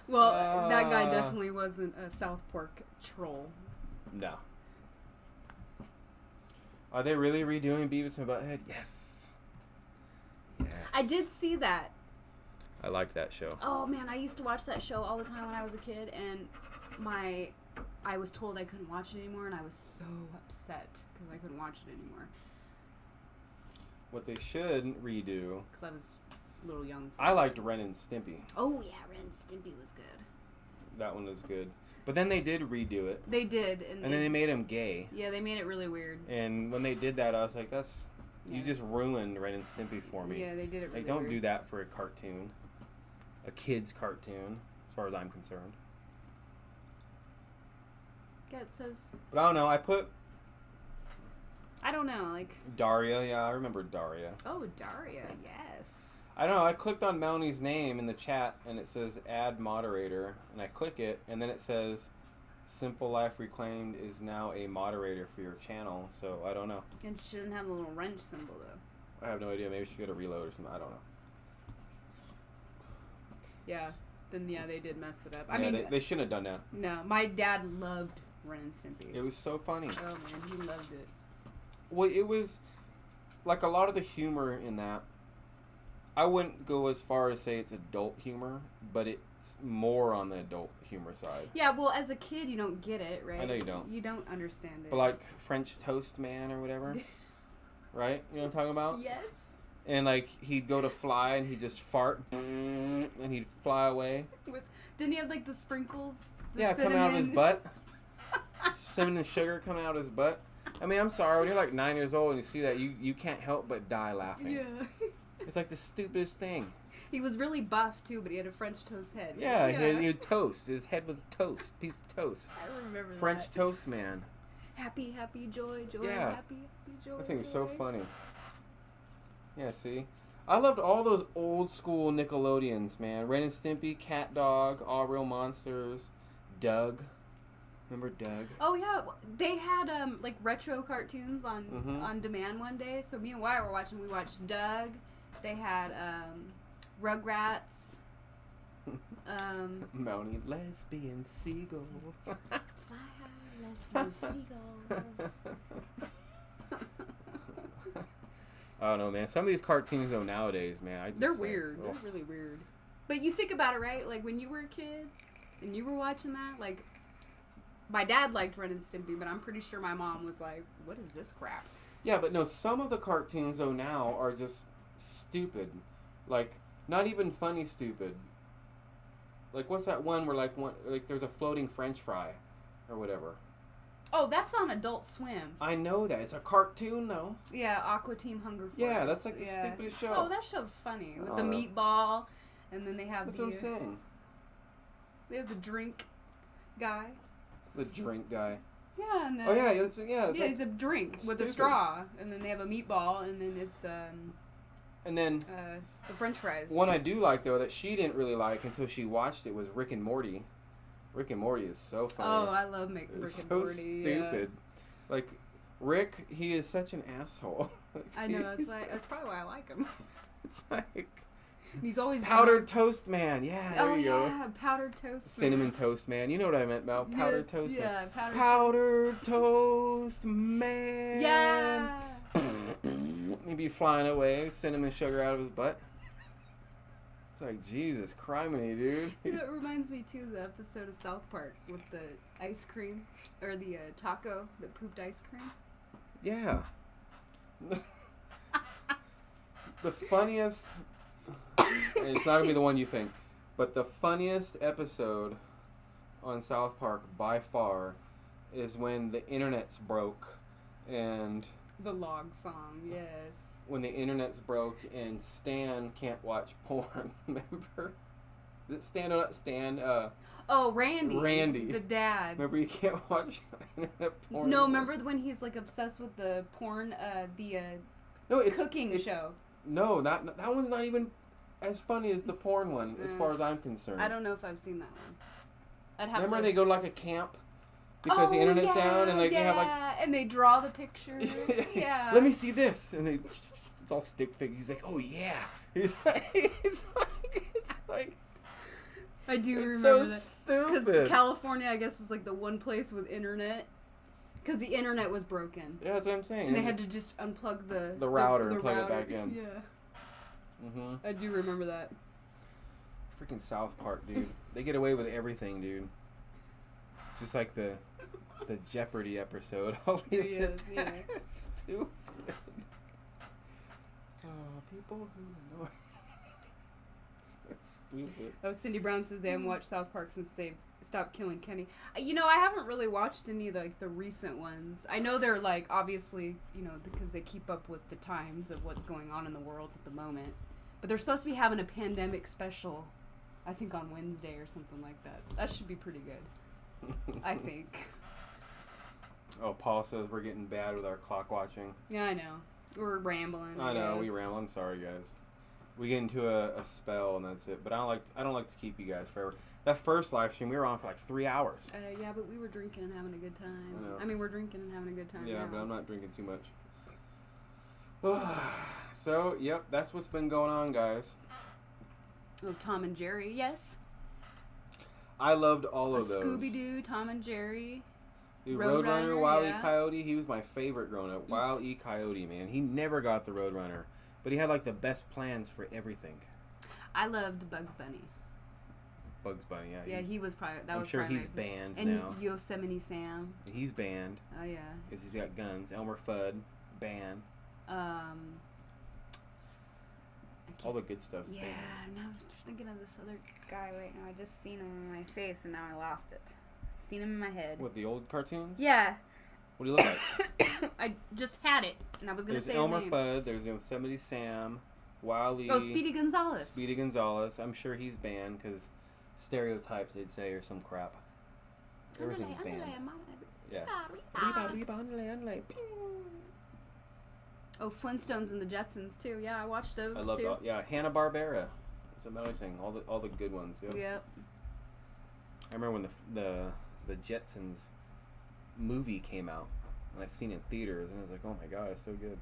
[SPEAKER 1] Well, that guy definitely wasn't a South Park troll.
[SPEAKER 2] No. Are they really redoing Beavis and Butthead? Yes. Yes.
[SPEAKER 1] I did see that.
[SPEAKER 2] I liked that show.
[SPEAKER 1] Oh, man, I used to watch that show all the time when I was a kid, and I was told I couldn't watch it anymore, and I was so upset because I couldn't watch it anymore.
[SPEAKER 2] What they should redo...
[SPEAKER 1] Because I was a little young.
[SPEAKER 2] I liked Ren and Stimpy.
[SPEAKER 1] Oh, yeah, Ren and Stimpy was good.
[SPEAKER 2] That one was good. But then they did redo it.
[SPEAKER 1] They did.
[SPEAKER 2] And then they made him gay.
[SPEAKER 1] Yeah, they made it really weird.
[SPEAKER 2] And when they did that, I was like, that's...
[SPEAKER 1] Yeah.
[SPEAKER 2] You just ruined Ren and Stimpy for me.
[SPEAKER 1] Yeah, they did it really
[SPEAKER 2] Like, don't
[SPEAKER 1] weird.
[SPEAKER 2] do that for a cartoon. A kid's cartoon, as far as I'm concerned.
[SPEAKER 1] Yeah, it says...
[SPEAKER 2] But I don't know, I put...
[SPEAKER 1] I don't know, like...
[SPEAKER 2] Daria, yeah, I remember Daria.
[SPEAKER 1] Oh, Daria, yes.
[SPEAKER 2] I don't know, I clicked on Melanie's name in the chat, and it says add moderator, and I click it, and then it says Simple Life Reclaimed is now a moderator for your channel, so I don't know.
[SPEAKER 1] And she doesn't have a little wrench symbol, though.
[SPEAKER 2] I have no idea, maybe she got a reload or something, I don't know.
[SPEAKER 1] Yeah, then, yeah, they did mess it up.
[SPEAKER 2] Yeah,
[SPEAKER 1] I mean...
[SPEAKER 2] they shouldn't have done that.
[SPEAKER 1] No, my dad loved Ren and Stimpy.
[SPEAKER 2] It was so funny.
[SPEAKER 1] Oh, man, he loved it.
[SPEAKER 2] Well, it was, like, a lot of the humor in that, I wouldn't go as far as say it's adult humor, but it's more on the adult humor side.
[SPEAKER 1] Yeah, well, as a kid, you don't get it, right?
[SPEAKER 2] I know you don't.
[SPEAKER 1] You don't understand it.
[SPEAKER 2] But, like, French Toast Man or whatever, right? You know what I'm talking about?
[SPEAKER 1] Yes.
[SPEAKER 2] And like he'd go to fly and he'd just fart and he'd fly away.
[SPEAKER 1] Didn't he have like the sprinkles?
[SPEAKER 2] Yeah, coming out of his butt. Cinnamon and sugar coming out of his butt. I mean, I'm sorry, when you're like 9 years old and you see that, you can't help but die laughing.
[SPEAKER 1] Yeah.
[SPEAKER 2] It's like the stupidest thing.
[SPEAKER 1] He was really buff too, but he had a French toast head.
[SPEAKER 2] Yeah. He had toast. His head was toast, piece of toast.
[SPEAKER 1] I remember that.
[SPEAKER 2] French toast man.
[SPEAKER 1] Happy, happy, joy, joy,
[SPEAKER 2] Yeah.
[SPEAKER 1] happy, happy, joy.
[SPEAKER 2] That thing was so funny. Yeah, see? I loved all those old school Nickelodeons, man. Ren and Stimpy, Cat Dog, All Real Monsters, Doug. Remember Doug?
[SPEAKER 1] Oh yeah, they had like retro cartoons on demand one day. So me and Wyatt were watching. We watched Doug. They had Rugrats.
[SPEAKER 2] Mounting lesbian seagull.
[SPEAKER 1] Fly high, lesbian seagulls.
[SPEAKER 2] I don't know, man. Some of these cartoons, though, nowadays, man,
[SPEAKER 1] they're weird. They're really weird. But you think about it, right? Like, when you were a kid and you were watching that, like, my dad liked Ren and Stimpy, but I'm pretty sure my mom was like, what is this crap?
[SPEAKER 2] Yeah, but no, some of the cartoons, though, now are just stupid. Like, not even funny stupid. Like, what's that one where, like there's a floating French fry or whatever?
[SPEAKER 1] Oh, that's on Adult Swim.
[SPEAKER 2] I know that. It's a cartoon, though.
[SPEAKER 1] Yeah, Aqua Team Hunger Force.
[SPEAKER 2] Yeah, that's like the stupidest show.
[SPEAKER 1] Oh, that show's funny. With the meatball, and then they have
[SPEAKER 2] that's what I'm saying.
[SPEAKER 1] They have the drink guy.
[SPEAKER 2] The drink guy.
[SPEAKER 1] Yeah, and
[SPEAKER 2] oh, yeah,
[SPEAKER 1] yeah, he's a drink with a straw, and then they have a meatball, and then it's,
[SPEAKER 2] and then
[SPEAKER 1] the French fries.
[SPEAKER 2] One I do like, though, that she didn't really like until she watched it was Rick and Morty. Rick and Morty is so funny.
[SPEAKER 1] Oh, I love Rick and Morty.
[SPEAKER 2] So stupid. Yeah. Like, Rick, he is such an asshole.
[SPEAKER 1] I know, that's probably why I like him.
[SPEAKER 2] It's like...
[SPEAKER 1] He's always...
[SPEAKER 2] Powdered toast man. Yeah, there you go.
[SPEAKER 1] Yeah, powdered toast
[SPEAKER 2] Cinnamon toast man. You know what I meant about powdered toast man.
[SPEAKER 1] Yeah,
[SPEAKER 2] powdered toast man.
[SPEAKER 1] Yeah.
[SPEAKER 2] He'd be flying away, cinnamon sugar out of his butt. It's like, Jesus criminy, dude.
[SPEAKER 1] It reminds me, too, of the episode of South Park with the ice cream, or the taco that pooped ice cream.
[SPEAKER 2] Yeah. The funniest, and it's not going to be the one you think, but the funniest episode on South Park by far is when the internet's broke and...
[SPEAKER 1] The log song, yes.
[SPEAKER 2] When the internet's broke and Stan can't watch porn, remember? Stan,
[SPEAKER 1] oh, Randy.
[SPEAKER 2] Randy.
[SPEAKER 1] The dad.
[SPEAKER 2] Remember you can't watch internet porn
[SPEAKER 1] No,
[SPEAKER 2] anymore?
[SPEAKER 1] remember when he's, like, obsessed with the porn,
[SPEAKER 2] no, it's
[SPEAKER 1] cooking show?
[SPEAKER 2] No, that one's not even as funny as the porn one, as far as I'm concerned.
[SPEAKER 1] I don't know if I've seen that one. I'd have
[SPEAKER 2] remember they go to, like, a camp? Because the internet's down and, like, they have, like...
[SPEAKER 1] and they draw the pictures. Yeah.
[SPEAKER 2] Let me see this. And they... It's all stick figures. He's like, oh, yeah. It's like...
[SPEAKER 1] I do remember
[SPEAKER 2] so
[SPEAKER 1] that.
[SPEAKER 2] Stupid.
[SPEAKER 1] Because California, I guess, is like the one place with internet. Because the internet was broken.
[SPEAKER 2] Yeah, that's what I'm saying.
[SPEAKER 1] And they had to just unplug the
[SPEAKER 2] router and plug it back in.
[SPEAKER 1] Yeah.
[SPEAKER 2] Mm-hmm.
[SPEAKER 1] I do remember that.
[SPEAKER 2] Freaking South Park, dude. They get away with everything, dude. Just like the Jeopardy episode.
[SPEAKER 1] Yeah.
[SPEAKER 2] Stupid. Oh, people who know. Stupid.
[SPEAKER 1] Oh, Cindy Brown says they haven't watched South Park since they've stopped killing Kenny. You know, I haven't really watched any of the recent ones. I know they're like, obviously, you know, because they keep up with the times of what's going on in the world at the moment. But they're supposed to be having a pandemic special, I think on Wednesday or something like that. That should be pretty good, I think.
[SPEAKER 2] Oh, Paul says we're getting bad with our clock watching.
[SPEAKER 1] Yeah, I know. We're rambling.
[SPEAKER 2] I know, we ramble. I'm sorry, guys. We get into a spell and that's it. But I don't like to keep you guys forever. That first live stream, we were on for like 3 hours.
[SPEAKER 1] Yeah, but we were drinking and having a good time.
[SPEAKER 2] I know.
[SPEAKER 1] I mean, we're drinking and having a good time.
[SPEAKER 2] Yeah,
[SPEAKER 1] now.
[SPEAKER 2] but I'm not drinking too much. So, yep, that's what's been going on, guys.
[SPEAKER 1] Oh, Tom and Jerry, yes.
[SPEAKER 2] I loved all of those.
[SPEAKER 1] Scooby-Doo, Tom and Jerry.
[SPEAKER 2] Dude, Roadrunner, Wile E.
[SPEAKER 1] yeah.
[SPEAKER 2] Coyote, he was my favorite growing up. Wile E. Coyote, man. He never got the Roadrunner. But he had, like, the best plans for everything.
[SPEAKER 1] I loved Bugs Bunny.
[SPEAKER 2] Bugs Bunny, yeah.
[SPEAKER 1] Yeah, he was probably...
[SPEAKER 2] I'm sure he's banned now.
[SPEAKER 1] And Yosemite Sam.
[SPEAKER 2] He's banned.
[SPEAKER 1] Oh, yeah.
[SPEAKER 2] Because he's got guns. Elmer Fudd, banned. All the good stuff's
[SPEAKER 1] Yeah,
[SPEAKER 2] banned.
[SPEAKER 1] now I'm just thinking of this other guy right now. I just seen him in my face and now I lost it. Seen him in my head.
[SPEAKER 2] What, the old cartoons?
[SPEAKER 1] Yeah.
[SPEAKER 2] What do you look like?
[SPEAKER 1] I just had it and I was gonna say
[SPEAKER 2] Elmer
[SPEAKER 1] his name.
[SPEAKER 2] Fudd. There's Yosemite Sam. Wile
[SPEAKER 1] Oh, Speedy Gonzales.
[SPEAKER 2] Speedy Gonzales. I'm sure he's banned because stereotypes, they'd say, or some crap. Everything's banned. Yeah.
[SPEAKER 1] Oh, Flintstones and the Jetsons too. Yeah, I watched those
[SPEAKER 2] I love
[SPEAKER 1] too.
[SPEAKER 2] that. Yeah, Hanna-Barbera. It's amazing. All the good ones. Yep.
[SPEAKER 1] Yep.
[SPEAKER 2] I remember when the Jetsons movie came out, and I seen it in theaters, and I was like, oh my god, it's so good.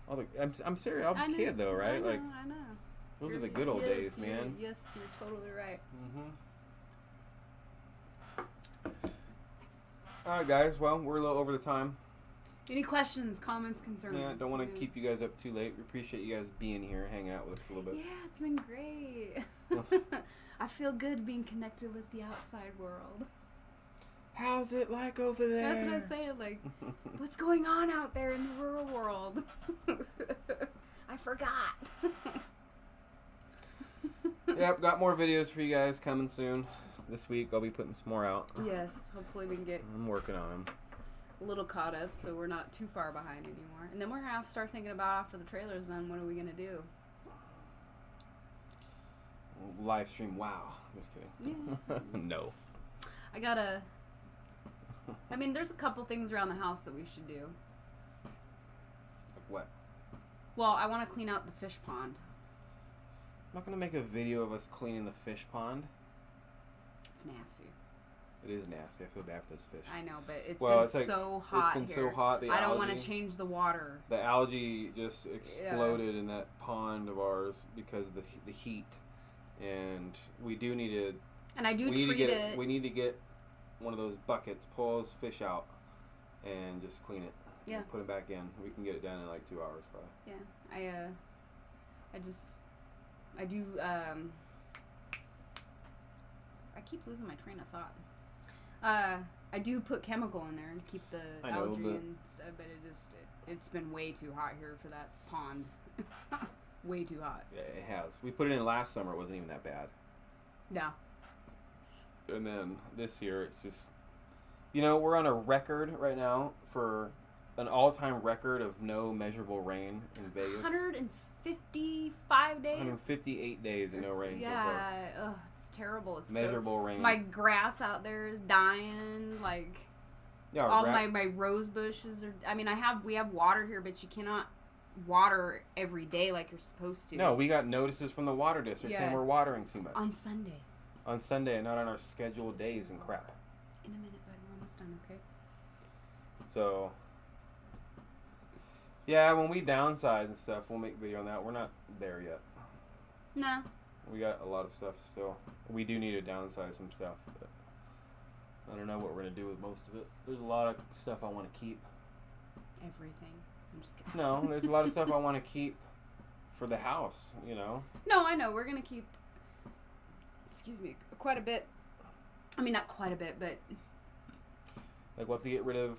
[SPEAKER 2] I'm serious. I was a kid though, right?
[SPEAKER 1] I know.
[SPEAKER 2] Those are the good old days, man.
[SPEAKER 1] Yes, you're totally right.
[SPEAKER 2] All right, guys. Well, we're a little over the time.
[SPEAKER 1] Any questions, comments, concerns?
[SPEAKER 2] Yeah, don't want to keep you guys up too late. We appreciate you guys being here, hanging out with us a little bit.
[SPEAKER 1] Yeah, it's been great. I feel good being connected with the outside world.
[SPEAKER 2] How's it like over there?
[SPEAKER 1] That's what I'm saying. Like, what's going on out there in the rural world? I forgot.
[SPEAKER 2] Yep, got more videos for you guys coming soon. This week I'll be putting some more out.
[SPEAKER 1] Yes, hopefully we can get
[SPEAKER 2] I'm working on them.
[SPEAKER 1] a little caught up so we're not too far behind anymore. And then we're going to have to start thinking about after the trailer's done, what are we going to do?
[SPEAKER 2] Live stream. Wow. Just kidding.
[SPEAKER 1] Yeah.
[SPEAKER 2] No.
[SPEAKER 1] I mean, there's a couple things around the house that we should do.
[SPEAKER 2] Like what?
[SPEAKER 1] Well, I want to clean out the fish pond.
[SPEAKER 2] I'm not going to make a video of us cleaning the fish pond.
[SPEAKER 1] It's nasty.
[SPEAKER 2] It is nasty. I feel bad for those fish.
[SPEAKER 1] I know, but it's been so hot.
[SPEAKER 2] It's been so hot.
[SPEAKER 1] I don't want to change the water.
[SPEAKER 2] The algae just exploded in that pond of ours because of the heat. And we do need to...
[SPEAKER 1] And I do treat it...
[SPEAKER 2] We need to get one of those buckets, pull those fish out, and just clean it.
[SPEAKER 1] Yeah.
[SPEAKER 2] And put them back in. We can get it done in like 2 hours, probably.
[SPEAKER 1] Yeah. I do, I keep losing my train of thought. I do put chemical in there and keep the algae and stuff, but it's been way too hot here for that pond. Way too hot.
[SPEAKER 2] Yeah, it has. We put it in last summer. It wasn't even that bad.
[SPEAKER 1] No.
[SPEAKER 2] And then this year, it's just... You know, we're on a record right now for an all-time record of no measurable rain in Vegas.
[SPEAKER 1] 155 days?
[SPEAKER 2] 158 days and no rain so far.
[SPEAKER 1] Yeah, it's terrible. It's
[SPEAKER 2] measurable rain.
[SPEAKER 1] My grass out there is dying. Like,
[SPEAKER 2] yeah,
[SPEAKER 1] all my rose bushes are... I mean, we have water here, but you cannot water every day like you're supposed to.
[SPEAKER 2] No, we got notices from the water district saying we're watering too much.
[SPEAKER 1] On Sunday.
[SPEAKER 2] On Sunday, and not on our scheduled days and crap.
[SPEAKER 1] In a minute, bud. We're almost done, okay?
[SPEAKER 2] So, yeah, when we downsize and stuff, we'll make a video on that. We're not there yet.
[SPEAKER 1] No.
[SPEAKER 2] We got a lot of stuff still. We do need to downsize some stuff, but I don't know what we're going to do with most of it. There's a lot of stuff I want to keep.
[SPEAKER 1] Everything. I'm just kidding.
[SPEAKER 2] No, there's a lot of stuff I want to keep for the house, you know?
[SPEAKER 1] No, I know. We're going to keep, quite a bit. I mean, not quite a bit, but...
[SPEAKER 2] Like, we'll have to get rid of...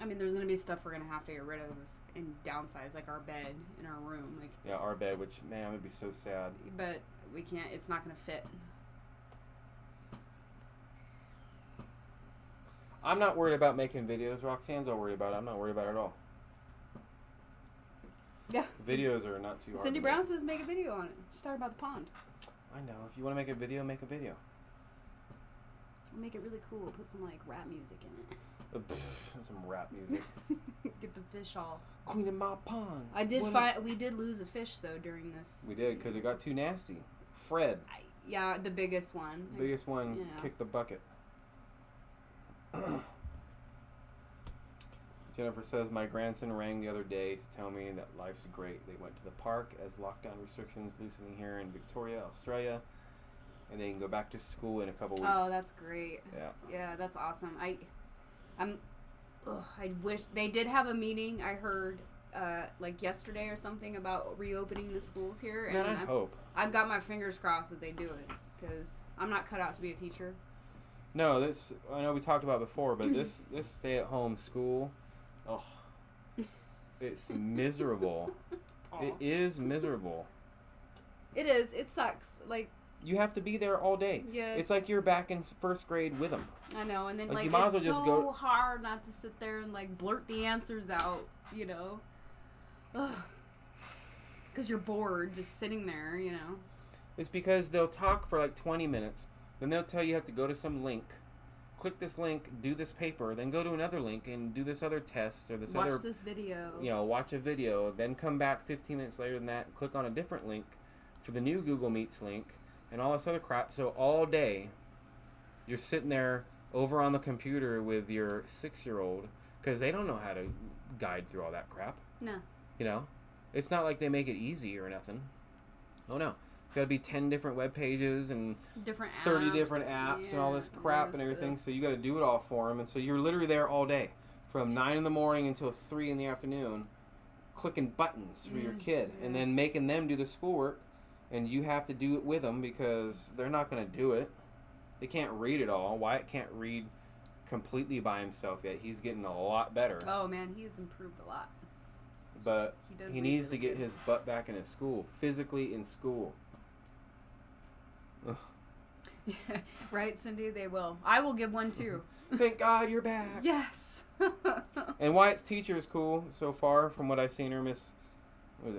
[SPEAKER 1] I mean, there's going to be stuff we're going to have to get rid of and downsize, like our bed in our room. Like,
[SPEAKER 2] yeah, our bed, which, man, would be so sad.
[SPEAKER 1] But we can't, it's not going to fit.
[SPEAKER 2] I'm not worried about making videos. Roxanne's all worried about it. I'm not worried about it at all.
[SPEAKER 1] Yeah.
[SPEAKER 2] Videos are not too hard.
[SPEAKER 1] Cindy Brown says make a video on it. She's talking about the pond.
[SPEAKER 2] I know. If you want to make a video, make a video.
[SPEAKER 1] We'll make it really cool. Put some, like, rap music in it.
[SPEAKER 2] Some rap music.
[SPEAKER 1] Get the fish all...
[SPEAKER 2] Cleaning my pond.
[SPEAKER 1] We did lose a fish, though, during this.
[SPEAKER 2] We did, because it got too nasty. Fred.
[SPEAKER 1] Yeah, the biggest one.
[SPEAKER 2] The biggest one kicked the bucket. Jennifer says, my grandson rang the other day to tell me that life's great. They went to the park as lockdown restrictions loosening here in Victoria, Australia, and they can go back to school in a couple weeks.
[SPEAKER 1] Oh, that's great.
[SPEAKER 2] Yeah.
[SPEAKER 1] Yeah, that's awesome. I wish they did have a meeting. I heard like yesterday or something about reopening the schools here.
[SPEAKER 2] Man, I hope.
[SPEAKER 1] I've got my fingers crossed that they do it because I'm not cut out to be a teacher.
[SPEAKER 2] No, this I know we talked about before, but this stay-at-home school, it's miserable. It is miserable.
[SPEAKER 1] It is. It sucks. Like,
[SPEAKER 2] you have to be there all day.
[SPEAKER 1] Yeah.
[SPEAKER 2] It's like you're back in first grade with them.
[SPEAKER 1] I know, and then
[SPEAKER 2] Like,
[SPEAKER 1] like
[SPEAKER 2] you might as
[SPEAKER 1] it's
[SPEAKER 2] well just
[SPEAKER 1] so
[SPEAKER 2] go-
[SPEAKER 1] hard not to sit there and like blurt the answers out, you know. Ugh. Because you're bored just sitting there, you know.
[SPEAKER 2] It's because they'll talk for like 20 minutes, then they'll tell you have to go to some link, click this link, do this paper, then go to another link and do this other test or this
[SPEAKER 1] Watch
[SPEAKER 2] other,
[SPEAKER 1] this video.
[SPEAKER 2] you know, watch a video, then come back 15 minutes later than that, and click on a different link for the new Google Meets link and all this other crap. So all day, you're sitting there over on the computer with your 6-year-old because they don't know how to guide through all that crap.
[SPEAKER 1] No.
[SPEAKER 2] You know, it's not like they make it easy or nothing. Oh no, it's got to be 10 different web pages and
[SPEAKER 1] Different
[SPEAKER 2] 30
[SPEAKER 1] apps.
[SPEAKER 2] different apps and all this crap and
[SPEAKER 1] yes,
[SPEAKER 2] everything. So you got to do it all for them, and so you're literally there all day, from 9 in the morning until 3 in the afternoon, clicking buttons for your kid, and then making them do the schoolwork, and you have to do it with them because they're not going to do it. They can't read it all. Wyatt can't read completely by himself yet. He's getting a lot better.
[SPEAKER 1] Oh man, he's improved a lot.
[SPEAKER 2] But he needs
[SPEAKER 1] really
[SPEAKER 2] to get
[SPEAKER 1] good.
[SPEAKER 2] his butt back in his school, physically in school.
[SPEAKER 1] Yeah, right, Cindy? They will. I will give one too.
[SPEAKER 2] Thank God you're back.
[SPEAKER 1] Yes.
[SPEAKER 2] And Wyatt's teacher is cool so far, from what I've seen her, Miss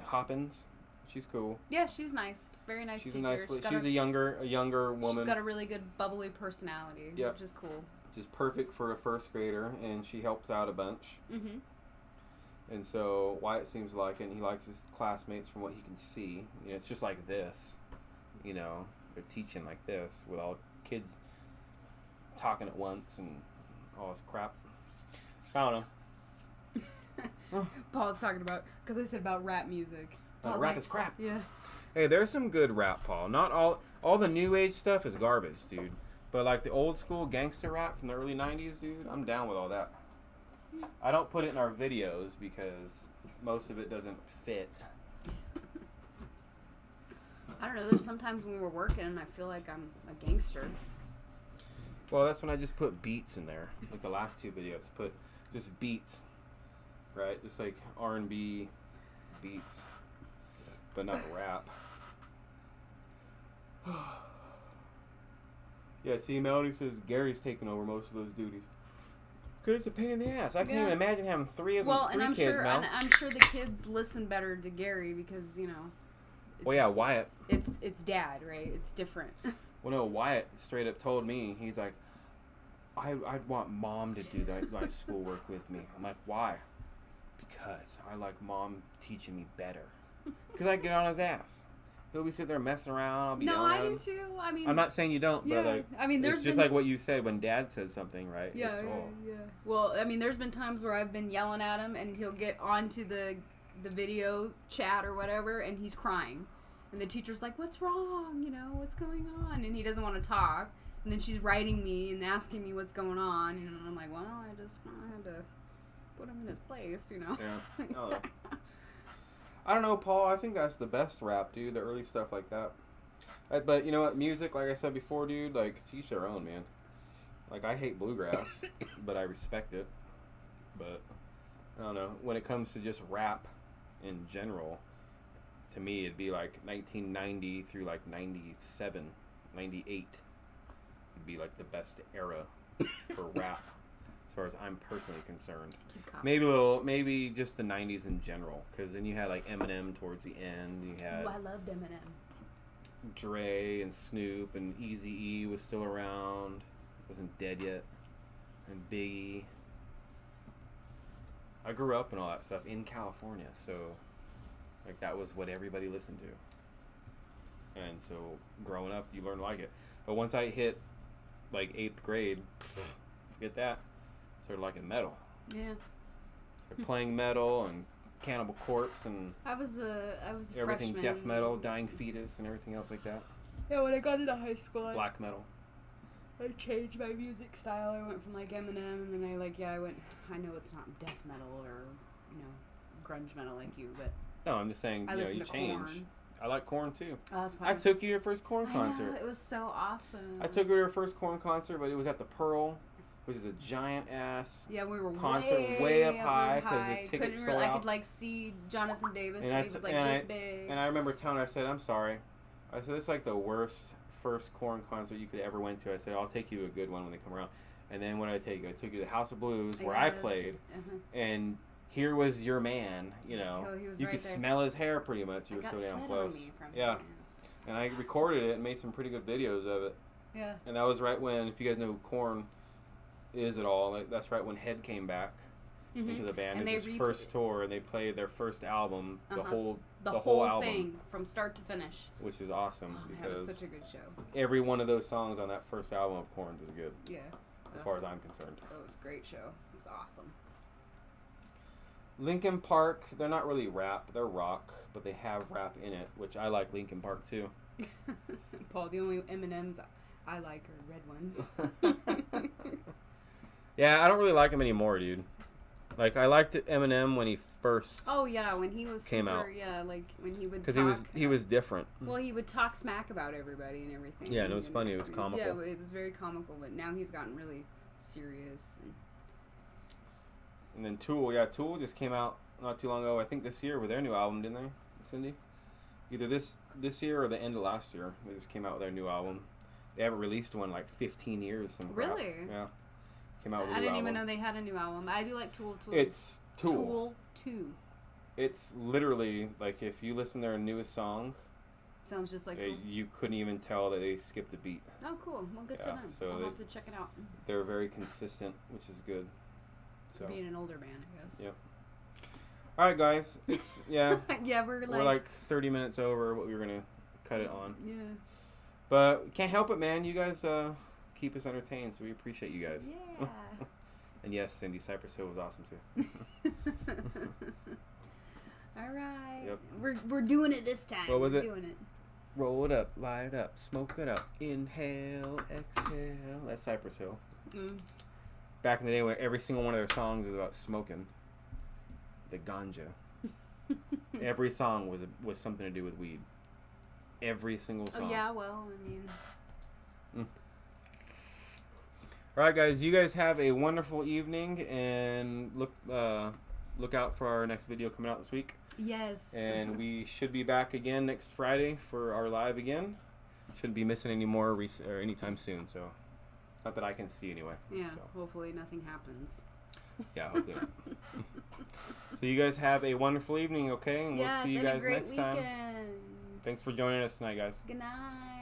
[SPEAKER 2] Hoppins. She's cool.
[SPEAKER 1] Yeah, she's nice. Very nice
[SPEAKER 2] She's
[SPEAKER 1] teacher.
[SPEAKER 2] a nice. She's a younger woman.
[SPEAKER 1] She's got a really good bubbly personality,
[SPEAKER 2] Yep.
[SPEAKER 1] which is cool.
[SPEAKER 2] Just perfect for a first grader, and she helps out a bunch.
[SPEAKER 1] Mm-hmm.
[SPEAKER 2] And so Wyatt seems to like it, and he likes his classmates from what he can see. You know, it's just like this. You know, they're teaching like this with all kids talking at once and all this crap. I don't know.
[SPEAKER 1] Paul's talking about, because I said about rap music. Paul's
[SPEAKER 2] Rap
[SPEAKER 1] like,
[SPEAKER 2] is crap.
[SPEAKER 1] Yeah.
[SPEAKER 2] Hey, there's some good rap, Paul. Not all the new age stuff is garbage, dude. But like the old school gangster rap from the early 90s, dude, I'm down with all that. I don't put it in our videos because most of it doesn't fit.
[SPEAKER 1] I don't know. There's sometimes when we're working and I feel like I'm a gangster.
[SPEAKER 2] Well, that's when I just put beats in there. Like the last 2 videos, put just beats, right? Just like R&B beats, but not rap. Yeah, see, Melody says Gary's taking over most of those duties. Because it's a pain in the ass. I can't even imagine having 3 of them, 3
[SPEAKER 1] and
[SPEAKER 2] kids now.
[SPEAKER 1] and I'm sure the kids listen better to Gary because, you know.
[SPEAKER 2] Well, yeah, Wyatt.
[SPEAKER 1] It's dad, right? It's different.
[SPEAKER 2] Well, no, Wyatt straight up told me, he's like, I'd want Mom to do my schoolwork with me. I'm like, why? Because I like Mom teaching me better. Because I get on his ass. He'll be sitting there messing around. I'll be yelling at him.
[SPEAKER 1] I do too. I mean,
[SPEAKER 2] I'm not saying you don't, but like,
[SPEAKER 1] I mean,
[SPEAKER 2] it's just like what you said when Dad said something, right?
[SPEAKER 1] Yeah,
[SPEAKER 2] It's all,
[SPEAKER 1] yeah. Well, I mean, there's been times where I've been yelling at him, and he'll get onto the video chat or whatever, and he's crying, and the teacher's like, "What's wrong? You know, what's going on?" And he doesn't want to talk, and then she's writing me and asking me what's going on, and I'm like, "Well, I just kind of had to put him in his place, you know."
[SPEAKER 2] Yeah. Oh. I don't know, Paul. I think that's the best rap, dude. The early stuff like that. But you know what? Music, like I said before, dude, like, to each their own, man. Like, I hate bluegrass, but I respect it. But, I don't know. When it comes to just rap in general, to me, it'd be like 1990 through like 97, 98. Would be like the best era for rap, as far as I'm personally concerned. Maybe just the 90s in general, because then you had like Eminem towards the end. You had
[SPEAKER 1] I loved Eminem.
[SPEAKER 2] Dre and Snoop, and Eazy-E was still around, wasn't dead yet, and Biggie. I grew up and all that stuff in California, so like that was what everybody listened to, and so growing up you learn to like it. But once I hit like 8th grade, forget that. Started liking metal.
[SPEAKER 1] Yeah.
[SPEAKER 2] Started playing metal and Cannibal Corpse and
[SPEAKER 1] I was
[SPEAKER 2] everything,
[SPEAKER 1] freshman.
[SPEAKER 2] death metal, Dying Fetus, and everything else like that.
[SPEAKER 1] Yeah, when I got into high school,
[SPEAKER 2] Black metal.
[SPEAKER 1] I changed my music style. I went from like Eminem, and then I know it's not death metal or, you know, grunge metal like you, but
[SPEAKER 2] No, I'm just saying,
[SPEAKER 1] I
[SPEAKER 2] you know,
[SPEAKER 1] listened
[SPEAKER 2] you
[SPEAKER 1] to
[SPEAKER 2] change.
[SPEAKER 1] Korn.
[SPEAKER 2] I like Korn too.
[SPEAKER 1] Oh, that's
[SPEAKER 2] I took you to your first Korn
[SPEAKER 1] I
[SPEAKER 2] concert.
[SPEAKER 1] know, it was so awesome.
[SPEAKER 2] I took her to her first Korn concert, but it was at the Pearl, which is a giant ass
[SPEAKER 1] we were
[SPEAKER 2] concert way up high because the tickets sold out.
[SPEAKER 1] I could like see Jonathan Davis,
[SPEAKER 2] And
[SPEAKER 1] but he was like this big.
[SPEAKER 2] And I remember telling her, I said, I'm sorry, I said, it's like the worst first Korn concert you could ever went to. I said, I'll take you to a good one when they come around. And then what did I take you? I took you to the House of Blues where I played. And here was your man, you know.
[SPEAKER 1] Oh, he was
[SPEAKER 2] you
[SPEAKER 1] right
[SPEAKER 2] could
[SPEAKER 1] there.
[SPEAKER 2] smell his hair pretty much. You were so damn close. Yeah. And I recorded it and made some pretty good videos of it.
[SPEAKER 1] Yeah.
[SPEAKER 2] And that was right when, if you guys know who Korn is at all, like, that's right when Head came back into the band. It was his first tour, and they played their first album, the whole album,
[SPEAKER 1] thing from start to finish,
[SPEAKER 2] which is awesome because
[SPEAKER 1] it was such a good show.
[SPEAKER 2] Every one of those songs on that first album of Korn's is good.
[SPEAKER 1] Yeah.
[SPEAKER 2] As far as I'm concerned.
[SPEAKER 1] It was a great show. It was awesome.
[SPEAKER 2] Linkin Park, they're not really rap, they're rock, but they have rap in it, which I like Linkin Park too.
[SPEAKER 1] Paul, the only M&Ms I like are red ones.
[SPEAKER 2] Yeah, I don't really like him anymore, dude. Like, I liked Eminem when he first
[SPEAKER 1] when he was
[SPEAKER 2] came out.
[SPEAKER 1] Yeah, like when he would
[SPEAKER 2] because
[SPEAKER 1] talk.
[SPEAKER 2] he was different.
[SPEAKER 1] Well, he would talk smack about everybody and everything.
[SPEAKER 2] Yeah, and it was funny. It was comical.
[SPEAKER 1] Yeah, it was very comical, but now he's gotten really serious.
[SPEAKER 2] And then Tool. Yeah, Tool just came out not too long ago. I think this year with their new album, didn't they, Cindy? Either this year or the end of last year. They just came out with their new album. They haven't released one in like 15 years. Some crap.
[SPEAKER 1] Really?
[SPEAKER 2] Yeah. Came out with a
[SPEAKER 1] I
[SPEAKER 2] new
[SPEAKER 1] didn't
[SPEAKER 2] album.
[SPEAKER 1] even know they had a new album. I do like Tool.
[SPEAKER 2] It's Tool.
[SPEAKER 1] Tool 2.
[SPEAKER 2] It's literally like if you listen to their newest song,
[SPEAKER 1] sounds just like Tool.
[SPEAKER 2] You couldn't even tell that they skipped a beat.
[SPEAKER 1] Oh, cool. Well, good for them.
[SPEAKER 2] So
[SPEAKER 1] I'll have to check it out.
[SPEAKER 2] They're very consistent, which is good. So.
[SPEAKER 1] Being an older band, I guess.
[SPEAKER 2] Yep. All right, guys. It's
[SPEAKER 1] yeah, we're
[SPEAKER 2] like 30 minutes over what we were gonna cut it on.
[SPEAKER 1] Yeah.
[SPEAKER 2] But we can't help it, man. You guys keep us entertained, so we appreciate you guys.
[SPEAKER 1] Yeah.
[SPEAKER 2] And yes, Cindy, Cypress Hill was awesome too.
[SPEAKER 1] All right.
[SPEAKER 2] Yep.
[SPEAKER 1] We're doing it this time.
[SPEAKER 2] What was
[SPEAKER 1] we're
[SPEAKER 2] it?
[SPEAKER 1] Doing it.
[SPEAKER 2] Roll it up, light it up, smoke it up, inhale, exhale. That's Cypress Hill. Back in the day, where every single one of their songs was about smoking. The ganja. Every song was something to do with weed. Every single song.
[SPEAKER 1] Oh yeah, well, I mean.
[SPEAKER 2] All right, guys. You guys have a wonderful evening, and look out for our next video coming out this week.
[SPEAKER 1] Yes.
[SPEAKER 2] And we should be back again next Friday for our live again. Shouldn't be missing any more or anytime soon. So, not that I can see anyway.
[SPEAKER 1] Yeah.
[SPEAKER 2] So.
[SPEAKER 1] Hopefully nothing happens.
[SPEAKER 2] Yeah, hopefully not. So you guys have a wonderful evening, okay? And we'll see you guys next time. Thanks for joining us tonight, guys.
[SPEAKER 1] Good night.